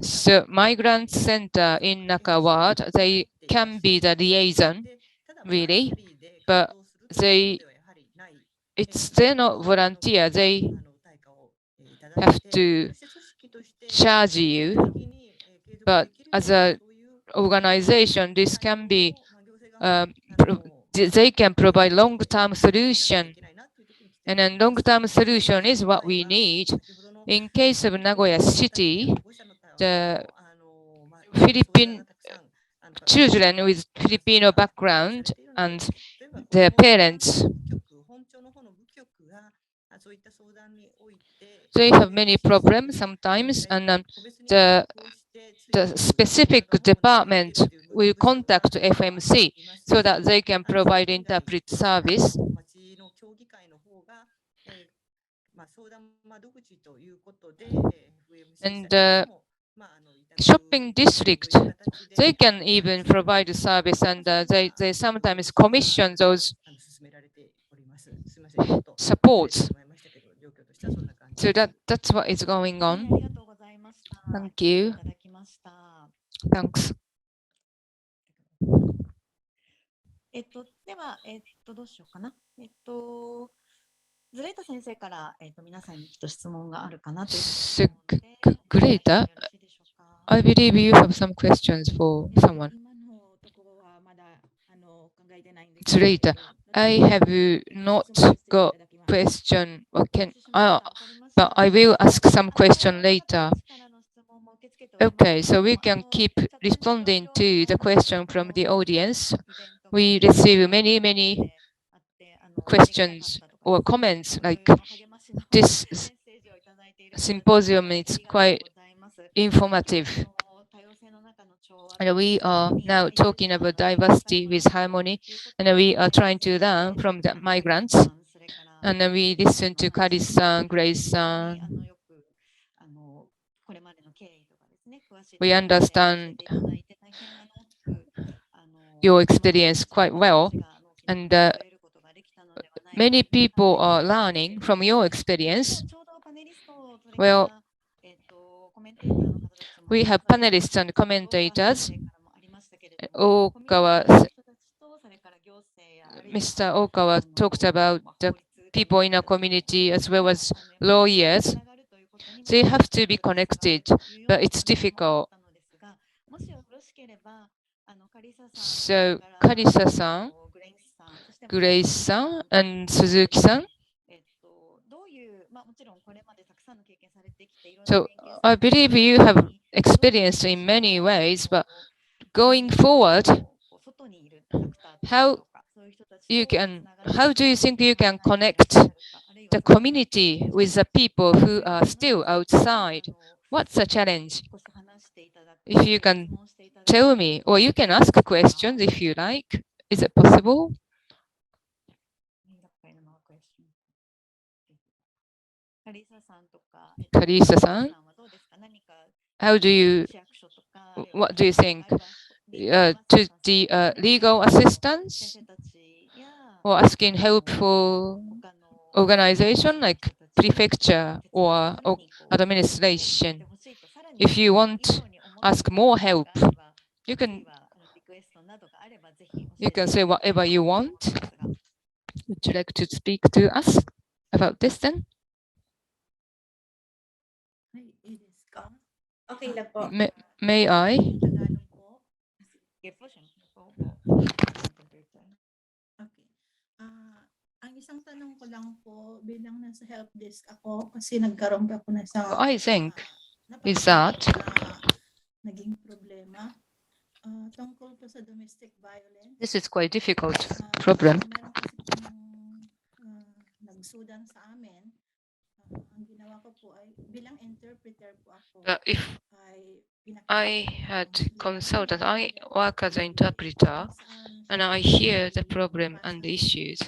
So migrant center in Nakawa, they can be the liaison, really, but they're not volunteer. They have to charge you, but as a organization, this can be they can provide long-term solution, and then long-term solution is what we need. In case of Nagoya City, the Philippine children with Filipino background and their parents, they have many problems sometimes, and the specific department will contact FMC so that they can provide interpret service. And shopping district, they can even provide a service, and they sometimes commission those supports. So that's what is going on. Thank you. Thanks. では、どうしようかな。ずれた先生から、皆さんにちょっと質問があるかなというふうに思うので、Great. よろしいでしょうか。I believe you have some questions for someone. 今のところはまだ考えてないんです It's けど、 later. I have not got question. But I will ask some question later. Okay, so we can keep responding to the question from the audience. We receive many questions or comments like this symposium is quite informative. And we are now talking about diversity with harmony, and we are trying to learn from the migrants. And then we listen to Karis-san, Grace-san. We understand your experience quite well, and many people are learning from your experience. Well, we have panelists and commentators. Mr. Okawa talked about the people in our community as well as lawyers. They have to be connected, but it's difficult. So, Karisa-san, Grace-san, and Suzuki-san. So, I believe you have experience in many ways, but going forward, how do you think you can connect the community with the people who are still outside? What's the challenge? If you can tell me, or you can ask questions if you like. Is it possible? Karisa-san, what do you think? To the legal assistance or asking help for organization like prefecture or administration? If you want, ask more help. You can say whatever you want. Would you like to speak to us about this then? Okay lang po. May I? Okay. Ang isang tanong ko lang po bilang nasa help desk ako kasi nagkaroon pa ako na isang I think is that naging problema tungkol po sa domestic violence. this is quite difficult problem. Meron kasi pong nagsudan sa amin. Ang ginawa ko po ay bilang interpreter po ako. If I had consulted, I work as an interpreter, and I hear the problem and the issues.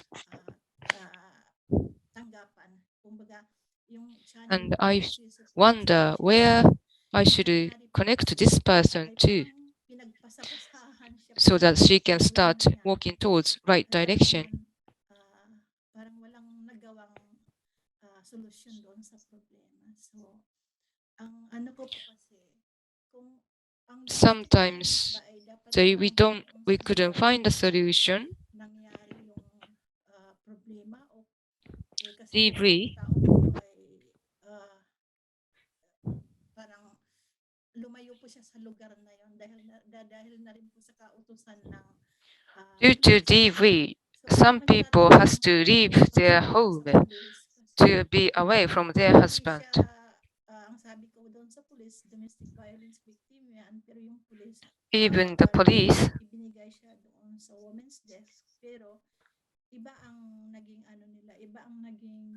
And I wonder where I should connect this person to, so that she can start walking towards right direction. Parang walang nagawang solusyon doon sa problema. So, ang ano ko po kasi, kung ang Sometimes we couldn't find a solution. nangyari yung problema o kasi Deeply. tao po ay parang lumayo po siya sa lugar na yon dahil na rin po sa kautusan ng Due to DV, some people has to leave their home to be away from their husband. Ang sabi ko doon sa police, domestic violence victim yan, pero yung police, Even the police, ibinigay siya doon sa women's desk, pero iba ang naging ano nila, iba ang naging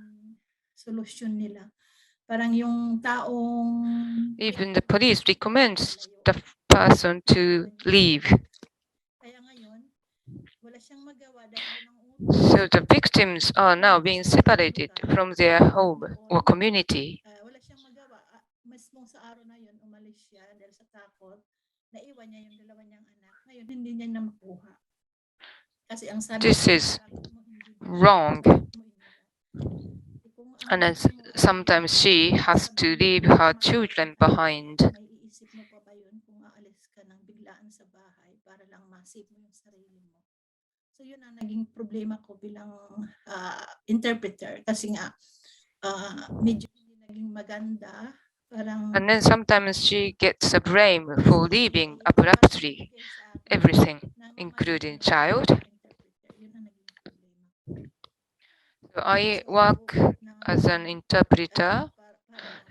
solusyon nila. Parang yung taong even the police recommends the person to leave. Kaya ngayon, wala siyang magawa dahil ng So the victims are now being separated from their home or community. wala siyang magawa. Mismo sa araw na yun, umalis siya dahil sa takot. Naiwan niya yung dalawa niyang anak. Ngayon, hindi niya na makuha. Kasi ang sabi This is wrong. And sometimes she has to leave her children behind. May iisip mo pa ba yun kung aalis ka ng biglaan sa bahay para lang ma-save mo yung sarili mo? So yun ang naging problema ko bilang interpreter kasi nga medyo hindi naging maganda. Parang And then sometimes she gets the blame for leaving abruptly everything, including child. So I work as an interpreter,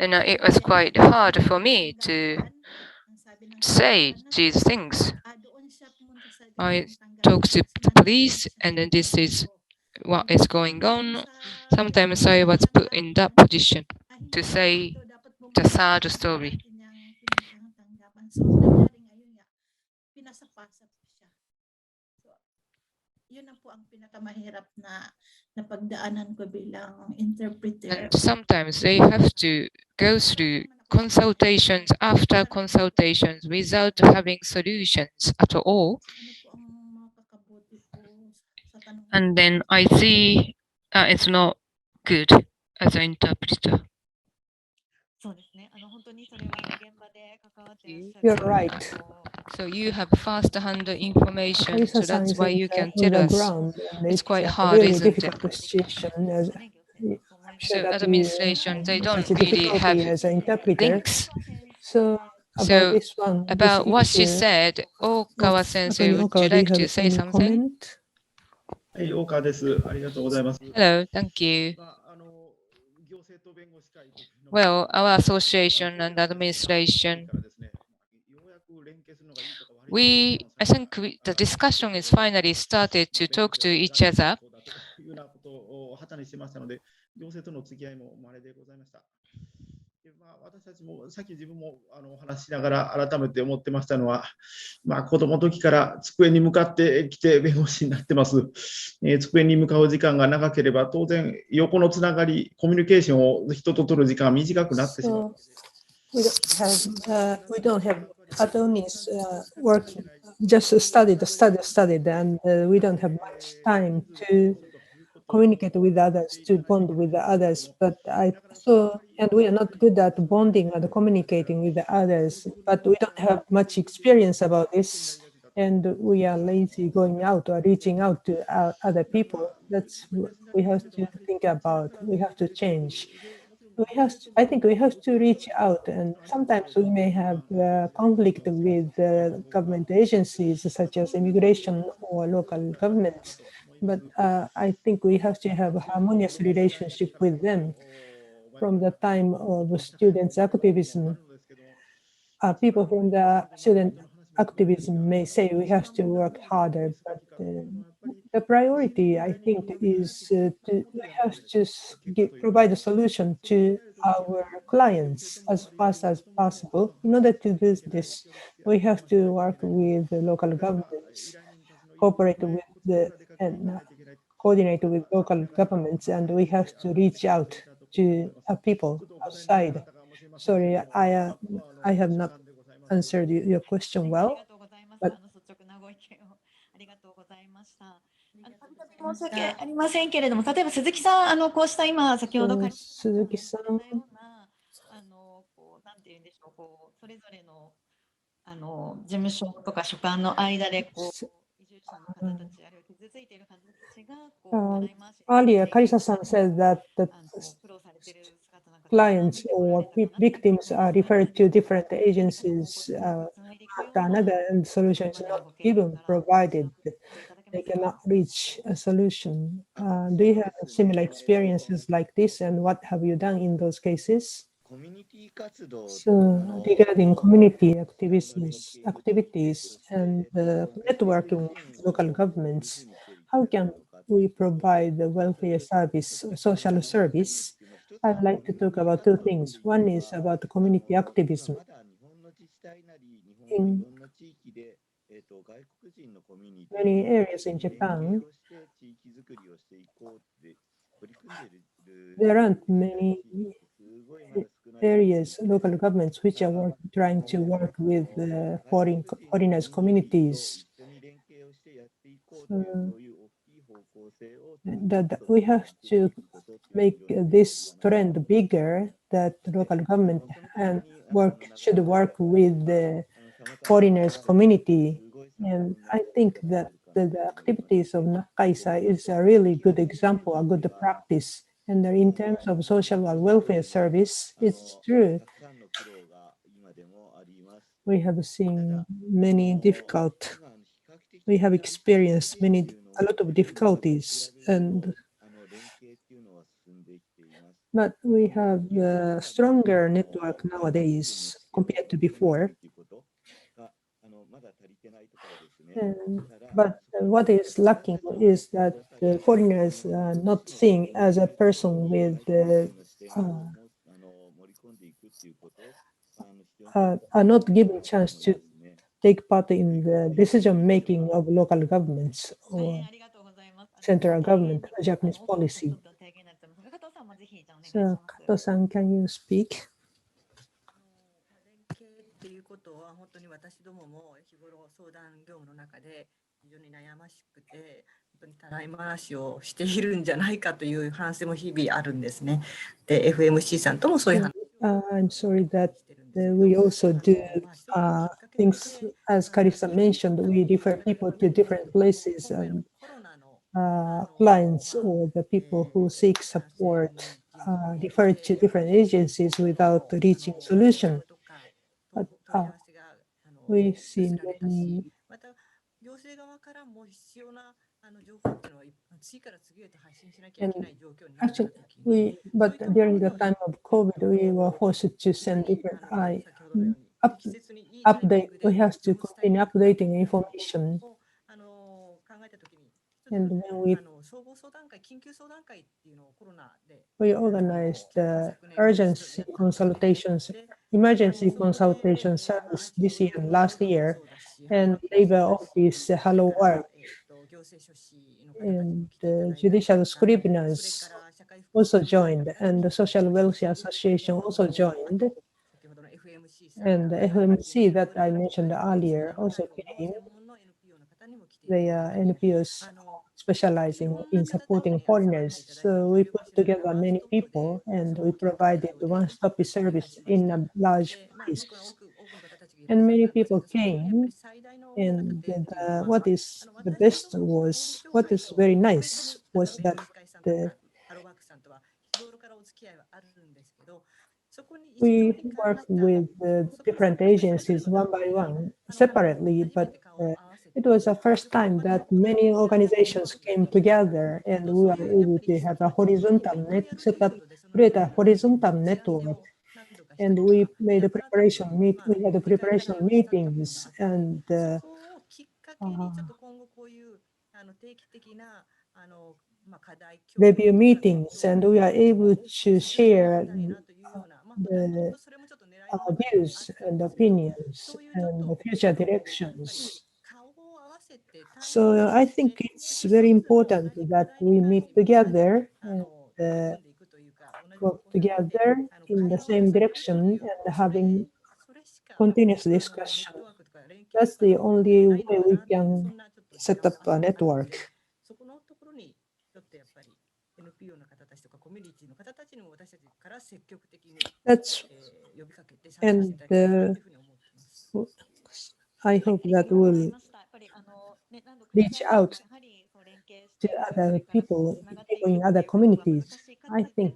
and it was quite hard for me to say these things. I talk to the police, and then this is what is going on. Sometimes I was put in that position to say the sad story. So, nangyari ngayon nga, pinasapasap siya. So, yun na po ang pinakamahirap na pagdaanan ko bilang interpreter. And sometimes they have to go through consultations after consultations without having solutions at all. And then I see it's not good as an interpreter. You're right. So you have first-hand information, so Karisa-san that's is why you can on tell the us. ground, and It's quite a hard, really isn't it? difficult situation. I'm sure So that administration, they you don't such a really have difficulty as an interpreter. links. So about So this one, about this what she issue, said, Okawa sensei, Attorney would Okawa, you do you like have to say any something? comment? はい、大川です。ありがとうございます。 Hello, thank you. 行政と弁護士会国の Well, our association and administration, からですね、ようやく連携するのがいいとか悪いとか I think the discussion is finally started to talk to each other. そうだというようなことを旗にしてましたので、行政との付き合いも稀でございました。で私たちもさっき自分もお話ししながら改めて思ってましたのは、子供の時から机に向かってきて弁護士になってます。机に向かう時間が長ければ当然横のつながり、コミュニケーションを人と取る時間が短くなってしまう。 We don't have attorneys working, just studied, and we don't have much time to communicate with others, to bond with the others. But and we are not good at bonding and communicating with the others, but we don't have much experience about this, and we are lazy going out or reaching out to other people. That's what we have to think about. We have to change. I think we have to reach out, and sometimes we may have conflict with government agencies such as immigration or local governments. But I think we have to have a harmonious relationship with them. From the time of students' activism, people from the student activism may say we have to work harder, but the priority, I think, is we have to provide a solution to our clients as fast as possible. In order to do this, we have to work with the local governments, cooperate with and coordinate with local governments, and we have to reach out to people outside. Sorry, I have not answered your question well, but 申し訳ありませんけれども、例えば鈴木さん、こうした今、先ほど書いて鈴木さん、なんていうんでしょう、それぞれの事務所とか所管の間で移住者の方たち、あるいは傷ついている方たちがearlier, Karisa-san said that the clients or victims are referred to different agencies after another, and solution is not given provided they cannot reach a solution. Do you have similar experiences like this, and what have you done in those cases? So regarding community activities and networking with local governments, how can we provide the welfare service, social service? I'd like to talk about two things. One is about community activism. In many areas in Japan, there aren't many areas, local governments, which are trying to work with foreigners communities. That we have to make this trend bigger, that local government and should work with the foreigners community. And I think that the activities of Nakaisa is a really good example, a good practice. And in terms of social welfare service, it's true. We have seen many difficult, we have experienced a lot of difficulties, but we have a stronger network nowadays compared to before. But what is lacking is that the foreigners are not seen as a person with are not given chance to take part in the decision making of local governments or central government or Japanese policy. So, Kato-san, can you speak? っていうことは本当に私どもも日頃相談業務の中で非常に悩ましくて本当にたらい回しをしているんじゃないかという反省も日々あるんですね。で、FMC さんともそういう話。I'm sorry that we also do things, as Karisa mentioned, we refer people to different places and clients or the people who seek support refer to different agencies without reaching solution. But we see many. 行政側からも必要な情報っていうのは次から次へと配信しなきゃいけない状況になった時に。But during the time of COVID, we were forced to send different update. We have to continue updating information. And when we organized urgency consultations, emergency consultation service this year and last year, and labor office hello work, and judicial scriveners also joined, and the social welfare association also joined, and the FMC that I mentioned earlier also came. They are NPOs specializing in supporting foreigners. So we put together many people and we provided one-stop service in a large place. And many people came, and what is the best was, what is very nice was that we work with different agencies one by one, separately, but it was the first time that many organizations came together and we were able to have a horizontal create a horizontal network. And we made a preparation we had a preparation meetings and review meetings, and we are able to share our views and opinions and the future directions. So I think it's very important that we meet together and work together in the same direction and having continuous discussion. That's the only way we can set up a network. That's and I hope that will reach out to other people in other communities. I think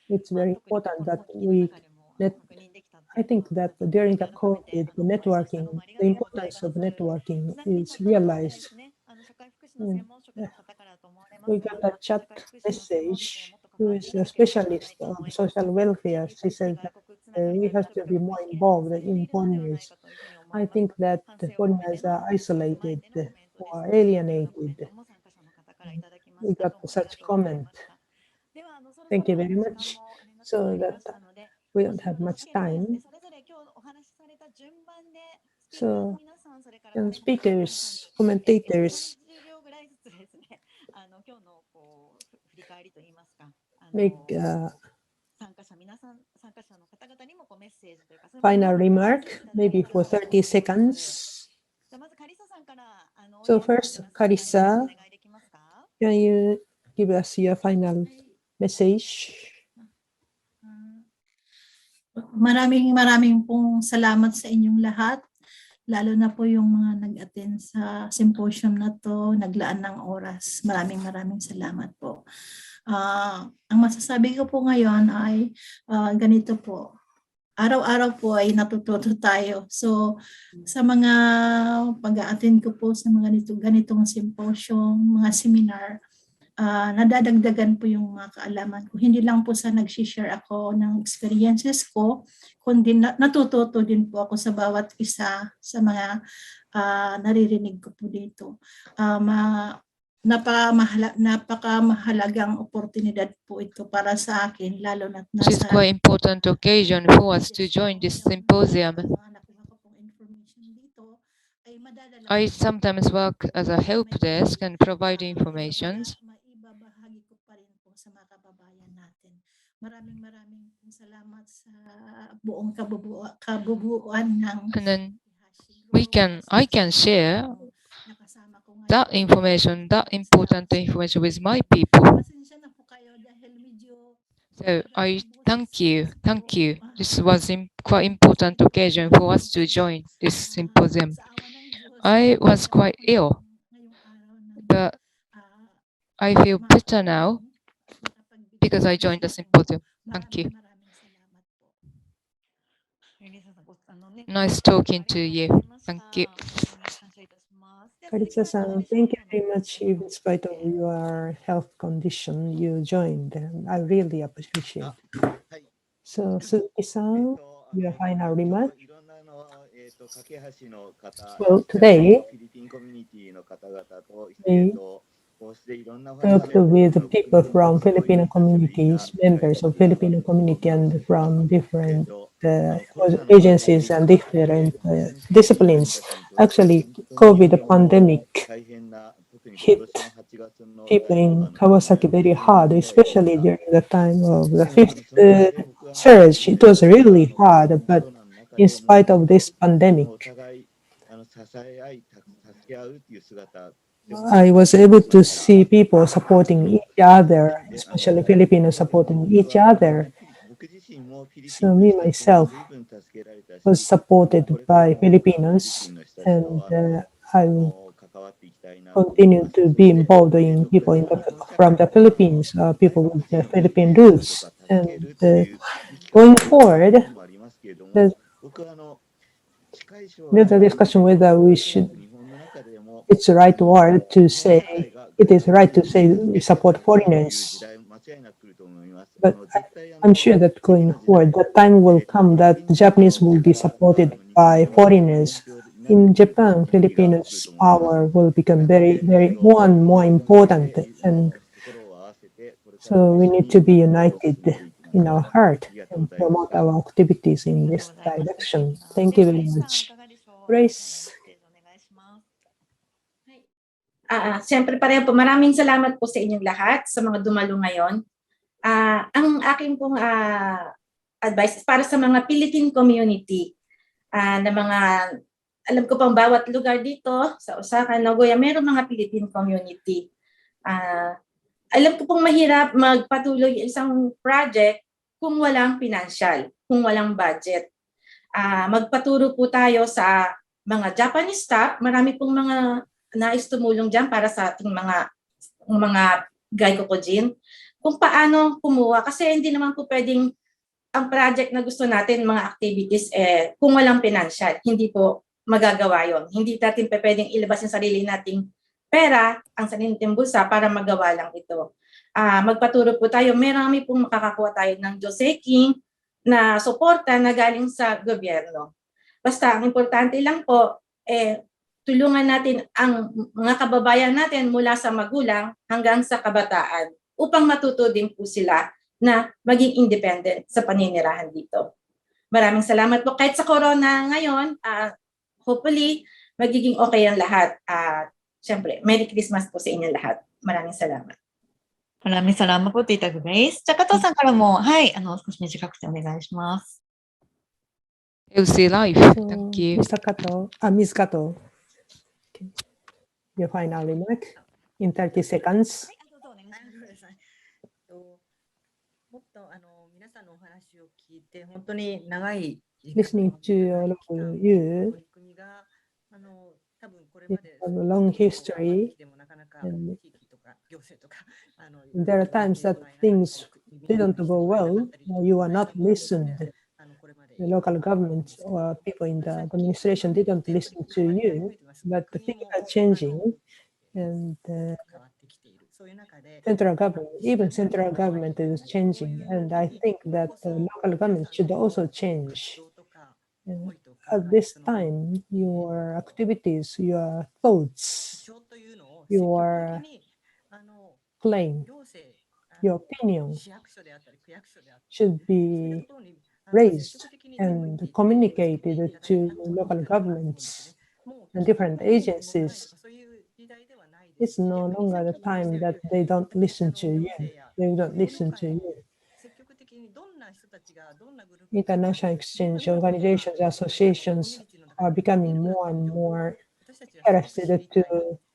it's very important that I think that during the COVID, the networking, the importance of networking is realized. We got a chat message who is a specialist of social welfare. She said that we have to be more involved in foreigners. I think that the foreigners are isolated or alienated. We got such comment. Thank you very much. So that we don't have much time. So, speakers, commentators, make final remark, maybe for 30 seconds. So first, Karisa, can you give us your final message? Maraming pong salamat sa inyong lahat. lalo na po yung mga nag-attend sa symposium na to, naglaan ng oras. Maraming salamat po. Ang masasabi ko po ngayon ay ganito po. Araw-araw po ay natututo tayo. So, sa mga pag-a-attend ko po sa mga ganitong symposium, mga seminar, nadadagdagan po yung mga kaalaman ko. Hindi lang po sa nag-share ako ng experiences ko, kundi natututo din po ako sa bawat isa sa mga naririnig ko po dito. Napakamahalagang oportunidad po ito para sa akin, lalo na It is quite important occasion for us to join this symposium. I sometimes work as a help desk and provide information. Maraming salamat sa buong kabubuan ng And then I can share that information, that important information with my people. So I thank you. This was quite important occasion for us to join this symposium. I was quite ill, but I feel better now because I joined the symposium. Thank you. Nice talking to you. Thank you. Karitsa-san, thank you very much. In spite of your health condition, you joined, and I really appreciate it. So, Suzuki-san, your final remark. Well, today, we talked with people from Filipino communities, members of Filipino community, and from different agencies and different disciplines. Actually, COVID pandemic hit people in Kawasaki very hard, especially during the time of the fifth surge. It was really hard, but in spite of this pandemic, I was able to see people supporting each other, especially Filipinos supporting each other. So me, myself, was supported by Filipinos, and I will continue to be involved in people from the Philippines, people with the Philippine roots. And going forward, there's a discussion whether we should, it's the right word to say, it is right to say we support foreigners. But I'm sure that going forward, the time will come that the Japanese will be supported by foreigners. In Japan, Filipinos' power will become very more and more important. And so we need to be united in our heart and promote our activities in this direction. Thank you very much. Grace. Siyempre pareho po, maraming salamat po sa inyong lahat, sa mga dumalo ngayon. Ang aking pong advice para sa mga Philippine community, na mga, alam ko pang bawat lugar dito, sa Osaka, Nagoya, mayroong mga Philippine community. Alam ko pong mahirap magpatuloy isang project kung walang financial, kung walang budget. Magpaturo po tayo sa mga Japanese staff, marami pong mga nais tumulong dyan para sa ating mga gaikokojin, kung paano kumuha. Kasi hindi naman po pwedeng ang project na gusto natin, mga activities, kung walang financial, hindi po magagawa yon. Hindi natin pwedeng ilabas yung sarili nating pera, ang sarili nating bulsa para magawa lang ito. Magpaturo po tayo, marami pong makakakuha tayo ng Joseking na suporta na galing sa gobyerno. Basta ang importante lang po, tulungan natin ang mga kababayan natin mula sa magulang hanggang sa kabataan upang matuto din po sila na maging independent sa paninirahan dito. Maraming salamat po. Kahit sa corona ngayon, hopefully, magiging okay ang lahat. Siyempre, Merry Christmas po sa inyong lahat. Maraming salamat. Maraming salamat po, Tita Grace. じゃあ、加藤さんからも、はい、少し短くてお願いします。Healthy life. Thank you. Mr. Kato, Ms. Kato, your final remark in 30 seconds. もっと皆さんのお話を聞いて本当に長い Listening to all of you, It has a long history, and there are times that things didn't go well, or you are not listened. The local government or people in the administration didn't listen to you, but the things are changing, and even central government is changing, and I think that the local government should also change. And at this time, your activities, your thoughts, your claim, your opinion should be raised and communicated to local governments and different agencies. It's no longer the time that they don't listen to you. They don't listen to you. International exchange organizations, associations are becoming more and more interested to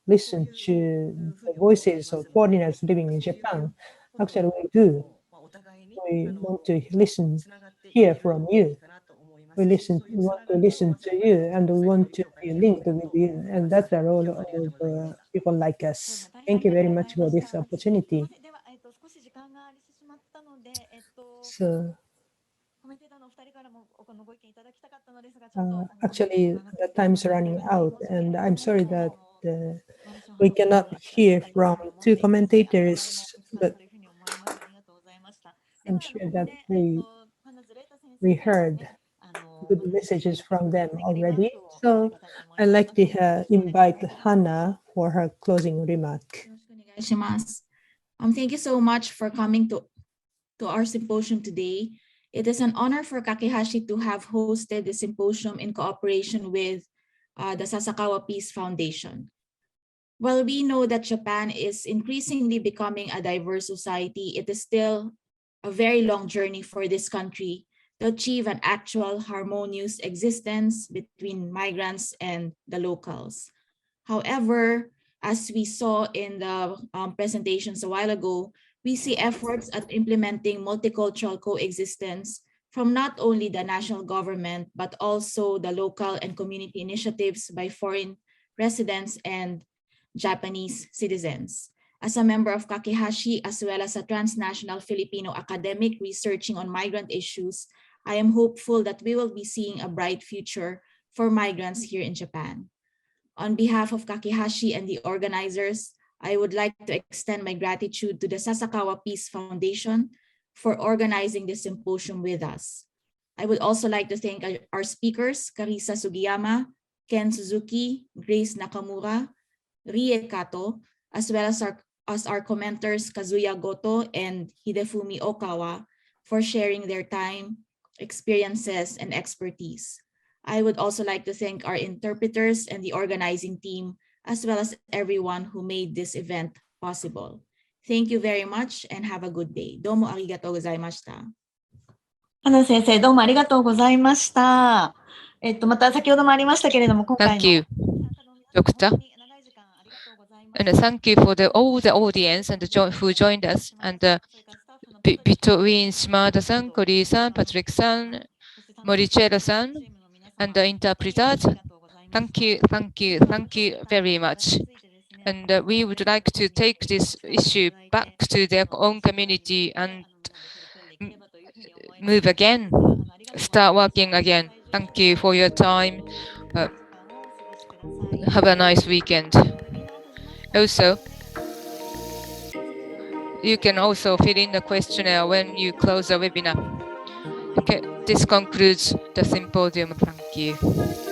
listen to the voices of foreigners living in Japan. Actually, we do. We want to hear from you. We want to listen to you, and we want to be linked with you, and that's the role of people like us. Thank you very much for this opportunity. So, actually, the time's running out, and I'm sorry that we cannot hear from two commentators, but I'm sure that we heard good messages from them already. So I'd like to invite Hannah for her closing remark. Thank you so much for coming to our symposium today. It is an honor for Kakehashi to have hosted the symposium in cooperation with the Sasakawa Peace Foundation. While we know that Japan is increasingly becoming a diverse society, it is still a very long journey for this country to achieve an actual harmonious existence between migrants and the locals. However, as we saw in the presentations a while ago, we see efforts at implementing multicultural coexistence from not only the national government, but also the local and community initiatives by foreign residents and Japanese citizens. As a member of Kakehashi, as well as a transnational Filipino academic researching on migrant issues, I am hopeful that we will be seeing a bright future for migrants here in Japan. On behalf of Kakehashi and the organizers, I would like to extend my gratitude to the Sasakawa Peace Foundation for organizing this symposium with us. I would also like to thank our speakers, Karisa Sugiyama, Ken Suzuki, Grace Nakamura, Rie Kato, as well as our commenters, Kazuya Goto and Hidefumi Okawa, for sharing their time, experiences, and expertise. I would also like to thank our interpreters and the organizing team, as well as everyone who made this event possible. Thank you very much and have a good day. Domo arigatou gozaimashita. 花先生、どうもありがとうございました。また先ほどもありましたけれども、今回の Thank you, Doctor. And thank you for all the audience and who joined us. And between Shimada-san, Kori-san, Patrick-san, Morichero-san, and the interpreters, thank you very much. And we would like to take this issue back to their own community and move again, start working again. Thank you for your time. Have a nice weekend. Also, you can also fill in the questionnaire when you close the webinar. Okay, this concludes the symposium. Thank you.